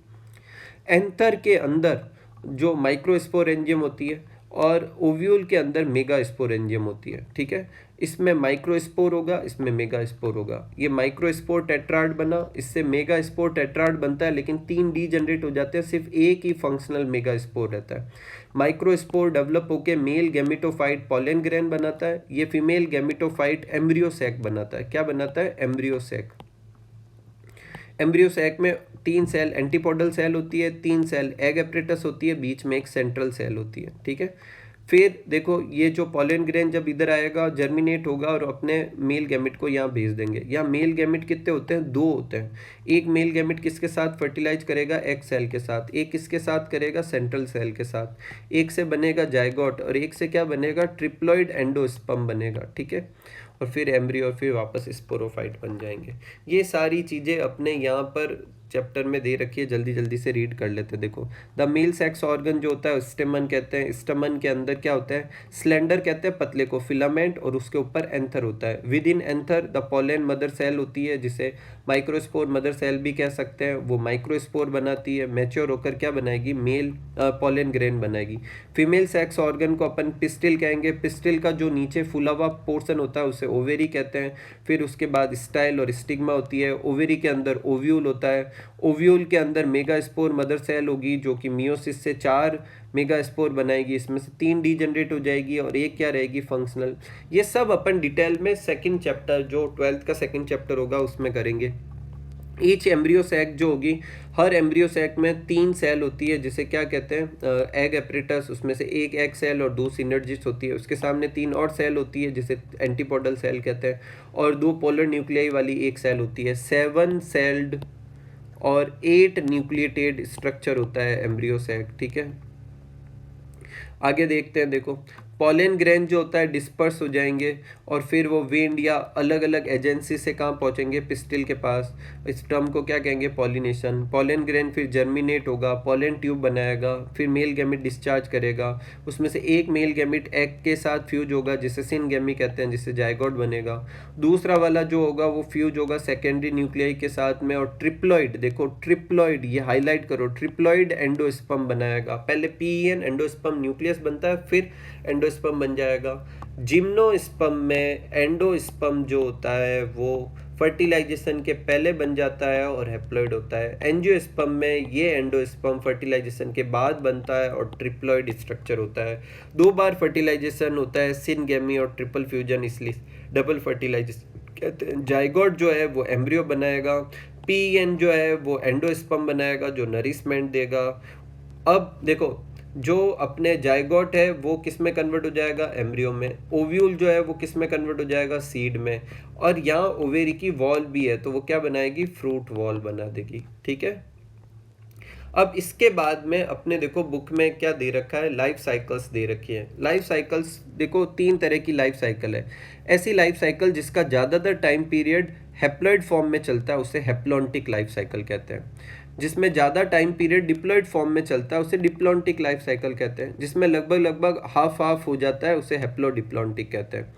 एंथर के अंदर जो माइक्रोस्पोरेंजियम होती है और ओव्यूल के अंदर मेगास्पोरेंजियम होती है। ठीक है, इसमें माइक्रोस्पोर होगा, इसमें मेगास्पोर होगा। ये माइक्रोस्पोर टेट्राड बना, इससे मेगास्पोर टेट्राड बनता है, लेकिन 3 डी जनरेट हो जाते हैं, सिर्फ एक ही फंक्शनल मेगास्पोर रहता है। माइक्रोस्पोर डेवलप होकर मेल गैमेटोफाइट पॉलन ग्रेन बनाता है। ये फीमेल गैमेटोफाइट एम्ब्रियोसैक बनाता है। क्या बनाता है, एम्ब्रियोसैक। एम्ब्रियोसैक में 3 सेल एंटीपोडल सेल होती है, 3 सेल एग एपरेटस होती है, बीच में एक सेंट्रल सेल होती है। ठीक है, फिर देखो ये जो पॉलन ग्रेन जब इधर आएगा जर्मिनेट होगा और अपने मेल गैमेट को यहाँ भेज देंगे। यहाँ मेल गैमेट कितने होते हैं, 2 होते हैं। एक मेल गैमेट किसके साथ फर्टिलाइज करेगा, एग सेल के साथ। एक किसके साथ करेगा, सेंट्रल सेल के साथ। एक से बनेगा जाइगोट और एक से क्या बनेगा, ट्रिप्लॉइड एंडोस्पर्म बनेगा। ठीक है, और फिर एम्ब्रियो और फिर वापस स्पोरोफाइट बन जाएंगे। ये सारी चीज़ें अपने यहाँ पर चैप्टर में दे रखी है, जल्दी जल्दी से रीड कर लेते हैं। देखो द मेल सेक्स ऑर्गन जो होता है स्टेमन कहते हैं। स्टेमन के अंदर क्या होता है, स्लेंडर कहते हैं पतले को, फिलामेंट, और उसके ऊपर एंथर होता है। Within anther the pollen mother cell होती है, जिसे माइक्रोस्पोर मदर सेल भी कह सकते हैं। वो माइक्रोस्पोर बनाती है, मैच्योर होकर क्या बनाएगी, मेल पॉलन ग्रेन बनाएगी। फीमेल सेक्स ऑर्गन को अपन पिस्टिल कहेंगे। पिस्टिल का जो नीचे फूला हुआ पोर्शन होता है उसे ओवेरी कहते हैं। फिर उसके बाद स्टाइल और स्टिग्मा होती है। ओवेरी के अंदर ओव्यूल होता है। ओव्यूल के अंदर मेगास्पोर मदर सेल होगी, जो कि मियोसिस से 4 मेगास्पोर बनाएगी। इसमें से 3 डी जनरेट हो जाएगी और एक क्या रहेगी, फंक्शनल। ये सब अपन डिटेल में सेकंड चैप्टर जो 12th का सेकंड चैप्टर होगा उसमें करेंगे। ईच एम्ब्रियो सैक जो होगी, हर एम्ब्रियो सैक में 3 सेल होती है, जिसे क्या कहते हैं, एग एपरेटस। उसमें से एक एग सेल और 2 सिनर्जिस्ट होती है। उसके सामने 3 और सेल होती है जिसे एंटीपोडल सेल कहते हैं, और 2 पोलर न्यूक्लियाई वाली एक सेल होती है। 7 सेल्ड और 8 न्यूक्लिएटेड स्ट्रक्चर होता है एम्ब्रियो सैक। ठीक है, आगे देखते हैं। देखो पॉलन ग्रेन जो होता है डिस्पर्स हो जाएंगे और फिर वो विंड या अलग अलग एजेंसी से कहाँ पहुँचेंगे, पिस्टिल के पास। इस टर्म को क्या कहेंगे, पॉलिनेशन। पॉलन ग्रेन फिर जर्मिनेट होगा, पॉलन ट्यूब बनाएगा, फिर मेल गैमेट डिस्चार्ज करेगा। उसमें से एक मेल गैमेट एग के साथ फ्यूज होगा, जिसे सिनगैमी कहते हैं, जिससे जाइगोट बनेगा। दूसरा वाला जो होगा वो फ्यूज होगा सेकेंडरी न्यूक्लियाई के साथ में, और ट्रिप्लॉइड, देखो ट्रिप्लॉइड, ये हाईलाइट करो, ट्रिप्लॉइड एंडोस्पर्म बनाएगा। पहले पीईएन एंडोस्पर्म न्यूक्लियस बनता है, फिर एंडोस्पर्म बन जाएगा। जिम्नोस्पर्म में एंडोस्पर्म जो होता है वो फर्टिलाइजेशन के पहले बन जाता है और हैप्लॉइड होता है। एंजियोस्पर्म में ये एंडोस्पर्म फर्टिलाइजेशन के बाद बनता है और ट्रिप्लॉइड स्ट्रक्चर होता है। 2 बार फर्टिलाइजेशन होता है, सिनगेमी और ट्रिपल फ्यूजन, इसलिए डबल फर्टिलाइजेशन कहते हैं। जाइगोट जो है वो एम्ब्रियो बनाएगा, पीएन जो है वो एंडोस्पर्म बनाएगा जो नरिशमेंट देगा। अब देखो, जो अपने जाइगोट है वो किस में कन्वर्ट हो जाएगा, एम्ब्रियो में। ओव्यूल जो है वो किस में कन्वर्ट हो जाएगा, सीड में। और यहाँ ओवेरी की वॉल भी है तो वो क्या बनाएगी, फ्रूट वॉल बना देगी। ठीक है। अब इसके बाद में अपने देखो बुक में क्या दे रखा है, लाइफ साइकिल्स दे रखी है। लाइफ साइकिल्स देखो 3 तरह की लाइफ साइकिल है। ऐसी लाइफ साइकिल जिसका ज़्यादातर टाइम पीरियड हैप्लॉइड फॉर्म में चलता है उसे हैप्लॉन्टिक लाइफ साइकिल कहते हैं। जिसमें ज़्यादा टाइम पीरियड डिप्लॉइड फॉर्म में चलता है उसे डिप्लॉन्टिक लाइफ साइकिल कहते हैं। जिसमें लगभग हाफ हाफ हो जाता है उसे हैप्लोडिप्लॉन्टिक कहते हैं।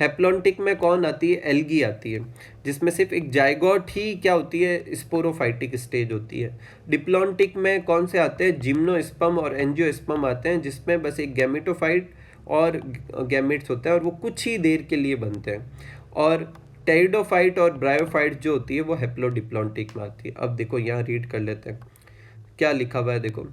हैप्लॉन्टिक में कौन आती है, एल्गी आती है, जिसमें सिर्फ एक जाइगोट ही क्या होती है, स्पोरोफाइटिक स्टेज होती है। डिप्लॉन्टिक में कौन से आते हैं, जिम्नोस्पर्म और एंजियोस्पर्म आते हैं, जिसमें बस एक गैमेटोफाइट और गैमेट्स होते हैं और वो कुछ ही देर के लिए बनते हैं। और टेरिडोफाइट और ब्रायोफाइट जो होती है वो हैप्लोडिप्लॉन्टिक में आती है। अब देखो यहाँ रीड कर लेते हैं क्या लिखा हुआ है। देखो,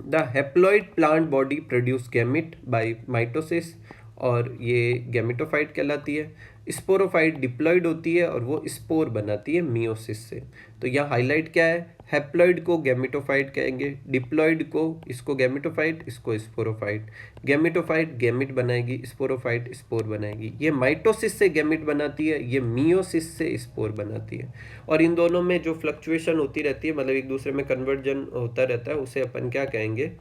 the haploid plant body produce gamete by mitosis, और ये गैमेटोफाइट कहलाती है। स्पोरोफाइट डिप्लॉइड होती है और वो स्पोर बनाती है मियोसिस से। तो यहाँ हाईलाइट क्या है, हैप्लॉइड को गैमेटोफाइट कहेंगे, डिप्लॉइड को इसको गैमेटोफाइट, इसको स्पोरोफाइट। गैमेटोफाइट गैमेट बनाएगी, स्पोरोफाइट स्पोर बनाएगी। ये माइटोसिस से गैमेट बनाती है, ये मियोसिस से स्पोर बनाती है। और इन दोनों में जो फ्लक्चुएशन होती रहती है, मतलब एक दूसरे में कन्वर्जन होता रहता है, उसे अपन क्या कहेंगे,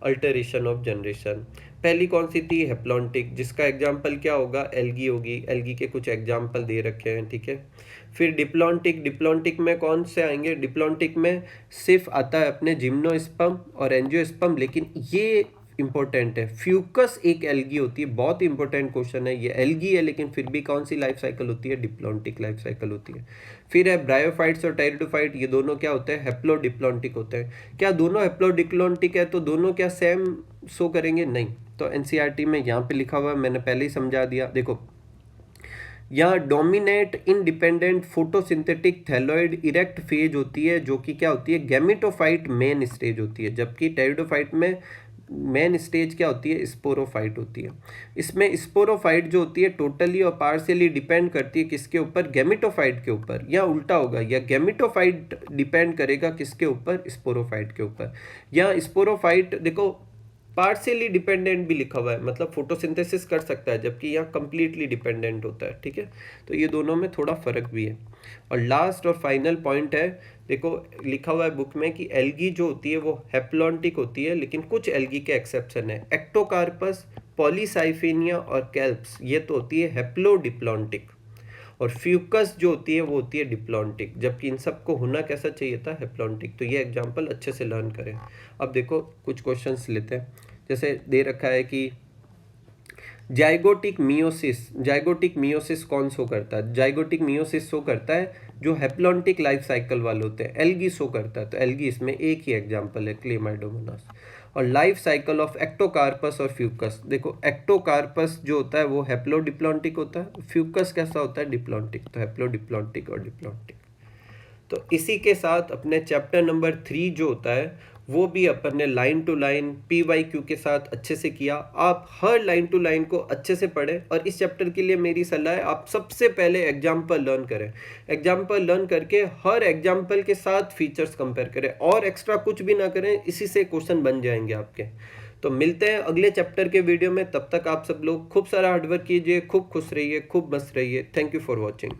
अल्टरेशन ऑफ जनरेशन। पहली कौन सी थी, हैप्लॉन्टिक, जिसका एग्जाम्पल क्या होगा, एल्गी होगी। एल्गी के कुछ एग्जाम्पल दे रखे हैं। ठीक है। फिर डिप्लॉन्टिक, डिप्लॉन्टिक में कौन से आएंगे, डिप्लॉन्टिक में सिर्फ आता है अपने जिम्नोस्पर्म और एंजियोस्पर्म, लेकिन ये इंपॉर्टेंट है, फ्यूकस एक एल्गी होती है। बहुत इंपॉर्टेंट क्वेश्चन है, ये एल्गी है लेकिन फिर भी कौन सी लाइफ साइकिल होती है, डिप्लॉन्टिक लाइफ साइकिल होती है। फिर है ब्रायोफाइट्स और टेरिडोफाइट, ये दोनों क्या होते हैं, हैप्लोडिप्लॉन्टिक होते हैं। क्या दोनों हैप्लोडिप्लॉन्टिक है तो दोनों क्या सेम शो करेंगे, नहीं। तो एनसीईआरटी में यहाँ पे लिखा हुआ है, मैंने पहले ही समझा दिया। देखो, यहाँ dominate independent photosynthetic thalloid erect phase होती है, जो कि क्या होती है, गैमेटोफाइट मेन स्टेज होती है। जबकि टेरिडोफाइट में मेन स्टेज क्या होती है, स्पोरोफाइट होती है। इसमें स्पोरोफाइट जो होती है टोटली और पार्शियली डिपेंड करती है किसके ऊपर, गैमेटोफाइट के ऊपर। या उल्टा होगा, या गैमेटोफाइट डिपेंड करेगा किसके ऊपर, स्पोरोफाइट के ऊपर। या स्पोरोफाइट देखो पार्शियली डिपेंडेंट भी लिखा हुआ है, मतलब फोटोसिंथेसिस कर सकता है, जबकि यहाँ कंप्लीटली डिपेंडेंट होता है। ठीक है। तो ये दोनों में थोड़ा फर्क भी है। और लास्ट और फाइनल पॉइंट है, देखो लिखा हुआ है बुक में कि एल्गी जो होती है वो हैप्लॉन्टिक होती है, लेकिन कुछ एल्गी के एक्सेप्शन है। एक्टोकार्पस, पॉलीसाइफेनिया और कैल्प्स, ये तो होती है हैप्लोडिप्लॉन्टिक। और फ्यूकस जो होती है वो होती है डिप्लॉन्टिक, जबकि इन सबको होना कैसा चाहिए था, हैप्लॉन्टिक। तो ये एग्जाम्पल अच्छे से लर्न करें। अब देखो कुछ क्वेश्चंस लेते हैं। जैसे दे रखा है कि जाइगोटिक मियोसिस कौन शो करता है, जाइगोटिक मियोसिस शो करता है जो हैप्लॉन्टिक लाइफ साइकिल वाले होते हैं। एल्गी शो करता है, तो एल्गी इसमें एक ही एग्जाम्पल है, क्लेमाइडोमोनास। और लाइफ साइकिल ऑफ एक्टोकार्पस और फ्यूकस, देखो एक्टोकार्पस जो होता है वो हैप्लोडिप्लॉन्टिक होता है, फ्यूकस कैसा होता है, डिप्लॉन्टिक। तो हैप्लोडिप्लॉन्टिक और डिप्लॉन्टिक। तो इसी के साथ अपने चैप्टर नंबर 3 जो होता है वो भी अपन ने लाइन टू लाइन PYQ के साथ अच्छे से किया। आप हर लाइन टू लाइन को अच्छे से पढ़ें, और इस चैप्टर के लिए मेरी सलाह है आप सबसे पहले एग्जाम्पल लर्न करें। एग्जाम्पल लर्न करके हर एग्जाम्पल के साथ फीचर्स कंपेयर करें, और एक्स्ट्रा कुछ भी ना करें, इसी से क्वेश्चन बन जाएंगे आपके। तो मिलते हैं अगले चैप्टर के वीडियो में, तब तक आप सब लोग खूब सारा हार्डवर्क कीजिए, खूब खुश रहिए, खूब मस्त रहिए। Thank you for watching.